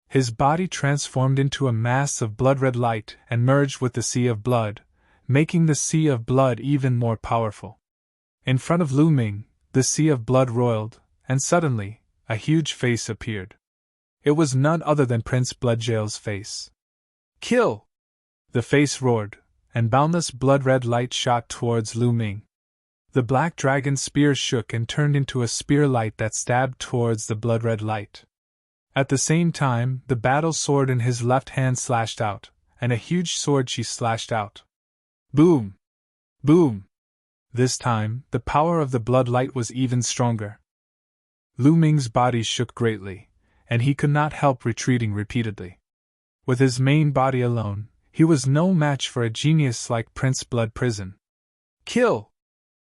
A: His body transformed into a mass of blood-red light and merged with the sea of blood, making the sea of blood even more powerful. In front of Lu Ming, the sea of blood roiled, and suddenly, a huge face appeared. It was none other than Prince Bloodjail's face. Kill! The face roared, and boundless blood-red light shot towards Lu Ming. The black dragon's spear shook and turned into a spear light that stabbed towards the blood-red light. At the same time, the battle sword in his left hand slashed out, and a huge sword she slashed out. Boom! Boom! This time, the power of the blood light was even stronger. Lu Ming's body shook greatly, and he could not help retreating repeatedly. With his main body alone, he was no match for a genius like Prince Blood Prison. Kill!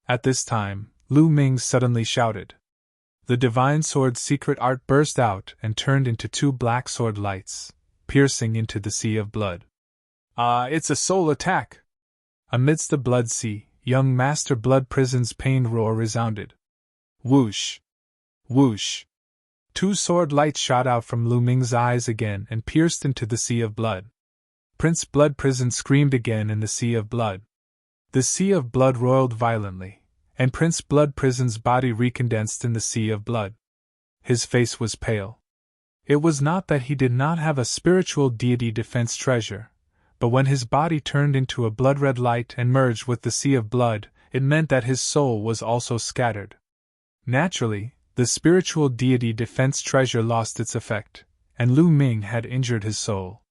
A: At this time, Lu Ming suddenly shouted. The divine sword's secret art burst out and turned into two black sword lights, piercing into the sea of blood. It's a soul attack! Amidst the blood sea, young Master Blood Prison's pained roar resounded. Whoosh! Whoosh! Two sword lights shot out from Lu Ming's eyes again and pierced into the sea of blood. Prince Blood Prison screamed again in the sea of blood. The sea of blood roiled violently, and Prince Blood Prison's body recondensed in the sea of blood. His face was pale. It was not that he did not have a spiritual deity defense treasure, but when his body turned into a blood-red light and merged with the sea of blood, it meant that his soul was also scattered. Naturally, the spiritual deity defense treasure lost its effect, and Lu Ming had injured his soul.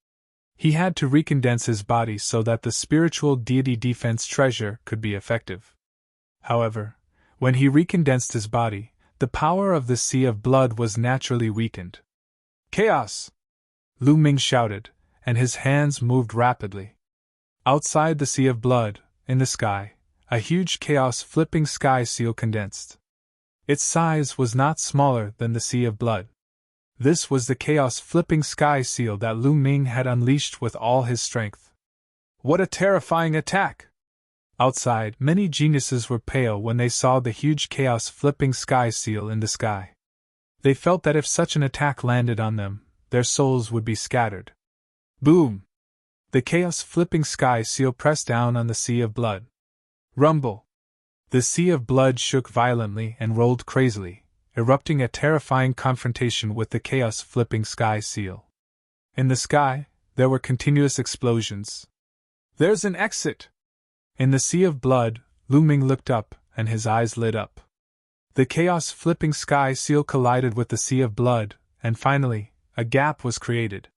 A: He had to recondense his body so that the spiritual deity defense treasure could be effective. However, when he recondensed his body, the power of the sea of blood was naturally weakened. Chaos! Lu Ming shouted, and his hands moved rapidly. Outside the sea of blood, in the sky, a huge chaos flipping sky seal condensed. Its size was not smaller than the sea of blood. This was the chaos flipping sky seal that Lu Ming had unleashed with all his strength. What a terrifying attack! Outside, many geniuses were pale when they saw the huge chaos flipping sky seal in the sky. They felt that if such an attack landed on them, their souls would be scattered. Boom! The chaos flipping sky seal pressed down on the sea of blood. Rumble! The sea of blood shook violently and rolled crazily, erupting a terrifying confrontation with the chaos flipping sky seal. In the sky, there were continuous explosions. There's an exit! In the sea of blood, Lu Ming looked up, and his eyes lit up. The chaos flipping sky seal collided with the sea of blood, and finally, a gap was created.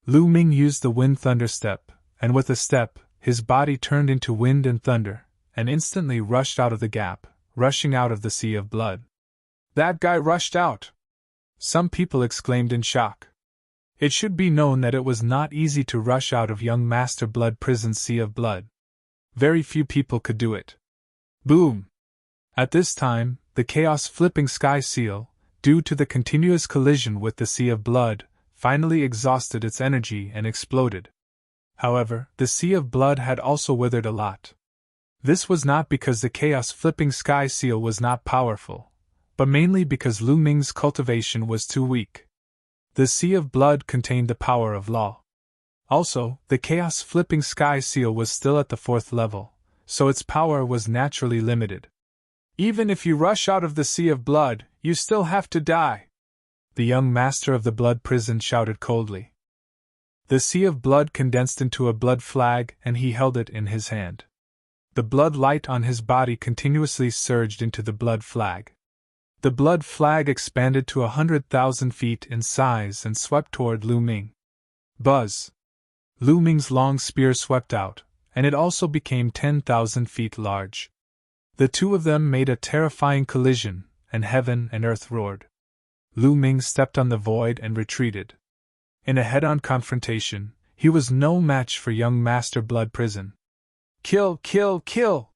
A: Lu Ming used the wind thunder step, and with a step, his body turned into wind and thunder, and instantly rushed out of the gap, rushing out of the sea of blood. That guy rushed out! Some people exclaimed in shock. It should be known that it was not easy to rush out of young Master Blood Prison's sea of blood. Very few people could do it. Boom! At this time, the chaos flipping sky seal, due to the continuous collision with the sea of blood, finally exhausted its energy and exploded. However, the sea of blood had also withered a lot. This was not because the chaos flipping sky seal was not powerful, but mainly because Lu Ming's cultivation was too weak. The sea of blood contained the power of law. Also, the chaos flipping sky seal was still at the 4th level, so its power was naturally limited. Even if you rush out of the sea of blood, you still have to die, the young master of the blood prison shouted coldly. The sea of blood condensed into a blood flag and he held it in his hand. The blood light on his body continuously surged into the blood flag. The blood flag expanded to 100,000 feet in size and swept toward Lu Ming. Buzz! Lu Ming's long spear swept out, and it also became 10,000 feet large. The two of them made a terrifying collision, and heaven and earth roared. Lu Ming stepped on the void and retreated. In a head-on confrontation, he was no match for young Master Blood Prison. Kill, kill, kill!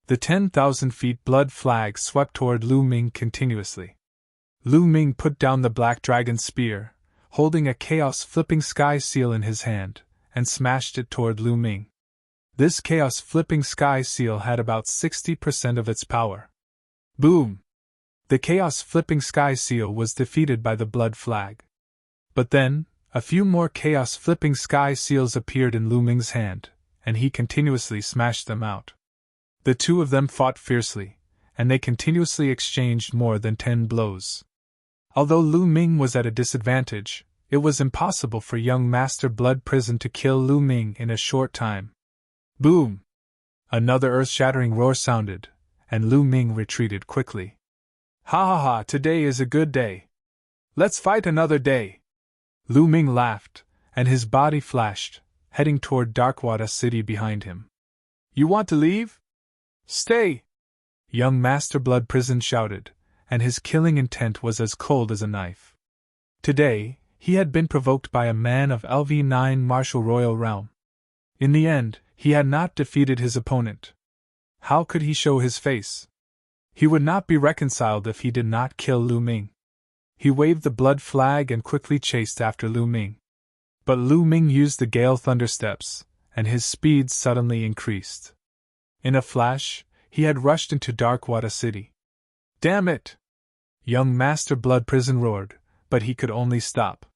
A: The 10,000 feet blood flag swept toward Lu Ming continuously. Lu Ming put down the black dragon spear, holding a chaos-flipping sky seal in his hand, and smashed it toward Lu Ming. This chaos-flipping sky seal had about 60% of its power. Boom! The chaos-flipping sky seal was defeated by the blood flag. But then, a few more chaos-flipping sky seals appeared in Lu Ming's hand, and he continuously smashed them out. The two of them fought fiercely, and they continuously exchanged more than 10 blows. Although Lu Ming was at a disadvantage, it was impossible for young Master Blood Prison to kill Lu Ming in a short time. Boom! Another earth-shattering roar sounded, and Lu Ming retreated quickly. Ha ha ha, today is a good day. Let's fight another day. Lu Ming laughed, and his body flashed, heading toward Darkwater City behind him. You want to leave? Stay! Young Master Blood Prison shouted, and his killing intent was as cold as a knife. Today, he had been provoked by a man of LV9 martial royal realm. In the end, he had not defeated his opponent. How could he show his face? He would not be reconciled if he did not kill Lu Ming. He waved the blood flag and quickly chased after Lu Ming. But Lu Ming used the Gale Thunder Steps, and his speed suddenly increased. In a flash, he had rushed into Darkwater City. Damn it! Young Master Blood Prison roared, but he could only stop.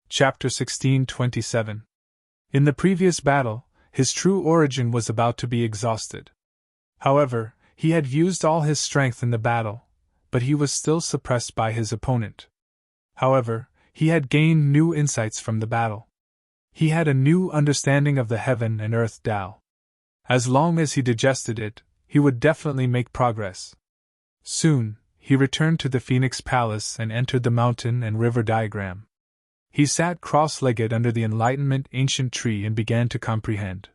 A: Chapter 1627. In the previous battle, his true origin was about to be exhausted. However, he had used all his strength in the battle, but he was still suppressed by his opponent. However, he had gained new insights from the battle. He had a new understanding of the heaven and earth Tao. As long as he digested it, he would definitely make progress. Soon, he returned to the Phoenix Palace and entered the mountain and river diagram. He sat cross-legged under the Enlightenment ancient tree and began to comprehend.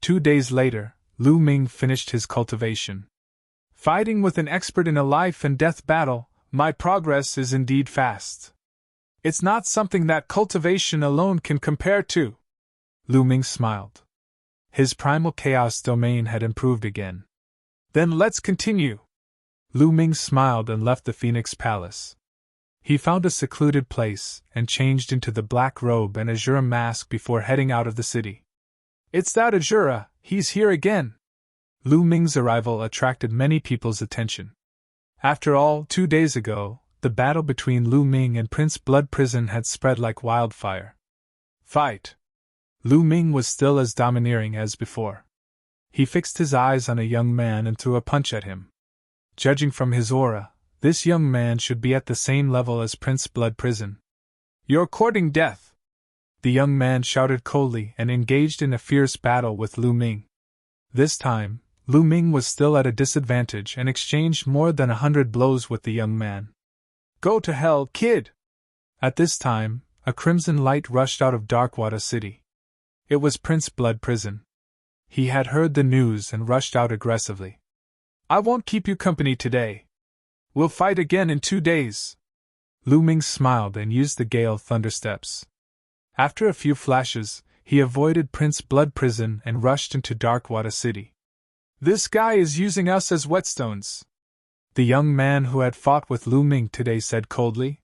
A: 2 days later, Lu Ming finished his cultivation. Fighting with an expert in a life-and-death battle, my progress is indeed fast. It's not something that cultivation alone can compare to. Lu Ming smiled. His primal chaos domain had improved again. Then let's continue. Lu Ming smiled and left the Phoenix Palace. He found a secluded place and changed into the black robe and Azura mask before heading out of the city. It's that Azura, he's here again. Lu Ming's arrival attracted many people's attention. After all, 2 days ago, the battle between Lu Ming and Prince Blood Prison had spread like wildfire. Fight! Lu Ming was still as domineering as before. He fixed his eyes on a young man and threw a punch at him. Judging from his aura, this young man should be at the same level as Prince Blood Prison. You're courting death! The young man shouted coldly and engaged in a fierce battle with Lu Ming. This time, Lu Ming was still at a disadvantage and exchanged more than 100 blows with the young man. Go to hell, kid! At this time, a crimson light rushed out of Darkwater City. It was Prince Blood Prison. He had heard the news and rushed out aggressively. I won't keep you company today. We'll fight again in 2 days. Lu Ming smiled and used the Gale Thunder Steps. After a few flashes, he avoided Prince Blood Prison and rushed into Darkwater City. This guy is using us as whetstones. The young man who had fought with Lu Ming today said coldly.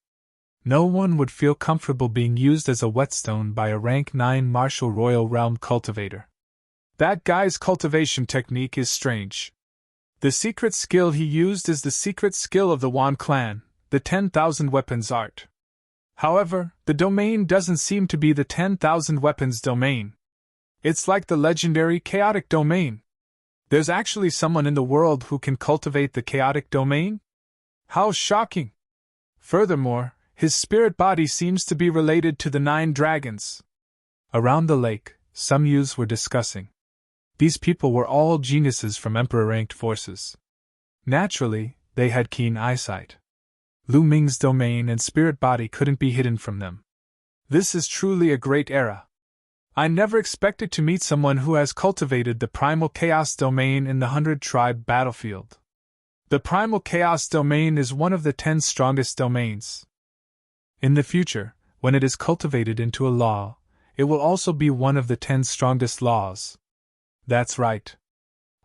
A: No one would feel comfortable being used as a whetstone by a rank 9 martial royal realm cultivator. That guy's cultivation technique is strange. The secret skill he used is the secret skill of the Wan clan, the 10,000 weapons art. However, the domain doesn't seem to be the 10,000 weapons domain. It's like the legendary chaotic domain. There's actually someone in the world who can cultivate the chaotic domain? How shocking! Furthermore, his spirit body seems to be related to the 9 dragons. Around the lake, some youths were discussing. These people were all geniuses from Emperor-ranked forces. Naturally, they had keen eyesight. Lu Ming's domain and spirit body couldn't be hidden from them. This is truly a great era. I never expected to meet someone who has cultivated the Primal Chaos domain in the 100-tribe battlefield. The Primal Chaos domain is one of the 10 strongest domains. In the future, when it is cultivated into a law, it will also be one of the 10 strongest laws. That's right.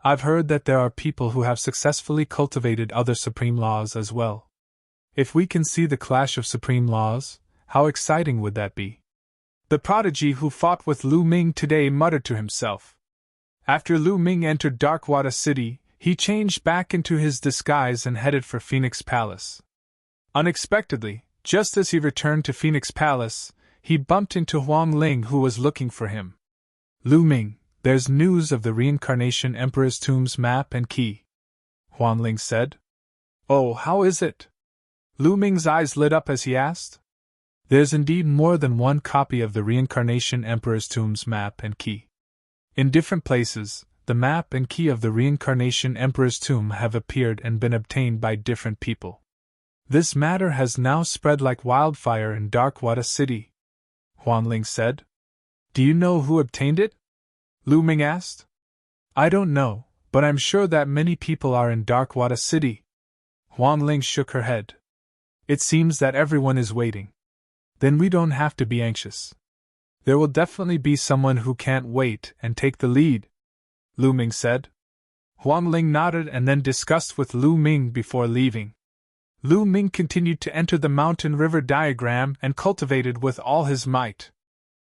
A: I've heard that there are people who have successfully cultivated other supreme laws as well. If we can see the clash of supreme laws, how exciting would that be? The prodigy who fought with Lu Ming today muttered to himself. After Lu Ming entered Darkwater City, he changed back into his disguise and headed for Phoenix Palace. Unexpectedly, just as he returned to Phoenix Palace, he bumped into Huang Ling, who was looking for him. Lu Ming, there's news of the Reincarnation Emperor's Tomb's map and key, Huang Ling said. Oh, how is it? Lu Ming's eyes lit up as he asked. There's indeed more than one copy of the Reincarnation Emperor's Tomb's map and key. In different places, the map and key of the Reincarnation Emperor's Tomb have appeared and been obtained by different people. This matter has now spread like wildfire in Darkwater City, Huang Ling said. Do you know who obtained it? Lu Ming asked. I don't know, but I'm sure that many people are in Darkwater City. Huang Ling shook her head. It seems that everyone is waiting. Then we don't have to be anxious. There will definitely be someone who can't wait and take the lead, Lu Ming said. Huang Ling nodded and then discussed with Lu Ming before leaving. Lu Ming continued to enter the mountain river diagram and cultivated with all his might.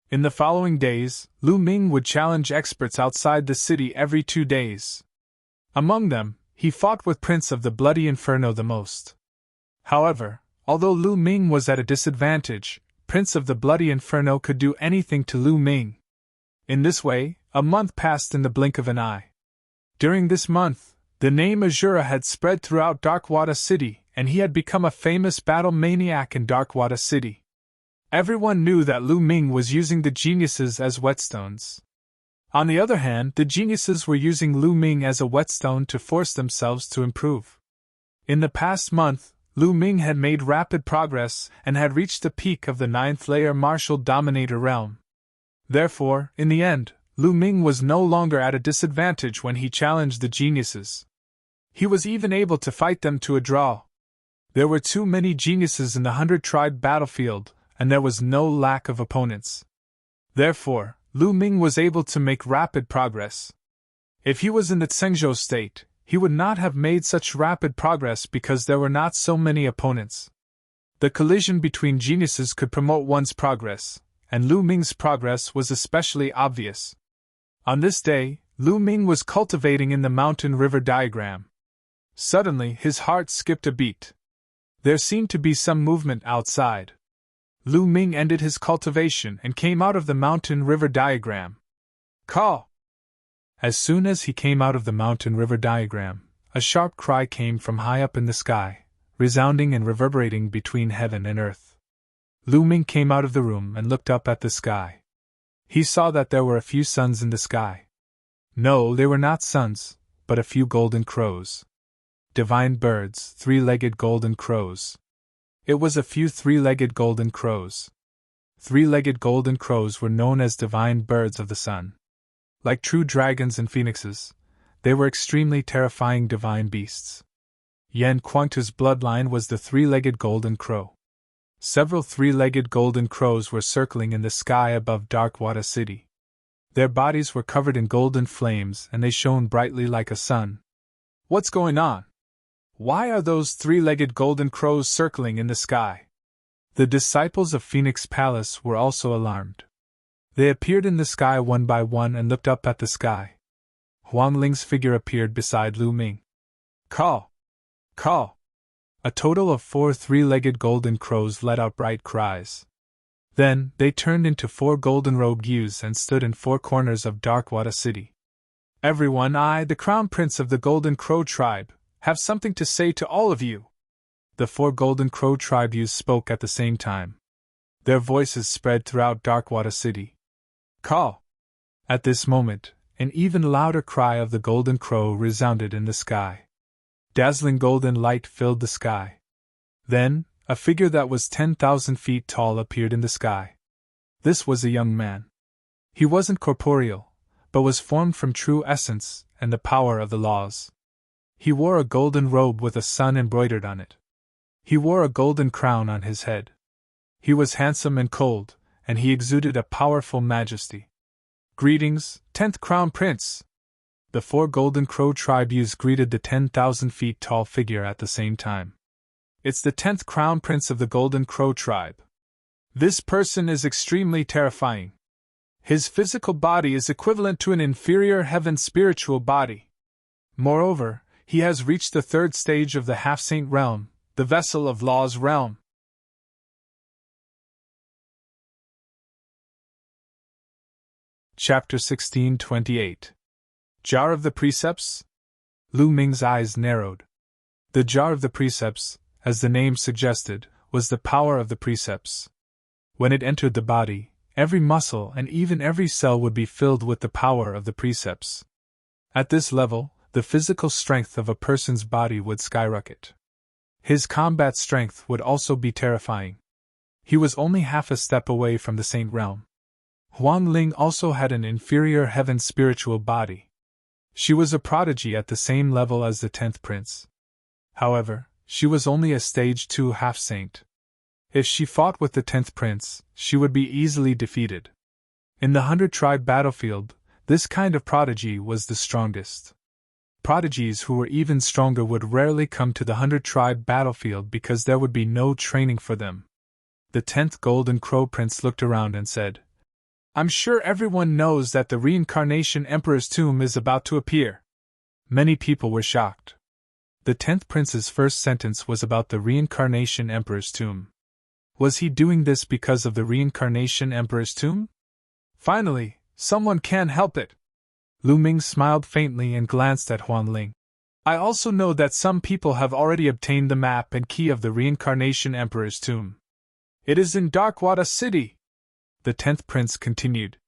A: In the following days, Lu Ming would challenge experts outside the city every 2 days. Among them, he fought with Prince of the Bloody Inferno the most. However, although Lu Ming was at a disadvantage, Prince of the Bloody Inferno could do anything to Lu Ming. In this way, a month passed in the blink of an eye. During this month, the name Azura had spread throughout Darkwater City, and he had become a famous battle maniac in Darkwater City. Everyone knew that Lu Ming was using the geniuses as whetstones. On the other hand, the geniuses were using Lu Ming as a whetstone to force themselves to improve. In the past month, Lu Ming had made rapid progress and had reached the peak of the 9th layer martial dominator realm. Therefore, in the end, Lu Ming was no longer at a disadvantage when he challenged the geniuses. He was even able to fight them to a draw. There were too many geniuses in the 100-tribe battlefield, and there was no lack of opponents. Therefore, Lu Ming was able to make rapid progress. If he was in the Zhengzhou state, he would not have made such rapid progress because there were not so many opponents. The collision between geniuses could promote one's progress, and Lu Ming's progress was especially obvious. On this day, Lu Ming was cultivating in the mountain river diagram. Suddenly, his heart skipped a beat. There seemed to be some movement outside. Lu Ming ended his cultivation and came out of the mountain river diagram. Call! As soon as he came out of the mountain river diagram, a sharp cry came from high up in the sky, resounding and reverberating between heaven and earth. Lu Ming came out of the room and looked up at the sky. He saw that there were a few suns in the sky. No, they were not suns, but a few golden crows. Divine birds, 3-legged golden crows. It was a few 3-legged golden crows. 3-legged golden crows were known as divine birds of the sun. Like true dragons and phoenixes, they were extremely terrifying divine beasts. Yan Kuangtu's bloodline was the 3-legged golden crow. Several 3-legged golden crows were circling in the sky above Darkwater City. Their bodies were covered in golden flames and they shone brightly like a sun. What's going on? Why are those 3-legged golden crows circling in the sky? The disciples of Phoenix Palace were also alarmed. They appeared in the sky one by one and looked up at the sky. Huang Ling's figure appeared beside Lu Ming. Call! Call! A total of 4 3-legged golden crows let out bright cries. Then, they turned into 4 golden-robed youths and stood in 4 corners of Darkwater City. Everyone, I, the Crown Prince of the Golden Crow Tribe, have something to say to all of you. The 4 Golden Crow Tribe youths spoke at the same time. Their voices spread throughout Darkwater City. Call! At this moment, an even louder cry of the golden crow resounded in the sky. Dazzling golden light filled the sky. Then, a figure that was 10,000 feet tall appeared in the sky. This was a young man. He wasn't corporeal, but was formed from true essence and the power of the laws. He wore a golden robe with a sun embroidered on it. He wore a golden crown on his head. He was handsome and cold, and he exuded a powerful majesty. Greetings, 10th Crown Prince! The 4 Golden Crow Tribe youths greeted the 10,000 feet tall figure at the same time. It's the 10th Crown Prince of the Golden Crow Tribe. This person is extremely terrifying. His physical body is equivalent to an inferior heaven spiritual body. Moreover, he has reached the 3rd stage of the half-saint realm, the vessel of law's realm. Chapter 1628. Jar of the Precepts? Lu Ming's eyes narrowed. The Jar of the Precepts, as the name suggested, was the power of the precepts. When it entered the body, every muscle and even every cell would be filled with the power of the precepts. At this level, the physical strength of a person's body would skyrocket. His combat strength would also be terrifying. He was only half a step away from the Saint Realm. Huang Ling also had an inferior heaven spiritual body. She was a prodigy at the same level as the 10th prince. However, she was only a stage 2 half-saint. If she fought with the 10th prince, she would be easily defeated. In the 100-tribe battlefield, this kind of prodigy was the strongest. Prodigies who were even stronger would rarely come to the 100-tribe battlefield because there would be no training for them. The 10th Golden Crow Prince looked around and said, "I'm sure everyone knows that the Reincarnation Emperor's tomb is about to appear." Many people were shocked. The 10th Prince's first sentence was about the Reincarnation Emperor's tomb. Was he doing this because of the Reincarnation Emperor's tomb? Finally, someone can help it. Lu Ming smiled faintly and glanced at Huang Ling. I also know that some people have already obtained the map and key of the Reincarnation Emperor's tomb. It is in Darkwada City, the 10th Prince continued.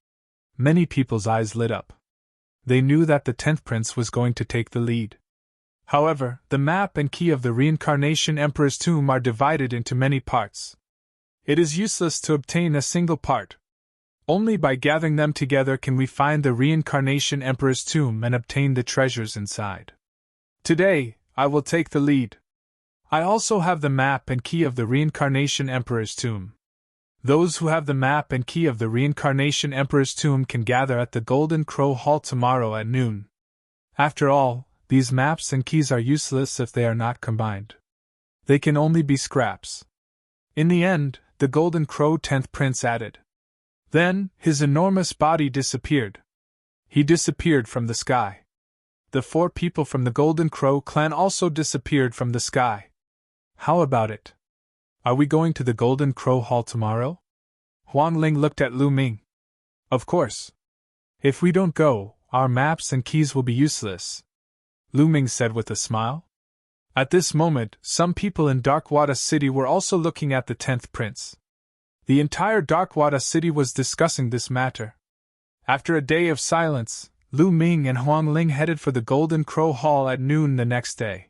A: Many people's eyes lit up. They knew that the 10th Prince was going to take the lead. However, the map and key of the Reincarnation Emperor's tomb are divided into many parts. It is useless to obtain a single part. Only by gathering them together can we find the Reincarnation Emperor's tomb and obtain the treasures inside. Today, I will take the lead. I also have the map and key of the Reincarnation Emperor's tomb. Those who have the map and key of the Reincarnation Emperor's tomb can gather at the Golden Crow Hall tomorrow at noon. After all, these maps and keys are useless if they are not combined. They can only be scraps. In the end, the Golden Crow 10th Prince added. Then, his enormous body disappeared. He disappeared from the sky. The 4 people from the Golden Crow clan also disappeared from the sky. How about it? Are we going to the Golden Crow Hall tomorrow? Huang Ling looked at Lu Ming. Of course. If we don't go, our maps and keys will be useless, Lu Ming said with a smile. At this moment, some people in Darkwada City were also looking at the 10th Prince. The entire Darkwada City was discussing this matter. After a day of silence, Lu Ming and Huang Ling headed for the Golden Crow Hall at noon the next day.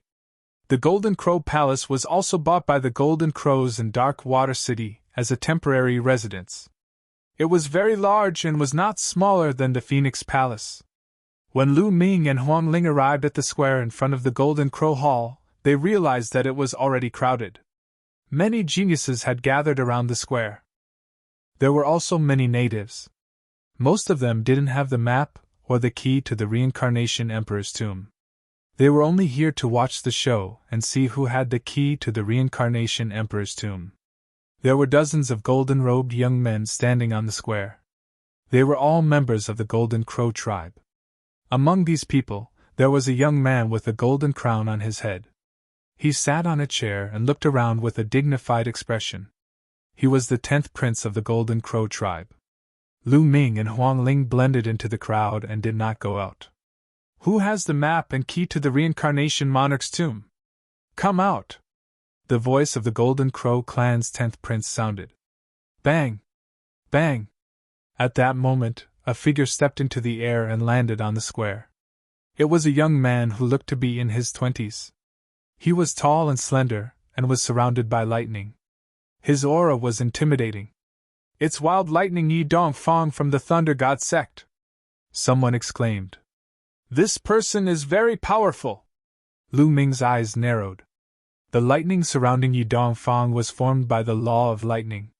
A: The Golden Crow Palace was also bought by the Golden Crows in Darkwater City as a temporary residence. It was very large and was not smaller than the Phoenix Palace. When Lu Ming and Huang Ling arrived at the square in front of the Golden Crow Hall, they realized that it was already crowded. Many geniuses had gathered around the square. There were also many natives. Most of them didn't have the map or the key to the Reincarnation Emperor's tomb. They were only here to watch the show and see who had the key to the Reincarnation Emperor's tomb. There were dozens of golden-robed young men standing on the square. They were all members of the Golden Crow tribe. Among these people, there was a young man with a golden crown on his head. He sat on a chair and looked around with a dignified expression. He was the 10th Prince of the Golden Crow tribe. Lu Ming and Huang Ling blended into the crowd and did not go out. Who has the map and key to the Reincarnation Monarch's tomb? Come out! The voice of the Golden Crow clan's 10th Prince sounded. Bang! Bang! At that moment, a figure stepped into the air and landed on the square. It was a young man who looked to be in his 20s. He was tall and slender, and was surrounded by lightning. His aura was intimidating. It's Wild Lightning Yi Dongfang from the Thunder God sect, someone exclaimed. This person is very powerful. Lu Ming's eyes narrowed. The lightning surrounding Yi Dongfang was formed by the law of lightning.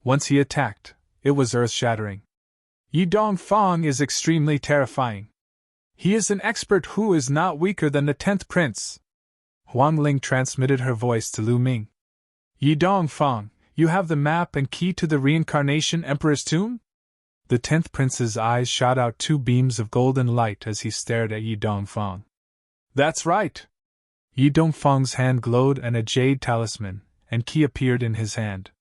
A: Once he attacked, it was earth-shattering. Yi Dongfang is extremely terrifying. He is an expert who is not weaker than the 10th Prince. Huang Ling transmitted her voice to Lu Ming. Yi Dongfang, you have the map and key to the Reincarnation Emperor's tomb? The 10th Prince's eyes shot out 2 beams of golden light as he stared at Yi Dongfang. That's right. Yi Dongfang's hand glowed and a jade talisman and key appeared in his hand.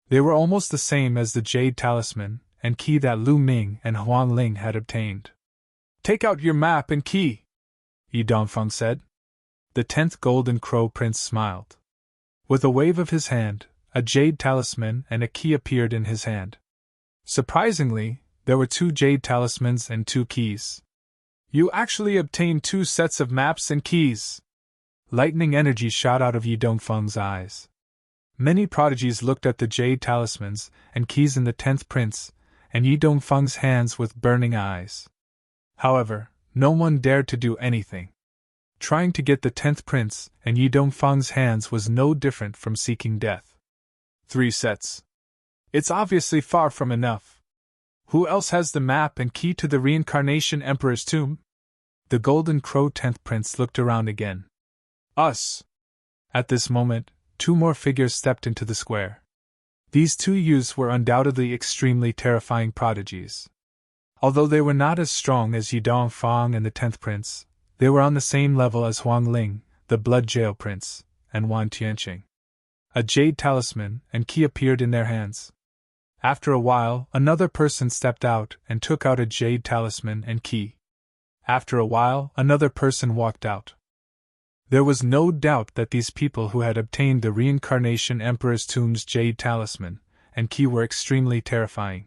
A: They were almost the same as the jade talisman and key that Lu Ming and Huang Ling had obtained. Take out your map and key, Yi Dongfang said. The 10th Golden Crow Prince smiled. With a wave of his hand, a jade talisman and a key appeared in his hand. Surprisingly, there were 2 jade talismans and 2 keys. You actually obtained 2 sets of maps and keys. Lightning energy shot out of Yi Dongfang's eyes. Many prodigies looked at the jade talismans and keys in the 10th Prince and Yi Dongfang's hands with burning eyes. However, no one dared to do anything. Trying to get the 10th prince and Yi Dongfang's hands was no different from seeking death. 3 sets. It's obviously far from enough. Who else has the map and key to the Reincarnation Emperor's tomb? The Golden Crow 10th prince looked around again. Us! At this moment, 2 more figures stepped into the square. These 2 youths were undoubtedly extremely terrifying prodigies. Although they were not as strong as Yi Dongfang and the 10th prince, they were on the same level as Huang Ling, the Blood Jail Prince, and Wan Tianqing. A jade talisman and key appeared in their hands. After a while, another person stepped out and took out a jade talisman and key. After a while, another person walked out. There was no doubt that these people who had obtained the Reincarnation Emperor's tomb's jade talisman and key were extremely terrifying.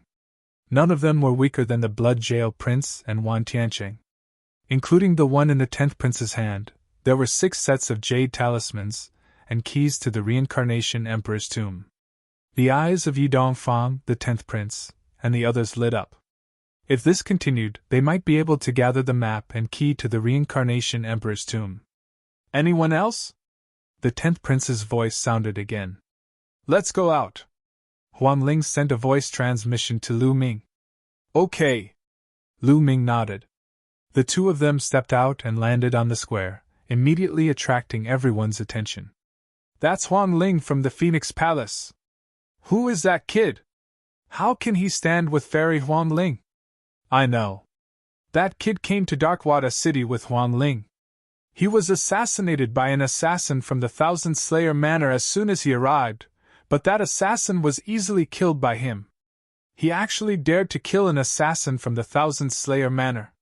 A: None of them were weaker than the Blood Jail Prince and Wan Tianqing. Including the one in the 10th prince's hand, there were 6 sets of jade talismans and keys to the Reincarnation Emperor's tomb. The eyes of Yi Dongfang, the 10th prince, and the others lit up. If this continued, they might be able to gather the map and key to the Reincarnation Emperor's tomb. Anyone else? The 10th prince's voice sounded again. Let's go out. Huang Ling sent a voice transmission to Lu Ming. Okay. Lu Ming nodded. The 2 of them stepped out and landed on the square, immediately attracting everyone's attention. That's Huang Ling from the Phoenix Palace. Who is that kid? How can he stand with Fairy Huang Ling? I know. That kid came to Darkwada City with Huang Ling. He was assassinated by an assassin from the Thousand Slayer Manor as soon as he arrived, but that assassin was easily killed by him. He actually dared to kill an assassin from the Thousand Slayer Manor.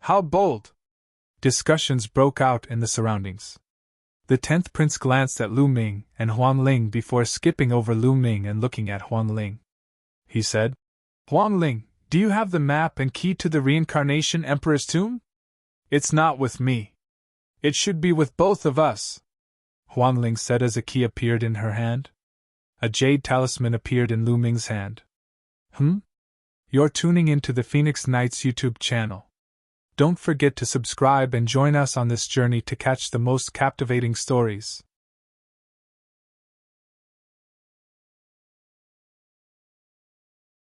A: How bold! Discussions broke out in the surroundings. The 10th prince glanced at Lu Ming and Huang Ling before skipping over Lu Ming and looking at Huang Ling. He said, Huang Ling, do you have the map and key to the Reincarnation Emperor's tomb? It's not with me. It should be with both of us, Huang Ling said as a key appeared in her hand. A jade talisman appeared in Lu Ming's hand. You're tuning into the Phoenix Knights YouTube channel. Don't forget to subscribe and join us on this journey to catch the most captivating stories.